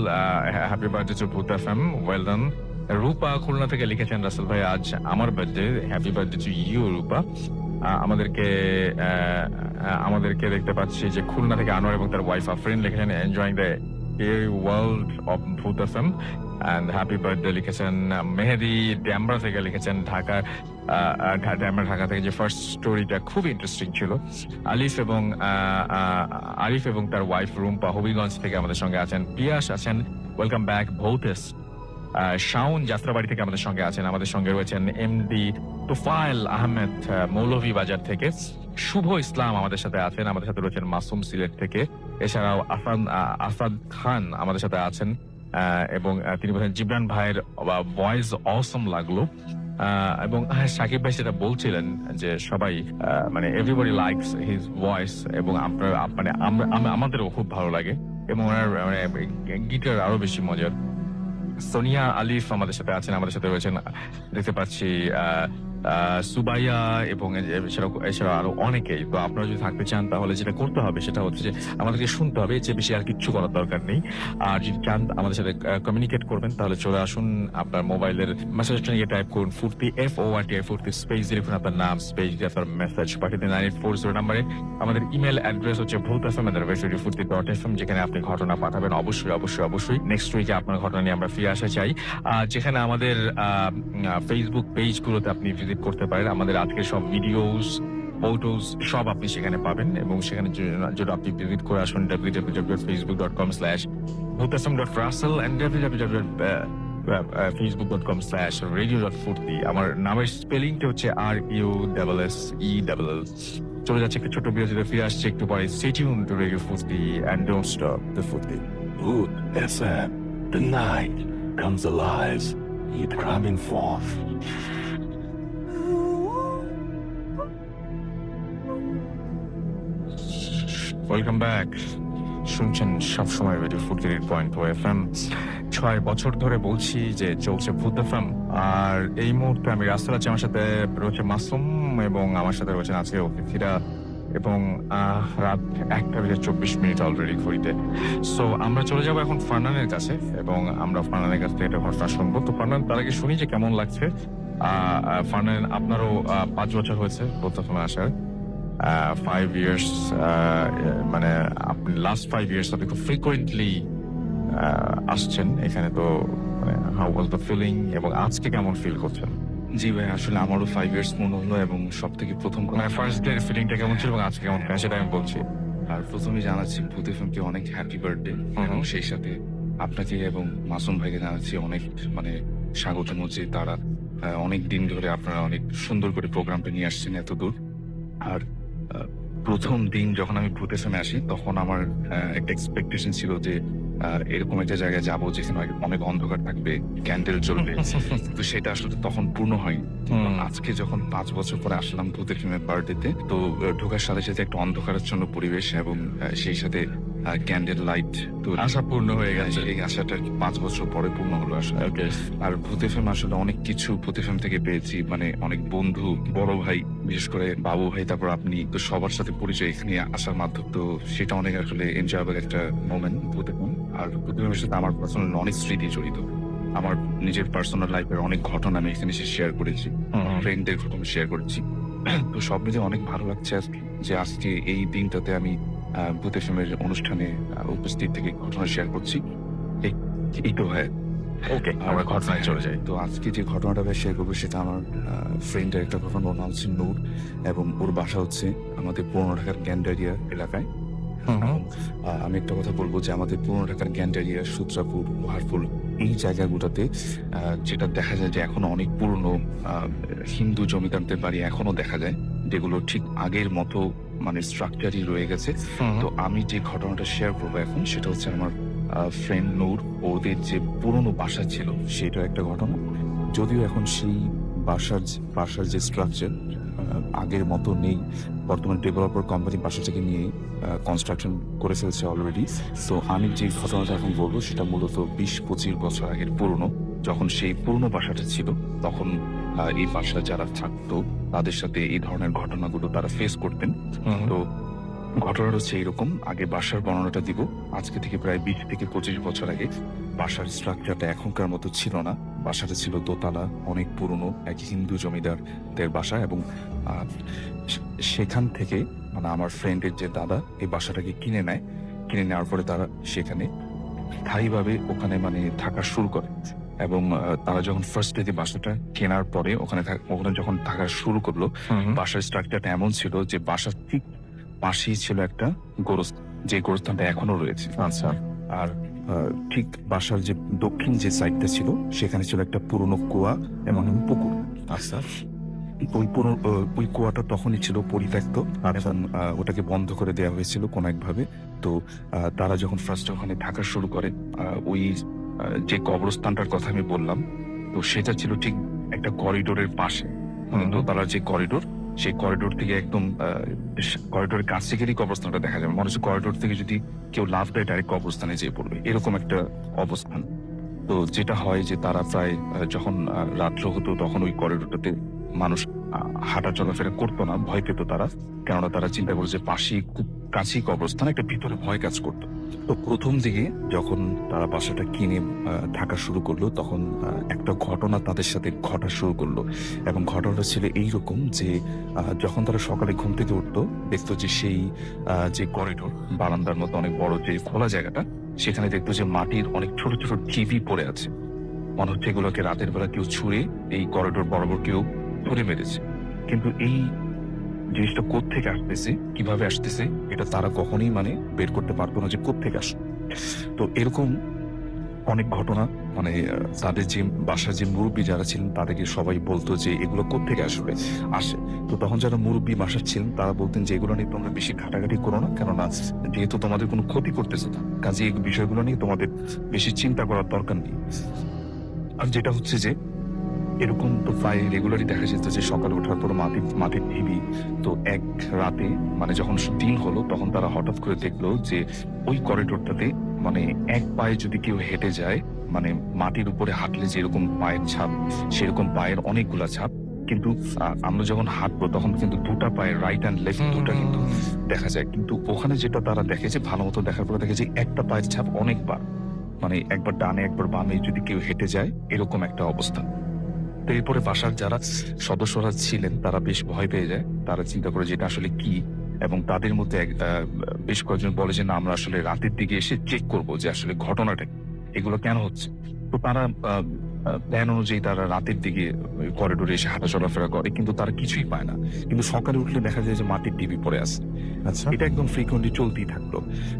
happy birthday to Bhoot FM, well done. Rupa Khulna থেকে লিখেছেন রাসেল ভাই আজ আমার birthday, happy birthday to you Rupa. আমাদেরকে দেখতে পাচ্ছি যে খুলনা থেকে আনোয়ার এবং তার ওয়াইফ আফরিন লিখেছেন enjoying the scary world of Bhoot FM. And happy birthday লিখেছেন মেহেদি ড্যামরা থেকে, লিখেছেন ঢাকা ঢাকা থেকে যে ফার্স্ট স্টোরিটা খুব ইন্টারেস্টিং ছিল। আরিফ এবং তার ওয়াইফ রুম্পা হবিগঞ্জ থেকে আমাদের সঙ্গে আছেন। পিয়াস আছেন, ওয়েলকাম ব্যাক ভৌতেস। শাওন যাত্রাবাড়ি থেকে আমাদের সঙ্গে আছেন। আমাদের সঙ্গে রয়েছেন এমডি তোফায়েল আহমেদ মৌলভীবাজার থেকে। শুভ ইসলাম আমাদের সাথে আছেন। আমাদের সাথে রয়েছেন মাসুম সিলেট থেকে। এছাড়াও আসাদ খান আমাদের সাথে আছেন, এবং তিনি বলেন জিবরান ভাইয়ের ভয়েস অসম লাগলো। এবং সাকিব ভাই সেটা বলছিলেন যে সবাই মানে এভরিবডি লাইকস হিজ ভয়েস, এবং আপনার মানে আমাদেরও খুব ভালো লাগে, এবং ওনার মানে গিটার আরো বেশি মজার। সোনিয়া আলিফ আমাদের সাথে আছেন। আমাদের সাথে রয়েছেন দেখতে পাচ্ছি সুবাইয়া, এবং এছাড়াও আরো অনেকেই। তো আপনারা যদি থাকতে চান তাহলে যেটা করতে হবে সেটা হচ্ছে যে আমাদেরকে শুনতে হবে, এর চেয়ে বেশি আর কিচ্ছু করার দরকার নেই। আর যদি চান আমাদের সাথে কমিউনিকেট করবেন তাহলে চলে আসুন, আপনার মোবাইলের মেসেজটা নিয়ে টাইপ করুন ফুর্তি FORTI ফুর্তি স্পেস দিয়ে লিখুন আপনার নাম, স্পেস দিয়ে আপনার মেসেজ পাঠিয়ে দিন 9840 নাম্বারে। আমাদের ইমেল অ্যাড্রেস হচ্ছে bhootfm@fuርቲ.fm, যেখানে আপনি ঘটনা পাঠাবেন। অবশ্যই নেক্সট উইকে আপনার ঘটনা নিয়ে আমরা ফিরে আসা চাই। যেখানে আমাদের ফেসবুক পেজগুলোতে আপনি ভিজিট করতে পারেন। আমাদের আজকের সব ভিডিওস, ফটোস সব আপনি সেখানে পাবেন, এবং সেখানে যদি আপনি ভিজিট করে আসুন www.facebook.com/bhootfm.russell and www.facebook.com/radio.furti। আমার নামের স্পেলিংটা হচ্ছে RUSSELL। চলে যাচ্ছে একটা ছোট বিরতিতে, ফিরে আসছে একটু পরে। Stay tuned to Radio Furti and don't stop the Furti. Bhoot FM. The night comes alive with Gramin Phone. Welcome back. শুনছেন সবসময় রেডিও ফুর্তি 8.2 FM। 6 বছর ধরে বলছি যে চলছে ভূত এফএম, আর এই মুহূর্তে আমি রাস্তায় আছি। আমার সাথে রয়েছে মাসুম, এবং আমার সাথে রয়েছেন আজকে অতিথিরা, এবং রাত 1:24 অলরেডি ঘড়িতে। সো আমরা চলে যাবো এখন ফারনানের কাছে, এবং আমরা ফারনানের কাছ থেকে একটা ঘটনা শুনবো। তো ফারনান, তার আগে শুনি যে কেমন লাগছে। ফারনান, আপনারও 5 বছর হয়েছে ভূত এফএমে আসার। 5 years, মানে আপনি লাস্ট 5 years আপনি খুব ফ্রিকুয়েন্টলি আসছেন এখানে। তো হাউ ওয়াজ দ্য ফিলিং, এবং আজকে কেমন ফিল করছেন? জি ভাই, আসলে আমারও 5 years মনে হলো, এবং সব থেকে প্রথম কথা, ফার্স্ট ডে ফিলিংটা কেমন ছিল এবং আজকে কেমন সেটা আমি বলছি। আর প্রথমেই জানাচ্ছি ভূত এফএমকে অনেক হ্যাপি বার্থডে, এবং সেই সাথে আপনাকে এবং মাসুম ভাইকে জানাচ্ছি অনেক মানে স্বাগতম, যে তারা অনেক দিন ধরে আপনারা অনেক সুন্দর করে প্রোগ্রামটা নিয়ে আসছেন এত দূর। আর প্রথম দিন যখন আমি ভূত এফএমে আসি, তখন আমার একটা এক্সপেকটেশন ছিল যে এরকম একটা জায়গায় যাবো যেখানে অনেক অন্ধকার থাকবে, ক্যান্ডেল জ্বলবে, কিন্তু সেটা আসলে তখন পূর্ণ হয়। আজকে যখন 5 বছর পরে আসলাম ভূত এফএমের বার্থডেতে, তো ঢোকার সাথে সাথে একটা অন্ধকারাচ্ছন্ন পরিবেশ, এবং সেই সাথে ক্যান্ডেল লাইট, তো আশা পূর্ণ হয়ে গেছে। এই আশাটা 5 বছর পরে পূর্ণ হলো আসলে। আর ভূত এফএম আসলে অনেক কিছু ভূত এফএম থেকে পেয়েছি, মানে অনেক বন্ধু, বড় ভাই, বিশেষ করে বাবু ভাই, তারপর আপনি, তো সবার সাথে পরিচয় এখানে আসার মাধ্যমে, তো সেটা অনেক আসলে এনজয়েবল একটা মোমেন্ট ভূত এফএম। আর ভূত এফএমের সাথে আমার পার্সোনাল অনেক স্মৃতি জড়িত। আমার নিজের পার্সোনাল লাইফের অনেক ঘটনা আমি এখানে শেয়ার করেছি, ফ্রেন্ডদের ঘটনা শেয়ার করেছি। তো সব মিলে অনেক ভালো লাগছে যে আজকে এই দিনটাতে আমি ভূত এফএমের অনুষ্ঠানে উপস্থিত থেকে ঘটনা শেয়ার করছি। এই তো হয়। ওকে, আমরা ঘটনায় চলে যাই। তো আজকে যে ঘটনাটা শেয়ার করবো সেটা আমার ফ্রেন্ডের একটা ঘটনা। ওর নাম হচ্ছে নূর, এবং ওর বাসা হচ্ছে আমাদের পুরনো ঢাকার গ্যান্ডারিয়া এলাকায়। আমি একটা কথা বলবো যে আমাদের পুরনো ঢাকার গ্যান্ডারিয়া, সূত্রাপুর, লোহারপুল, এই জায়গাগুলোতে যেটা দেখা যায় যে এখনো অনেক পুরনো হিন্দু জমিদারদের বাড়ি এখনো দেখা যায়, যেগুলো ঠিক আগের মতো মানে স্ট্রাকচারই রয়ে গেছে। তো আমি যে ঘটনাটা শেয়ার করবো এখন, সেটা হচ্ছে আমার ফ্রেন্ড নূর, ওদের যে পুরনো বাসা ছিল সেটা একটা ঘটনা। যদিও এখন সেই বাসার যে স্ট্রাকচার আগের মতো নেই, বর্তমান ডেভেলপার কোম্পানি বাসাটাকে নিয়ে কনস্ট্রাকশন করে ফেলছে অলরেডি। তো আমি যে ঘটনাটা এখন বলবো সেটা মূলত 20-25 বছর আগের পুরনো, যখন সেই পুরনো বাসাটা ছিল, তখন এই বাসা যারা থাকতো তাদের সাথে এই ধরনের ঘটনাগুলো তারা ফেস করতেন। তো ঘটনাটা হচ্ছে এইরকম। আগে বাসার বর্ণনাটা দিব। আজকে থেকে প্রায় 20-25 বছর আগে বাসার স্ট্রাকচারটা এখনকার মতো ছিল না। বাসাটা ছিল দোতলা, অনেক পুরনো, এক হিন্দু জমিদারদের বাসা, এবং সেখান থেকে মানে আমার ফ্রেন্ডের যে দাদা এই বাসাটাকে কিনে নেয়। কিনে নেওয়ার পরে তারা সেখানে স্থায়ীভাবে ওখানে মানে থাকা শুরু করে। এবং তারা যখন ফার্স্ট ডে বাসাটা কেনার পরে ওখানে যখন থাকা শুরু করলো, বাসার স্ট্রাকচারটা এমন ছিল যে বাসার ঠিক পাশেই ছিল একটা গোরস্থান, যে গোরস্থানটা এখনো রয়েছে। আচ্ছা। আর ঠিক বাসার যে দক্ষিণ যে সাইডটা ছিল সেখানে ছিল একটা পুরনো কুয়া এবং পুকুর। আচ্ছা। ওই কুয়াটা তখনই ছিল পরিত্যক্ত, এবং ওটাকে বন্ধ করে দেওয়া হয়েছিল কোন একভাবে। তো তারা যখন ফার্স্ট ওখানে থাকা শুরু করে, ওই যে কবরস্থানটার কথা আমি বললাম, তো সেটা ছিল ঠিক একটা করিডোরের পাশে। দোতলার যে করিডোর, সেই করিডোর থেকে একদম করিডোরের কাছ থেকেই কবরস্থানটা দেখা যাবে। মনে হচ্ছে করিডোর থেকে যদি কেউ লাফ দেয় ডাইরেক্ট কবরস্থানে যেয়ে পড়বে, এরকম একটা অবস্থান। তো যেটা হয় যে তারা প্রায় যখন রাত্র হতো তখন ওই করিডোরটাতে মানুষ হাঁটা চলাফেরা করতো না, ভয় পেত তারা, কেননা তারা চিন্তা করছে পাশেই খুব কাছেই কবরস্থান, একটা ভিতরে ভয় কাজ করতো। তো প্রথম দিকে যখন তারা বাসাটা কিনে থাকা শুরু করলো, তখন একটা ঘটনা তাদের সাথে ঘটা শুরু করলো। এবং ঘটনাটা ছিল এইরকম যে যখন তারা সকালে ঘুম থেকে উঠতো, দেখতো যে সেই যে করিডোর বারান্দার মতো অনেক বড় যে খোলা জায়গাটা, সেখানে দেখতো যে মাটির অনেক ছোট ছোট ঢিবি পড়ে আছে। মনে হচ্ছে এগুলোকে রাতের বেলা কেউ ছুঁড়ে এই করিডোর বরাবর কেউ ধরে মেরেছে। কিন্তু এই জিনিসটা কোত্থেকে আসতেছে, কিভাবে আসতেছে, এটা তারা কখনোই মানে বের করতে পারতো না যে কোত্থেকে আসে। তো এরকম অনেক ঘটনা, মানে তাদের যে বাসার যে মুরব্বী যারা ছিলেন তাদেরকে সবাই বলতো যে এগুলো কোত্থেকে আসবে আসে। তো তখন যারা মুরব্বী বাসার ছিলেন তারা বলতেন যে এগুলো নিয়ে তোমরা বেশি ঘাটাঘাটি করো না, কেননা যেহেতু তোমাদের কোনো ক্ষতি করতেছে না, কাজে এই বিষয়গুলো নিয়ে তোমাদের বেশি চিন্তা করার দরকার নেই। আর যেটা হচ্ছে যে এরকম তো প্রায় রেগুলারই দেখা যেত যে সকালে ওঠার পর মাটির ঢিবি। তো এক রাতে মানে যখন দিন হলো, তখন তারা হঠাৎ করে দেখলো যে ওই করিডোরটাতে মানে এক পায়ে যদি কেউ হেঁটে যায়, মানে মাটির উপরে হাঁটলে যেরকম পায়ের ছাপ, সেরকম পায়ের অনেকগুলা ছাপ। কিন্তু আমরা যখন হাঁটবো তখন কিন্তু দুটা পায়ের রাইট অ্যান্ড লেফট দুটা কিন্তু দেখা যায়। কিন্তু ওখানে যেটা তারা দেখে যে ভালো মতো দেখার পরে দেখে যে একটা পায়ের ছাপ অনেকবার, মানে একবার ডানে একবার বামে যদি কেউ হেঁটে যায়, এরকম একটা অবস্থা। তো এরপরে বাসার যারা সদস্যরা ছিলেন তারা বেশ ভয় পেয়ে যায়। তারা চিন্তা করে যে এটা আসলে কি, এবং তাদের মধ্যে বেশ কয়েকজন বলে যে না, আমরা আসলে রাতের দিকে এসে চেক করব যে আসলে ঘটনাটা এগুলো কেন হচ্ছে। তো তারা প্ল্যান অনুযায়ী তারা রাতের দিকে করিডোরে এসে হাঁটা চলাফেরা করে, কিন্তু তারা কিছুই পায় না। কিন্তু সকালে উঠলে দেখা যায় যে মাটির ঢিবি পড়ে আছে। আচ্ছা। এটা একদম ফ্রিকোয়েন্টলি চলতেই থাকলো।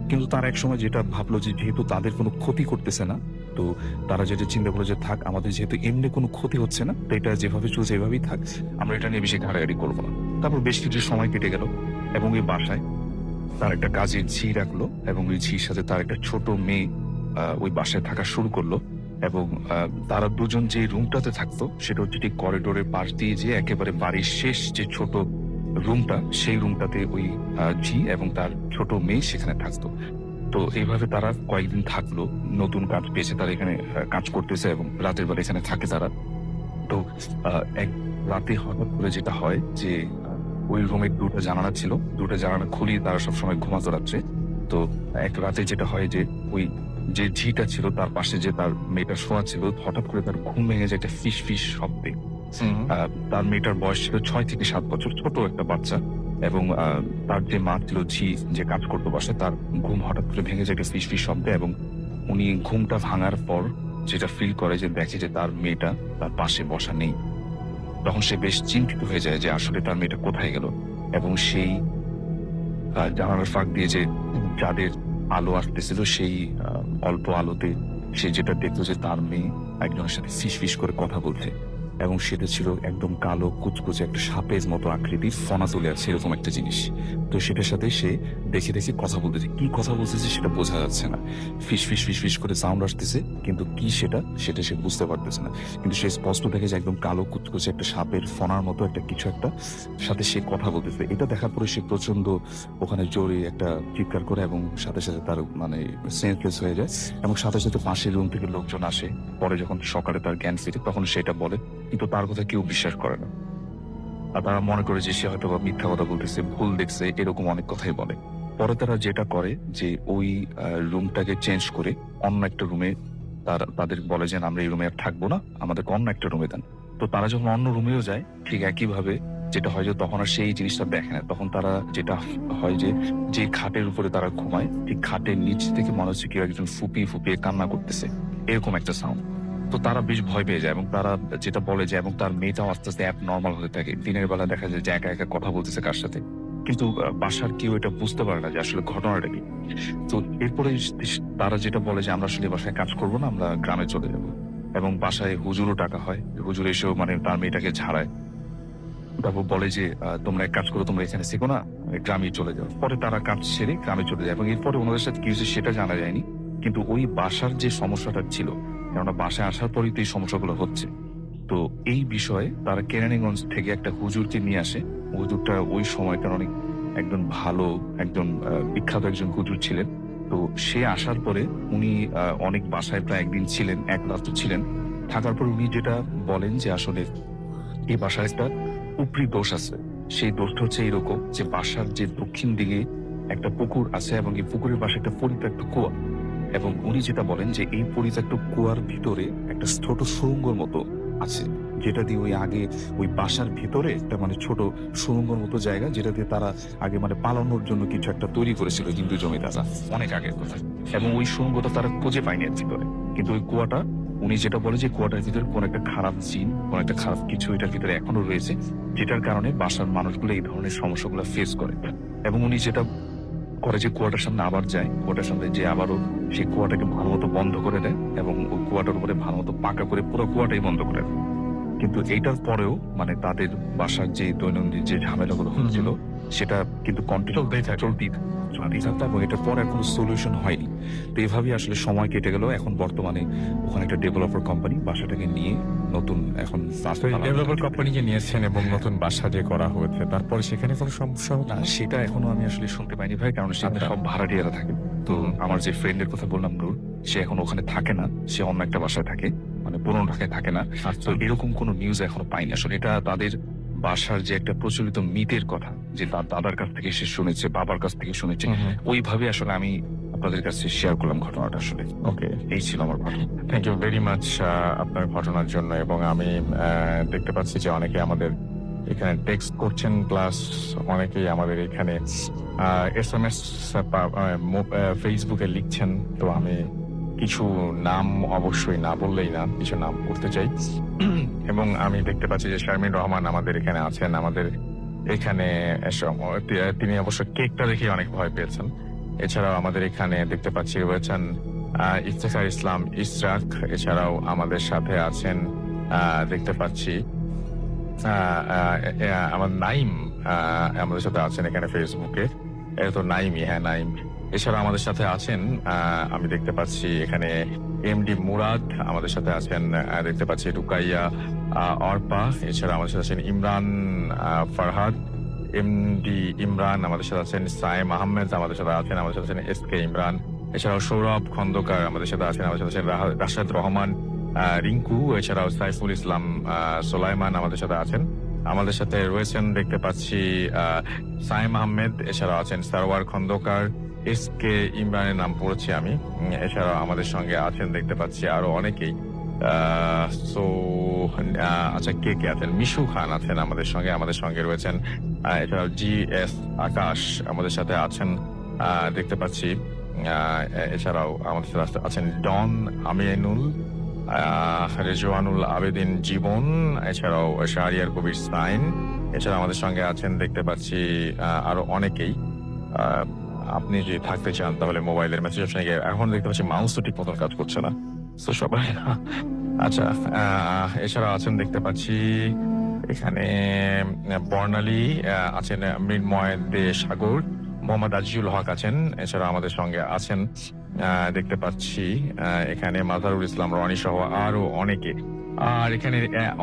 কিন্তু তার এক সময় যেটা ভাবলো যে যেহেতু তাদের কোনো ক্ষতি করতেছে না, তো তারা যেটা চিন্তা করলো যে থাক, আমাদের যেহেতু এমনি কোনো ক্ষতি হচ্ছে না, তো এটা যেভাবে চলছে এভাবেই থাক, আমরা এটা নিয়ে বেশি ঘাটাঘাটি করবো না। তারপর বেশ কিছু সময় কেটে গেল, এবং এই বাসায় তার একটা কাজের ঝি রাখলো, এবং ওই ঝির সাথে তার একটা ছোট মেয়ে ওই বাসায় থাকা শুরু করলো। এবং তারা দুজন যে রুমটাতে থাকতো সেটা হচ্ছে ঠিক করিডোরের পাশ দিয়ে যে একেবারে বাড়ির শেষ যে ছোট রুমটা, সেই রুমটাতে ওই ঝি এবং তার ছোট মেয়ে সেখানে থাকতো। তো এইভাবে তারা কয়েকদিন থাকলো, নতুন কাজ পেয়েছে, তারা এখানে কাজ করতেছে এবং রাতের বেলা এখানে থাকে তারা। তো এক রাতে হঠাৎ করে যেটা হয় যে ওই রুমে দুটো জানালা ছিল, দুটো জানালা খুলি তারা সবসময় ঘুমাতো রাত্রে। তো এক রাতে যেটা হয় যে ওই যে ঝিটা ছিল তার পাশে যে তার মেয়েটা শোয়া ছিল, হঠাৎ করে তার ঘুম ভেঙে যায় একটা ফিস ফিস শব্দে। তার মেয়েটার বয়স ছিল 6 থেকে 7 বছর, ছোট একটা বাচ্চা। এবং তার যে মা ছিল ঝি, যে কাজ করতো বাসায়, তার ঘুম হঠাৎ করে ভেঙে যায় একটা ফিস ফিস শব্দে। এবং উনি ঘুমটা ভাঙার পর যেটা ফিল করে যে দেখে যে তার মেয়েটা তার পাশে বসা নেই। তখন সে বেশ চিন্তিত হয়ে যায় যে আসলে তার মেয়েটা কোথায় গেল। এবং সেই জানালার ফাঁক দিয়ে যে যাদের আলো আসতেছিল, সেই অল্প আলোতে সে যেটা দেখলো যে তার মেয়ে একজনের সাথে ফিস ফিস করে কথা বলছে, এবং সেটা ছিল একদম কালো কুচকুচে একটা সাপের মতো আকৃতির ফনা তুলে আছে এরকম একটা জিনিস। তো সেটার সাথে সে দেখে দেখে কথা বলতেছে, কি কথা বলতেছে সেটা বোঝা যাচ্ছে না, ফিস ফিস ফিস ফিস করে সাউন্ড আসতেছে, কিন্তু কি সেটা সে বুঝতে পারতেছে না। কিন্তু সে স্পষ্ট দেখে যে একদম কালো কুচকুচে একটা সাপের ফনার মতো একটা কিছু একটা সাথে সে কথা বলতেছে। এটা দেখার পরে সে প্রচন্ড ওখানে জোরে একটা চিৎকার করে, এবং সাথে সাথে তার মানে সেন্সলেস হয়ে যায়। এবং সাথে সাথে পাশের রুম থেকে লোকজন আসে। পরে যখন সকালে তার জ্ঞান ফিরে তখন সেটা বলে, কিন্তু তার কথা কেউ বিশ্বাস করে না। আর তারা মনে করে যে সে হয়তো বা মিথ্যা কথা বলতেছে, ভুল দেখছে, এরকম অনেক কথাই বলে। পরে তারা যেটা করে যে ওই রুমটাকে চেঞ্জ করে অন্য একটা রুমে তাদের বলে যে আমরা এই রুমে আর থাকবো না, আমাদেরকে অন্য একটা রুমে দেন। তো তারা যখন অন্য রুমেও যায়, ঠিক একইভাবে যেটা হয় যে তখন আর সেই জিনিসটা দেখে না, তখন তারা যেটা হয় যে খাটের উপরে তারা ঘুমায় ঠিক খাটের নিচ থেকে মনে হচ্ছে কেউ একজন ফুপিয়ে ফুপিয়ে কান্না করতেছে, এরকম একটা সাউন্ড। তো তারা বেশ ভয় পেয়ে যায় এবং তারা যেটা বলে যে এবং তার মেয়েটাও আস্তে আস্তে অ্যাপ নর্মাল হতে থাকে। দিনের বেলা দেখা যায় যে একা একা কথা বলতেছে কার সাথে, কিন্তু বাসার কেউ এটা বুঝতে পারে না যে আসলে ঘটনাটা কি। তো এরপরে তারা যেটা বলে যে আমরা আসলে বাসায় কাজ করবো না, আমরা গ্রামে চলে যাব। এবং বাসায় হুজুরও টাকা হয়, হুজুর এসেও মানে তার মেয়েটাকে ঝাড়ায়, তারপর বলে যে তোমরা এক কাজ করো, তোমরা এখানে শেখো না, গ্রামে চলে যাও। পরে তারা কাজ সেরে গ্রামে চলে যায় এবং এরপরে ওনাদের সাথে কি হয়েছে সেটা জানা যায়নি, কিন্তু ওই বাসার যে সমস্যাটা ছিল, কেননা বাসায় আসার পরই তো এই সমস্যাগুলো হচ্ছে। তো এই বিষয়ে তারা কেরানীগঞ্জ থেকে একটা হুজুরকে নিয়ে আসে। হুজুরটা ওই সময়কার অনেক একজন ভালো একজন বিখ্যাত একজন হুজুর ছিলেন। তো সে আসার পরে উনি অনেক বাসায় প্রায় একদিন ছিলেন, এক রাত ছিলেন। থাকার পর উনি যেটা বলেন যে আসলে এই বাসায় একটা উপরি দোষ আছে। সেই দোষটা হচ্ছে এইরকম যে বাসার যে দক্ষিণ দিকে একটা পুকুর আছে এবং এই পুকুরের পাশে একটা পরিত্যক্ত কুয়া, এবং উনি যেটা বলেন যে এই পরিত্যক্ত কুয়ার ভিতরে একটা ছোট সুড়ঙ্গর মতো আছে, যেটা দিয়ে ওই আগে ওই বাসার ভিতরে একটা মানে ছোট সুড়ঙ্গর মতো জায়গা, যেটা দিয়ে তারা আগে মানে পালানোর জন্য কিছু একটা তৈরি করেছিল হিন্দু জমিদাররা অনেক আগের কথা। এবং ওই সুড়ঙ্গটা তারা খুঁজে পায়নি এর ভিতরে, কিন্তু ওই কুয়াটা উনি যেটা বলে যে কুয়াটার ভিতরে কোন একটা খারাপ জিন, কোন একটা খারাপ কিছু এটার ভিতরে এখনো রয়েছে, যেটার কারণে বাসার মানুষগুলো এই ধরনের সমস্যাগুলো ফেস করে। এবং উনি যেটা করে যে কুয়াটার সামনে আবার যায়, কুয়াটার সামনে যে আবারও সেই কুয়াটাকে ভালো মতো বন্ধ করে দেয় এবং ওই কুয়াটার উপরে ভালো মতো পাকা করে পুরো কুয়াটাই বন্ধ করে দেয়। কিন্তু এইটার পরেও মানে তাদের বাসার যে দৈনন্দিন যে ঝামেলাগুলো হচ্ছিল সেটা কিন্তু চলতেই থাকতো এবং এটার পর আর কোনো সলিউশন হয়নি। তো এইভাবেই আসলে সময় কেটে গেল। এখন বর্তমানে ওখানে একটা ডেভেলপার কোম্পানি বাসাটাকে নিয়ে নতুন এখন ডেভেলপার কোম্পানিকে নিয়েছেন এবং নতুন বাসা যে করা হয়েছে, তারপরে সেখানে কোনো সমস্যা না, সেটা এখনো আমি আসলে শুনতে পাইনি ভাই, কারণ সেখানে আচ্ছা। সব ভাড়াটিয়ারা থাকে। তো আমার যে ফ্রেন্ডের কথা বললাম নূর, সে এখন ওখানে থাকে না, সে অন্য একটা বাসায় থাকে, মানে পুরনো ঢাকায় থাকে না। তো এরকম কোনো নিউজ এখনো পাইনি আসলে। এটা তাদের বাসার যে একটা প্রচলিত মিথের কথা, যে তার দাদার কাছ থেকে সে শুনেছে, বাবার কাছ থেকে শুনেছে, ওইভাবে আসলে আমি আপনাদের কাছে শেয়ার করলাম ঘটনাটা। আসলে ওকে, এই ছিল আমার ঘটনা। থ্যাংক ইউ ভেরি মাচ আপনার ঘটনার জন্য। এবং আমি দেখতে পাচ্ছি যে অনেকে আমাদের এখানে টেক্সট করছেন, প্লাস অনেকেই আমাদের এখানে SMS ফেসবুকে লিখছেন। তো আমি কিছু নাম অবশ্যই না বললেই না, কিছু নাম করতে চাই। এবং আমি দেখতে পাচ্ছি যে শারমিন রহমান আমাদের এখানে আছেন। আমাদের এখানে তিনি অবশ্য কেকটা দেখে অনেক ভয় পেয়েছেন। এছাড়াও আমাদের এখানে দেখতে পাচ্ছি রয়েছেন ইফতেখার ইসলাম ইসরাক। এছাড়াও আমাদের সাথে আছেন দেখতে পাচ্ছি আমার নাইম আমাদের সাথে আছেন এখানে ফেসবুকে। এটা তো নাইমই, হ্যাঁ নাইম। এছাড়া আমাদের সাথে আছেন আমি দেখতে পাচ্ছি এখানে MD মুরাদ আমাদের সাথে আছেন, দেখতে পাচ্ছি রুকাইয়া অর্পা। এছাড়া আমাদের সাথে আছেন ইমরান ফারহাদ, MD ইমরান আমাদের সাথে আছেন, সাইম আহমেদ আমাদের সাথে আছেন, আমাদের সাথে আছেন SK ইমরান। এছাড়াও সৌরভ খন্দকার আমাদের সাথে আছেন, আমাদের সাথে আছেন রাশেদ রহমান রিঙ্কু। এছাড়াও সাইফুল ইসলাম সোলাইমান আমাদের সাথে আছেন। আমাদের সাথে রয়েছেন দেখতে পাচ্ছি সাইম আহমেদ। এছাড়াও আছেন সারওয়ার খন্দকার, SK ইমরানের নাম পড়েছি আমি। এছাড়াও আমাদের সঙ্গে আছেন দেখতে পাচ্ছি আরো অনেকেই। আচ্ছা, কে কে আছেন? মিশু খান আছেন আমাদের সঙ্গে রয়েছেন। এছাড়াও GS আকাশ আমাদের সাথে আছেন দেখতে পাচ্ছি। এছাড়াও আমাদের সাথে আছেন ডন আমিনুল, রেজওয়ানুল আবেদিন জীবন, এছাড়াও শাহরিয়ার কবির সাইন। এছাড়া আমাদের সঙ্গে আছেন দেখতে পাচ্ছি আরো অনেকেই। আপনি যদি থাকতে চান তাহলে মোবাইলের মেসেজ অপশনে গিয়ে, এখন দেখতে পাচ্ছি মাউস তো ঠিক মতন কাজ করছে না, তো সবাই আচ্ছা। এছাড়া আছেন দেখতে পাচ্ছি এখানে বর্ণালী আছেন, মৃন্ময় দে সাগর, মোহাম্মদ আজিজুল হক আছেন। এছাড়া আমাদের সঙ্গে আছেন দেখতে পাচ্ছি এখানে মাজারুল ইসলাম রনি সহ আরো অনেকে। আর এখানে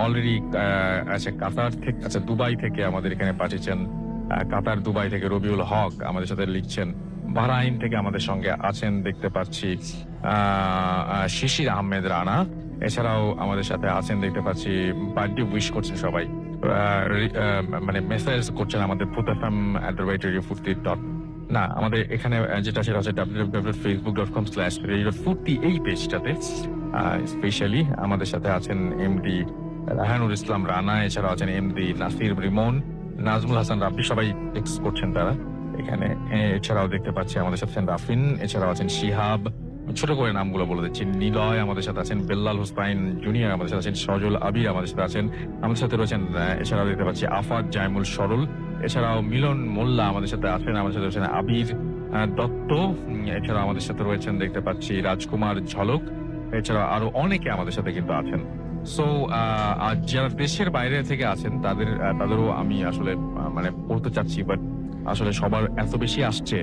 অলরেডি আচ্ছা কাতার থেকে, আচ্ছা দুবাই থেকে আমাদের এখানে পাঠিয়েছেন, কাতার দুবাই থেকে রবিউল হক আমাদের সাথে লিখছেন। বাহরাইন থেকে আমাদের সঙ্গে আছেন দেখতে পাচ্ছি শিশির আহমেদ রানা। এছাড়াও আমাদের সাথে আছেন দেখতে পাচ্ছি, বার্থডে উইশ করছেন সবাই, মানে মেসেজ করছেন আমাদের ফুতাফাম@radiofurti. না, আমাদের এখানে যেটা সেটা হচ্ছে www.facebook.com/radiofurti এই পেজটাতে স্পেশালি আমাদের সাথে আছেন MD রাহানুল ইসলাম রানা। এছাড়াও আছেন MD নাসির রিমন, নাজমুল হাসান রাব্বি, সবাই টেক্সট করছেন তারা এখানে। এছাড়াও দেখতে পাচ্ছি আমাদের সাথে আছেন রাফিন, এছাড়াও আছেন শিহাব, ছোট করে নামগুলো বলে দিচ্ছি, নিলয় আমাদের সাথে আছেন, বেল্লাল হুসাইন জুনিয়র আমাদের সাথে আছেন, সজল আবির আমাদের সাথে আছেন, আমাদের সাথে রয়েছেন এছাড়াও দেখতে পাচ্ছি আফাদ জায়মুল সরল, এছাড়াও মিলন মোল্লা আমাদের সাথে আছেন, আমাদের সাথে রয়েছেন আবির দত্ত, এছাড়াও আমাদের সাথে রয়েছেন দেখতে পাচ্ছি রাজকুমার ঝলক, এছাড়াও আরো অনেকে আমাদের সাথে কিন্তু আছেন। সো আর যারা দেশের বাইরে থেকে আছেন তাদেরও আমি আসলে মানে পড়তে চাচ্ছি, বাট আসলে সবার এত বেশি আসছে,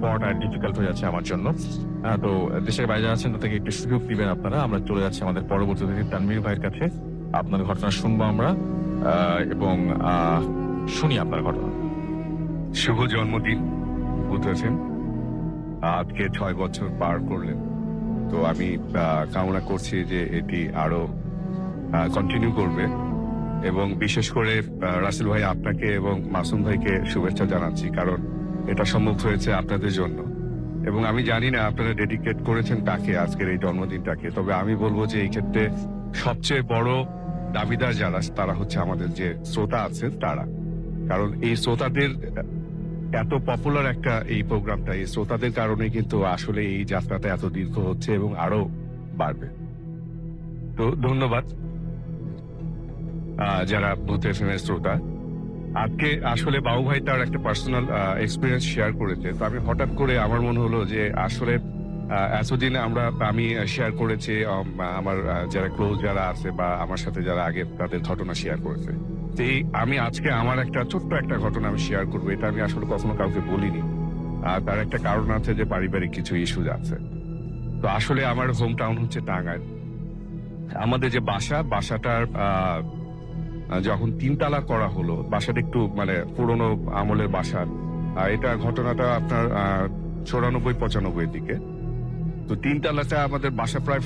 পড়াটা ডিফিকাল্ট হয়ে যাচ্ছে আমার জন্য। তো দেশের বাইরে আছেন তাদেরকে একটু সুযোগ দিবেন আপনারা। আমরা চলে যাচ্ছি আমাদের পরবর্তী অতিথি তানভীর ভাইয়ের কাছে, আপনার ঘটনা শুনবো আমরা এবং শুনি আপনার ঘটনা। শুভ জন্মদিন বুঝেছেন, আজকে 6 বছর পার করলেন। তো আমি কামনা করছি যে এটি আরো কন্টিনিউ করবে, এবং বিশেষ করে রাসেল ভাই আপনাকে এবং মাসুম ভাইকে শুভেচ্ছা জানাচ্ছি, কারণ এটা সম্ভব হয়েছে আপনাদের জন্য। এবং আমি জানি না আপনারা ডেডিকেট করেছেন কাকে আজকের এই জন্মদিনটাকে, তবে আমি বলবো যে এই ক্ষেত্রে সবচেয়ে বড় দাবিদার যারা, তারা হচ্ছে আমাদের যে শ্রোতা আছেন তারা। কারণ এই শ্রোতাদের এত পপুলার একটা এই প্রোগ্রামটা, এই শ্রোতাদের কারণে কিন্তু আসলে এই যাত্রাটা এত দীর্ঘ হচ্ছে এবং আরো বাড়বে। তো ধন্যবাদ যারা ভূত এফএম এর শ্রোতা। আজকে আসলে বাবু ভাই তার একটা পার্সোনাল এক্সপিরিয়েন্স শেয়ার করেছে, তো আমি হঠাৎ করে আমার মনে হলো যে আসলে এতদিন আমি শেয়ার করেছি আমার যারা ক্লোজ যারা আছে বা আমার সাথে যারা আগে তাদের ঘটনা শেয়ার করেছে, তো আমি আজকে আমার একটা ছোট্ট একটা ঘটনা আমি শেয়ার করবো। এটা আমি আসলে কখনো কাউকে বলিনি, আর তার একটা কারণ আছে যে পারিবারিক কিছু ইস্যুজ আছে। তো আসলে আমার হোম টাউন হচ্ছে টাঙ্গাইল। আমাদের যে বাসাটার যখন 3 তালা করা হলো, বাসাটা একটু মানে পুরোনো আমলের বাসা। এটা ঘটনাটা আপনার 94-95 দিকে। তো 3 তালাটা আমাদের বাসা প্রায়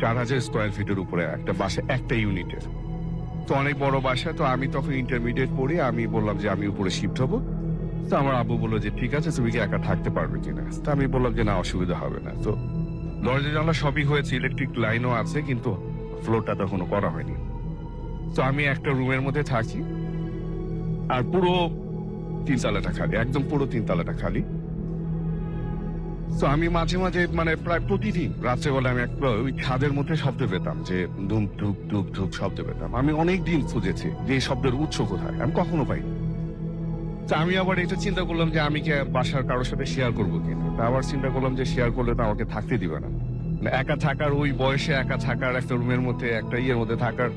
4000 স্কোয়ার ফিটের উপরে একটা বাসা, একটা ইউনিটের। তো অনেক বড় বাসা। তো আমি তখন ইন্টারমিডিয়েট পড়ি, আমি বললাম যে আমি উপরে শিফট হবো। তো আমার আব্বু বললো যে ঠিক আছে, তুমি কি একা থাকতে পারবে কিনা। তো আমি বললাম যে না, অসুবিধা হবে না। তো দরজা জানলা সবই হয়েছে, ইলেকট্রিক লাইনও আছে, কিন্তু ফ্লোরটা তখনও করা হয়নি। তো আমি একটা রুমের মধ্যে থাকি, আর পুরো 3 তালাটা খালি, একদম পুরো 3 তালাটা খালি। তো আমি মাঝে মাঝে মানে প্রায় প্রতিদিন রাত্রেবেলা আমি একটা ওই ছাদের মধ্যে শব্দ পেতাম, যে ধুম ধুপ ধুপ ধুপ শব্দ পেতাম। আমি অনেক দিন খুঁজেছি যে এই শব্দের উৎস কোথায়, আমি কখনো পাইনি। তো আমি আবার এটা চিন্তা করলাম যে আমি কি বাসার কারোর সাথে শেয়ার করবো কিনা। তা আবার চিন্তা করলাম যে শেয়ার করলে তো আমাকে থাকতে দিবে না। একা থাকার, ওই বয়সে একা থাকার, একটা রুমের মধ্যে একটা ইয়ের মধ্যে থাকার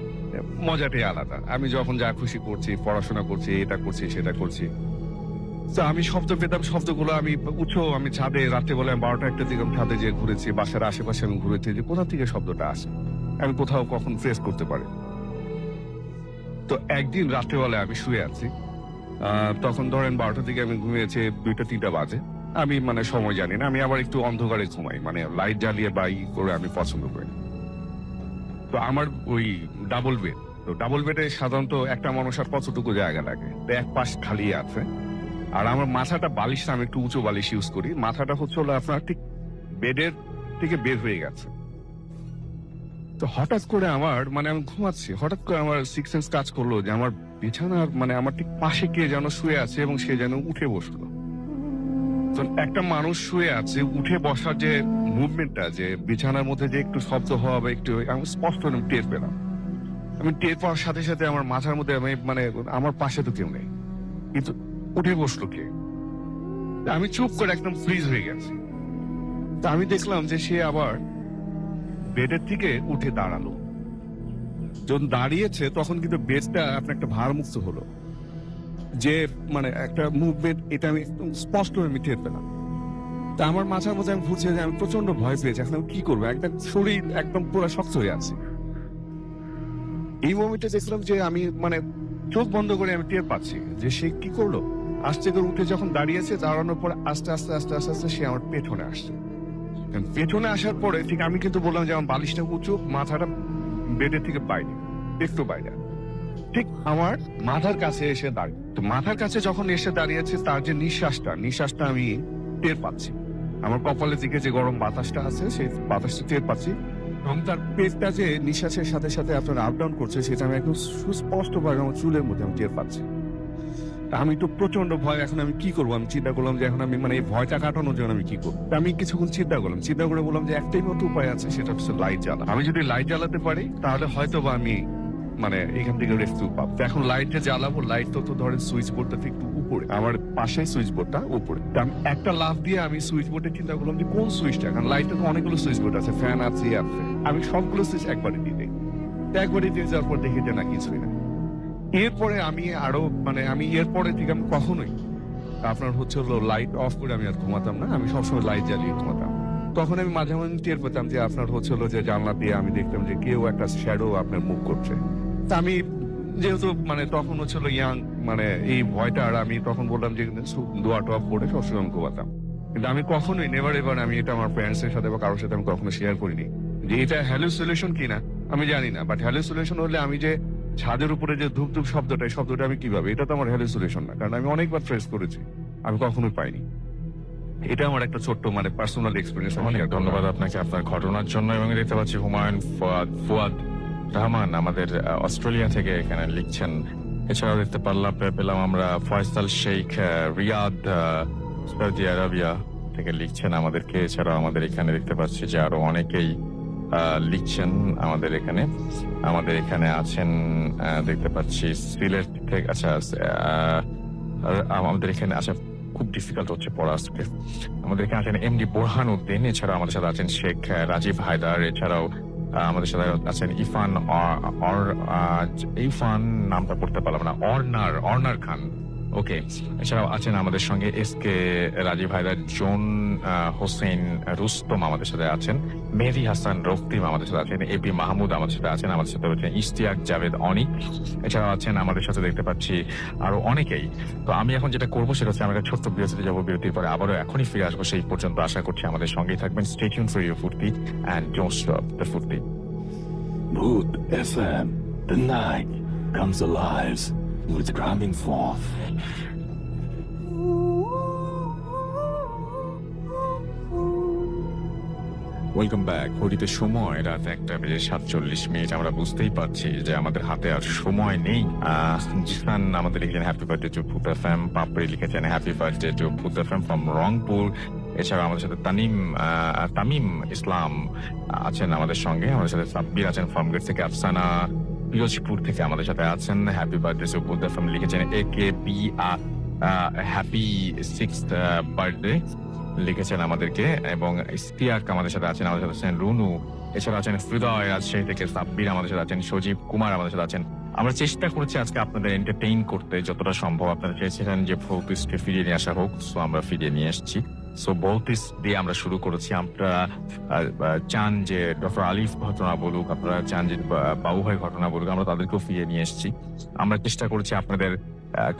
মজাটাই আলাদা। আমি যখন যা খুশি করছি, পড়াশোনা করছি, এটা করছি সেটা করছি। তো আমি শব্দ পেতাম, শব্দগুলো আমি আমি ছাদে রাত্রেবেলা 12টা-1টা দিকে ছাদে যে ঘুরেছি, বাসার আশেপাশে আমি ঘুরেছি যে কোথা থেকে শব্দটা আসে, আমি কোথাও কখন ফেস করতে পারি। তো একদিন রাত্রেবেলায় আমি শুয়ে আছি, তখন ধরেন 12টার দিকে আমি ঘুমিয়েছি, 2টা-3টা বাজে। আমি মানে সময় জানি না, আমি আবার একটু অন্ধকারে ঘুমাই, মানে লাইট জ্বালিয়ে বা ই করে আমি পছন্দ করি। তো আমার ওই ডাবল বেড, তো ডাবল বেডে সাধারণত একটা মানুষ আর কতটুকু জায়গা লাগে, তো এক পাশ খালি আছে। আর আমার মাথাটা বালিশটা আমি একটু উঁচু বালিশ ইউজ করি, মাথাটা হচ্ছে হলো আপনার ঠিক বেডের থেকে বের হয়ে গেছে। তো হঠাৎ করে আমার মানে আমি ঘুমাচ্ছি, হঠাৎ করে আমার সিক্স সেন্স কাজ করলো যে আমার বিছানার মানে আমার ঠিক পাশে কে যেন শুয়ে আছে এবং সে যেন উঠে বসলো। তো একটা মানুষ শুয়ে আছে, উঠে বসার যে মুভমেন্টটা, যে বিছানার মধ্যে যে একটু শব্দ হওয়া বা একটু, আমি স্পষ্ট টের পেলাম। আমি টের পাওয়ার সাথে সাথে আমার মাথার মধ্যে আমি মানে আমার পাশে তো কেউ নেই, কিন্তু উঠে বসলো কে। আমি চুপ করে একদম ফ্রিজ হয়ে গেছি। তা আমি দেখলাম যে সে আবার বেডের থেকে উঠে দাঁড়ালো। যখন দাঁড়িয়েছে তখন কিন্তু বেডটা আপনার একটা ভারমুক্ত হলো, যে মানে একটা মুভমেন্ট, এটা আমি একদম স্পষ্ট আমি টের পেলাম। তা আমার মাথার মধ্যে আমি ঘুরছে যে আমি প্রচন্ড ভয় পেয়েছি, এখন আমি কি করবো, একদম শরীর একদম পুরো শক্ত হয়ে আছে। এই মোমেন্টে দেখলাম যে আমি মানে চোখ বন্ধ করে আমি টের পাচ্ছি যে সে কি করলো, আস্তে করে উঠে যখন দাঁড়িয়েছে, দাঁড়ানোর পর আস্তে আস্তে আস্তে আস্তে আস্তে সে আমার পেছনে আসছে। পেছনে আসার পরে ঠিক আমি কিন্তু বললাম যে আমার বালিশটা উঁচু, মাথাটা বেডের থেকে বাইরে, একটু বাইরে, ঠিক আমার মাথার কাছে এসে দাঁড়িয়ে। তো মাথার কাছে যখন এসে দাঁড়িয়েছে, তার যে নিঃশ্বাসটা আমি টের পাচ্ছি। আমার কপালের দিকে যে গরম বাতাসটা আছে, সেই বাতাসটা টের পাচ্ছি, এবং তার পেটটা যে নিঃশ্বাসের সাথে সাথে আপনার আপ ডাউন করছে, সেটা আমি একদম সুস্পষ্ট ভাবে আমার চুলের মধ্যে আমি টের পাচ্ছি। আমি তো প্রচন্ড ভয়, এখন আমি কি করবো? আমি চিন্তা করলাম যে এখন আমি মানে এই ভয়টা কাটানোর জন্য আমি কি করবো। তা আমি কিছুক্ষণ চিন্তা করলাম, চিন্তা করে বললাম যে একটাই মতো উপায় আছে, সেটা হচ্ছে লাইট জ্বালা। আমি যদি লাইট জ্বালাতে পারি তাহলে হয়তো বা আমি মানে এখান থেকে রেস্কিউ পাবো। তো এখন লাইট যে জ্বালাবো, লাইট তো ধরেন সুইচ বোর্ডটা একটু উপরে, আমার পাশে সুইচ বোর্ডটা উপরে। তা আমি একটা লাফ দিয়ে আমি সুইচ বোর্ডে চিন্তা করলাম যে কোন সুইচটা, কারণ লাইটে তো অনেকগুলো সুইচ বোর্ড আছে, ফ্যান আছে, আছে, আমি সবগুলো সুইচ একবারে দিয়ে দিই। একবারে দিয়ে যাওয়ার পর দেখি যে না, কিছুই না। এরপরে আমি আরো মানে আমি এরপরে থেকে আমি কখনোই আপনার হচ্ছে হলো লাইট অফ করে আমি আর ঘুমাতাম না, আমি সবসময় লাইট জ্বালিয়ে ঘুমাতাম। তখন আমি মাঝে মাঝে টের পেতাম যে আপনার হচ্ছে হলো যে জানলা দিয়ে আমি দেখতাম যে কেউ একটা শ্যাডো আপনার মুভ করছে। তা আমি যেহেতু মানে তখন হচ্ছে হলো ইয়াং, মানে এই ভয়টা, আর আমি তখন বললাম যে দোয়া টোয়া পড়ে সবসময় আমি ঘুমাতাম। কিন্তু আমি কখনোই নেভার এভার আমি এটা আমার প্যারেন্টস এর সাথে বা কারোর সাথে আমি কখনো শেয়ার করিনি যে এটা হ্যালুসিনেশন কিনা আমি জানি না। বাট হ্যালুসিনেশন হলে আমি যে ছাদের উপরে যে ধূপ ধূপ শব্দটা, এই শব্দটা আমি কিভাবে, এটা তো আমার হ্যালুসিনেশন না, কারণ আমি অনেকবার ট্রেস করেছি, আমি কখনোই পাইনি। এটা আমার একটা ছোট্ট মানে পার্সোনাল এক্সপিরিয়েন্স। অনেক ধন্যবাদ আপনাকে আপনার ঘটনার জন্য। এবং দেখতে পাচ্ছি হুমায়ুন ফুয়াদ রহমান আমাদের অস্ট্রেলিয়া থেকে এখানে লিখছেন। এছাড়াও দেখতে পেলাম আমরা ফয়সাল শেখ রিয়াদ সৌদি আরবিয়া থেকে লিখছেন আমাদেরকে। এছাড়াও আমাদের এখানে দেখতে পাচ্ছি যে আরো অনেকেই লিখছেন আমাদের এখানে আছেন দেখতে পাচ্ছি সিলেট থেকে। আচ্ছা আমাদের এখানে আচ্ছা খুব ডিফিকাল্ট হচ্ছে পড়া আজকে। আমাদের এখানে আছেন এমডি বোরহান উদ্দিন, এছাড়াও আমাদের সাথে আছেন শেখ রাজীব হায়দার, এছাড়াও আমাদের সাথে আছেন ইরফান নামটা পড়তে পারলাম না, অর্নার খান। ওকে, এছাড়াও আছেন আমাদের সঙ্গে এসকে রাজীব হায়দার, জোন হোসেন রুস্তম আমাদের সাথে আছেন, মেহেদি হাসান রক্তিম আমাদের সাথে আছেন, এপি মাহমুদ আমাদের সাথে আছেন, আমাদের সাথে হচ্ছেন ইশতিয়াক জাভেদ অনিক, এছাড়াও আছেন আমাদের সাথে দেখতে পাচ্ছি আরো অনেকেই। তো আমি এখন যেটা করবো সেটা হচ্ছে আমরা ছোট্ট বিরতিতে যাবো, বিরতির পরে আবারও এখনই ফিরে আসবো। সেই পর্যন্ত আশা করছি আমাদের সঙ্গেই থাকবেন। স্টে টিউনড ফর ইউর ফুর্তি এন্ড ডোন্ট স্টপ দ্য ফুর্তি। Mood FM. The night comes alive with Graminphone. Welcome back. ঘড়িতে সময় রাত 1:47। আমরা বুঝতেই পারছি যে আমাদের হাতে আর সময় নেই। জিসান আমাদের লিখেছেন happy birthday to food FM, Papri লিখেছেন happy birthday to food FM from Rangpur. এছাড়া আমাদের সাথে তামিম ইসলাম আছেন আমাদের সঙ্গে, আমাদের সাথে সাব্বির আছেন ফার্মগেট থেকে, আফসানা পিরোজপুর থেকে আমাদের সাথে আছেন। Happy birthday to food FM লিখেছেন AKB হ্যাপি 6th বার্থডে লিখেছেন আমাদেরকে। এবং ইস্তিয়াক আমাদের সাথে আছেন, আমাদের সাথে আছেন রুনু, এছাড়া আছেন হৃদয় রাজশাহী থেকে, সাব্বির আমাদের সাথে আছেন, সজীব কুমার আমাদের সাথে আছেন। আমরা চেষ্টা করছি আজকে আপনাদের এন্টারটেইন করতে যতটা সম্ভব। আপনারা চেয়েছিলেন যে ভৌতিসকে ফিরিয়ে নিয়ে আসা হোক, সো আমরা ফিরিয়ে নিয়ে এসেছি। সো ভৌতিস দিয়ে আমরা শুরু করেছি। আপনারা চান যে ডক্টর আলিফ ঘটনা বলুক, আপনারা চান যে বাবু ভাই ঘটনা বলুক, আমরা তাদেরকেও ফিরিয়ে নিয়ে এসেছি। আমরা চেষ্টা করছি আপনাদের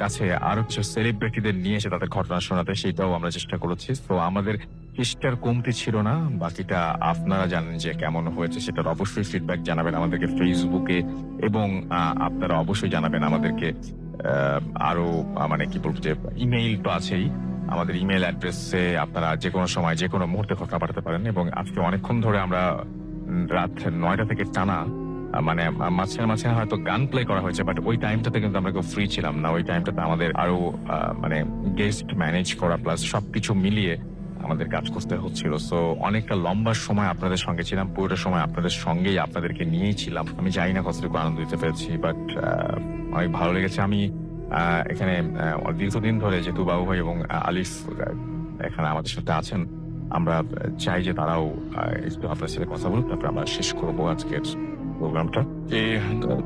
কাছে আরো কিছু সেলিব্রিটিদের নিয়ে এসে তাদের ঘটনা শোনাতে, সেটাও আমরা চেষ্টা করেছি। তো আমাদের চেষ্টার কমতি ছিল না। বাকিটা আপনারা জানেন যে কেমন হয়েছে, সেটার অবশ্যই ফিডব্যাক জানাবেন আমাদেরকে ফেসবুকে, এবং আপনারা অবশ্যই জানাবেন আমাদেরকে আরো মানে কি বলবো যে ইমেইল তো আছেই, আমাদের ইমেইল অ্যাড্রেসে আপনারা যে কোনো সময় যে কোনো মুহূর্তে কথা পাঠাতে পারেন। এবং আজকে অনেকক্ষণ ধরে আমরা রাত 9টা থেকে টানা মানে মাঝখানে হয়তো গান প্লে করা হয়েছে, বাট ওই টাইমটাতে কিন্তু আমরা কেউ ফ্রি ছিলাম না। ওই টাইমটাতে আমাদের আরো মানে গেস্ট ম্যানেজ করা প্লাস সবকিছু মিলিয়ে আমাদের কাজ করতে হচ্ছিল। সো অনেকটা লম্বা সময় আপনাদের সঙ্গে ছিলাম, পুরোটা সময় আপনাদের সঙ্গেই আপনাদেরকে নিয়েই ছিলাম। আমি জানি না কতটুকু আনন্দ দিতে পেরেছি, বাট অনেক ভালো লেগেছে। আমি এখানে দীর্ঘদিন ধরে যেহেতু বাবু ভাই এবং আলিফ এখানে আমাদের সাথে আছেন, আমরা চাই যে তারাও একটু আপনার সাথে কথা বলুক, তারপরে আমরা শেষ করবো আজকের প্রোগ্রামটা।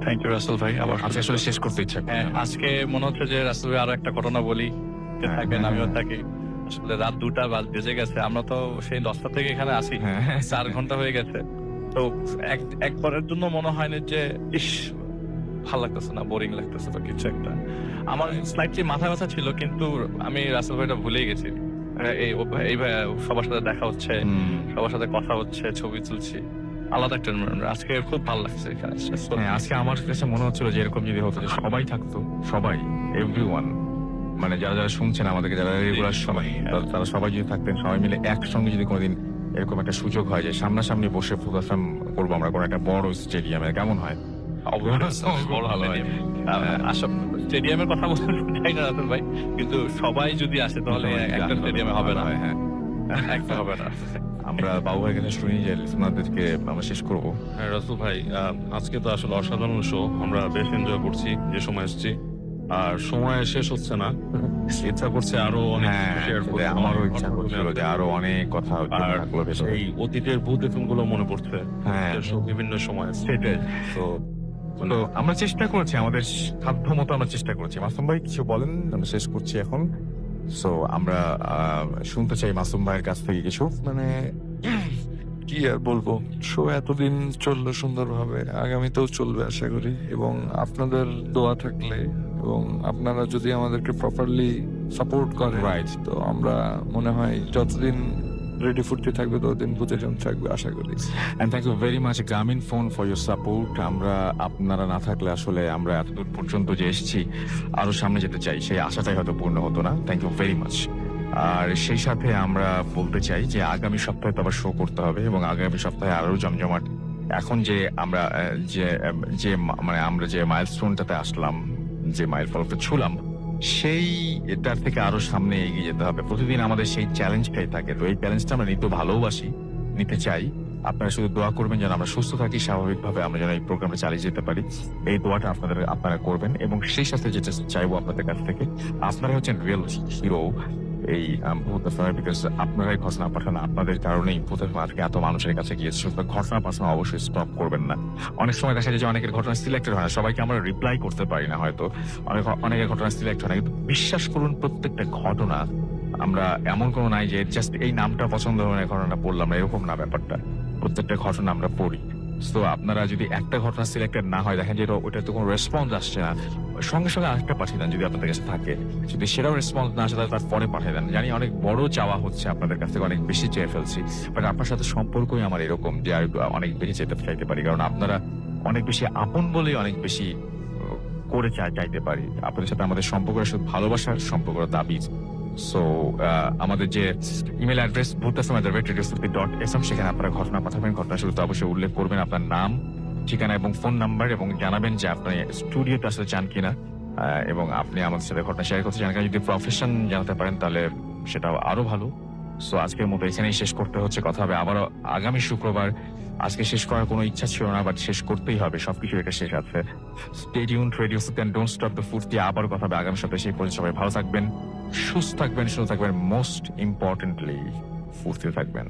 থ্যাংক ইউ রাসেল ভাই। আবার আসলে শেষ করতে ইচ্ছা করি। আজকে মনে হচ্ছে যে রাসেল ভাই আরো একটা ঘটনা বলি, থাকবেন আমিও থাকি। আসলে রাত 2টা বেজে গেছে, আমরা তো সেই 10টা থেকে এখানে আসি, 4 ঘন্টা হয়ে গেছে। তো একবারের জন্য মনে হয় না যে ইস ভালো লাগতেছে না, বোরিং লাগতেছে বা কিছু একটা। আমার স্লাইটলি মাথা ব্যথা ছিল, কিন্তু আমি রাসেল ভাইটা ভুলেই গেছি। এই ভাই সবার সাথে দেখা হচ্ছে, সবার সাথে কথা হচ্ছে, ছবি তুলছি, আলাদা একটা আজকে খুব ভালো লাগছে এখানে। আজকে আমার কাছে মনে হচ্ছিল যে এরকম যদি হতো যে সবাই থাকতো, সবাই এভরিওয়ান, মানে যারা যারা শুনছেন আমাদেরকে, যারা রেগুলার সবাই, তারা সবাই যদি থাকতেন, সবাই মিলে একসঙ্গে যদি কোনোদিন এরকম একটা সুযোগ হয় যে সামনাসামনি বসে প্রোগ্রাম করবো আমরা কোনো একটা বড় স্টেডিয়ামে, কেমন হয়? বড় ভালো হয়। স্টেডিয়ামের কথা বলতে চাই না রাতুল ভাই, কিন্তু সবাই যদি আসে তাহলে একটা স্টেডিয়ামে হবে না, হ্যাঁ একটা হবে না। আমরা বাবু ভাইয়ের কাছে শুনি যে লিসনারদেরকে আমরা শেষ করবো। হ্যাঁ রাসুল ভাই, আজকে তো আসলে অসাধারণ শো, আমরা বেশ এনজয় করছি যে সময় এসেছি, আর সময় শেষ হচ্ছে না, ইচ্ছা করছে আরো অনেক share করতে, আমারও অনেক ইচ্ছা কথা করছিল বলতে। যে আরো অনেক কথা আর থাকলো ভেতরে। এই অতীতের ভূত এফএম গুলো মনে পড়ছে, হ্যাঁ শো বিভিন্ন সময় সেটাই। তো তো আমরা চেষ্টা করেছি, আমাদের সাধ্য মতো আমরা চেষ্টা করেছি। মাসুম ভাই কিছু বলেন, আমরা শেষ করছি এখন। সো আমরা শুনতে চাই মাসুম ভাইয়ের কাছ থেকে কিছু। মানে কি আর বলবো, শো এতদিন চললো সুন্দরভাবে, আগামীতেও চলবে আশা করি। এবং আপনাদের দোয়া থাকলে এবং আপনারা যদি আমাদেরকে প্রপারলি সাপোর্ট করেন, রাইট, তো আমরা মনে হয় যতদিন রেডি ফুর্তি থাকবে ততদিন বুঝেজন থাকবে আশা করি। And thank you very much Grameenphone for your support. আমরা আপনারা না থাকলে আসলে আমরা এতদূর পর্যন্ত যে এসেছি, আরো সামনে যেতে চাই, সেই আশাটাই হয়তো পূর্ণ হতো না। Thank you very much. আর সেই সাথে আমরা বলতে চাই যে আগামী সপ্তাহে তো আবার শো করতে হবে, এবং আগামী সপ্তাহে আরো জমজমাট। এখন যে আমরা মানে আমরা যে মাইলস্টোনটাতে আসলাম, যে মাইল ফলকটা ছুলাম, সেই এটার থেকে আরো সামনে এগিয়ে যেতে হবে। প্রতিদিন আমাদের সেই চ্যালেঞ্জটাই থাকে। তো এই চ্যালেঞ্জটা আমরা নিতে ভালোবাসি, নিতে চাই। আপনারা শুধু দোয়া করবেন যেন আমরা সুস্থ থাকি, স্বাভাবিকভাবে আমরা যেন এই প্রোগ্রামটা চালিয়ে যেতে পারি। এই দোয়াটা আপনারা করবেন। এবং সেই সাথে যেটা চাইবো আপনাদের কাছ থেকে, আপনারা হচ্ছেন রিয়েল হিরো এই ভূত এফএম, বিকজ আপনারাই ঘটনা পাঠান, আপনাদের কারণেই ভূত এফএম আজকে এত মানুষের কাছে গিয়েছে। সুতরাং ঘটনা পাঠানো অবশ্যই স্টপ করবেন না। অনেক সময় দেখা যায় যে অনেকের ঘটনা সিলেক্টেড হয় না, সবাইকে আমরা রিপ্লাই করতে পারি না হয়তো, অনেকের ঘটনা সিলেক্ট হয় না, কিন্তু বিশ্বাস করুন প্রত্যেকটা ঘটনা আমরা এমন কোনো নাই যে জাস্ট এই নামটা পছন্দ হয় ঘটনাটা পড়লাম না, এরকম না ব্যাপারটা। প্রত্যেকটা ঘটনা আমরা পড়ি। তো আপনারা যদি একটা ঘটনা সিলেক্টেড না হয়, দেখেন যে ওটা তো কোনো রেসপন্স আসছে না, সঙ্গে সঙ্গে আরেকটা পাঠিয়ে দেন যদি আপনাদের কাছে থাকে। যদি সেটাও রেসপন্স না আসে তাহলে তারপরে পাঠিয়ে দেন। জানি অনেক বড় চাওয়া হচ্ছে আপনাদের কাছ থেকে, অনেক বেশি চেয়ে ফেলছি, বাট আপনার সাথে সম্পর্কই আমার এরকম যে আর অনেক বেশি চাইতে পারি, কারণ আপনারা অনেক বেশি আপন বলেই অনেক বেশি করে চাইতে পারি। আপনাদের সাথে আমাদের সম্পর্ক শুধু ভালোবাসার সম্পর্ক দাবি। সো আমাদের যে ইমেল অ্যাড্রেস bhutasm@radioscity.sm, সেখানে আপনারা ঘটনা পাঠাবেন। ঘটনা শুরুতে অবশ্যই উল্লেখ করবেন আপনার নাম, ঠিকানা এবং ফোন নাম্বার, এবং জানাবেন যে আপনি স্টুডিওতে আসতে চান কিনা, এবং আপনি আমাদের সাথে ঘটনা শেয়ার করতে চান কিনা। যদি প্রফেশন জানাতে পারেন তাহলে সেটাও আরো ভালো। সো আজকের মতো এখানেই শেষ করতে হচ্ছে। কথা হবে আবারও আগামী শুক্রবার। আজকে শেষ করার কোনো ইচ্ছা ছিল না, বাট শেষ করতেই হবে, সবকিছু এটা শেষ আছে। Stay tuned, Radio City and don't stop the ফুর্তি। আবার কথা হবে আগামী সপ্তাহে। সেই পর্যন্ত সবাই ভালো থাকবেন, সুস্থ থাকবেন, মোস্ট ইম্পর্টেন্টলি ফুর্তি থাকবেন।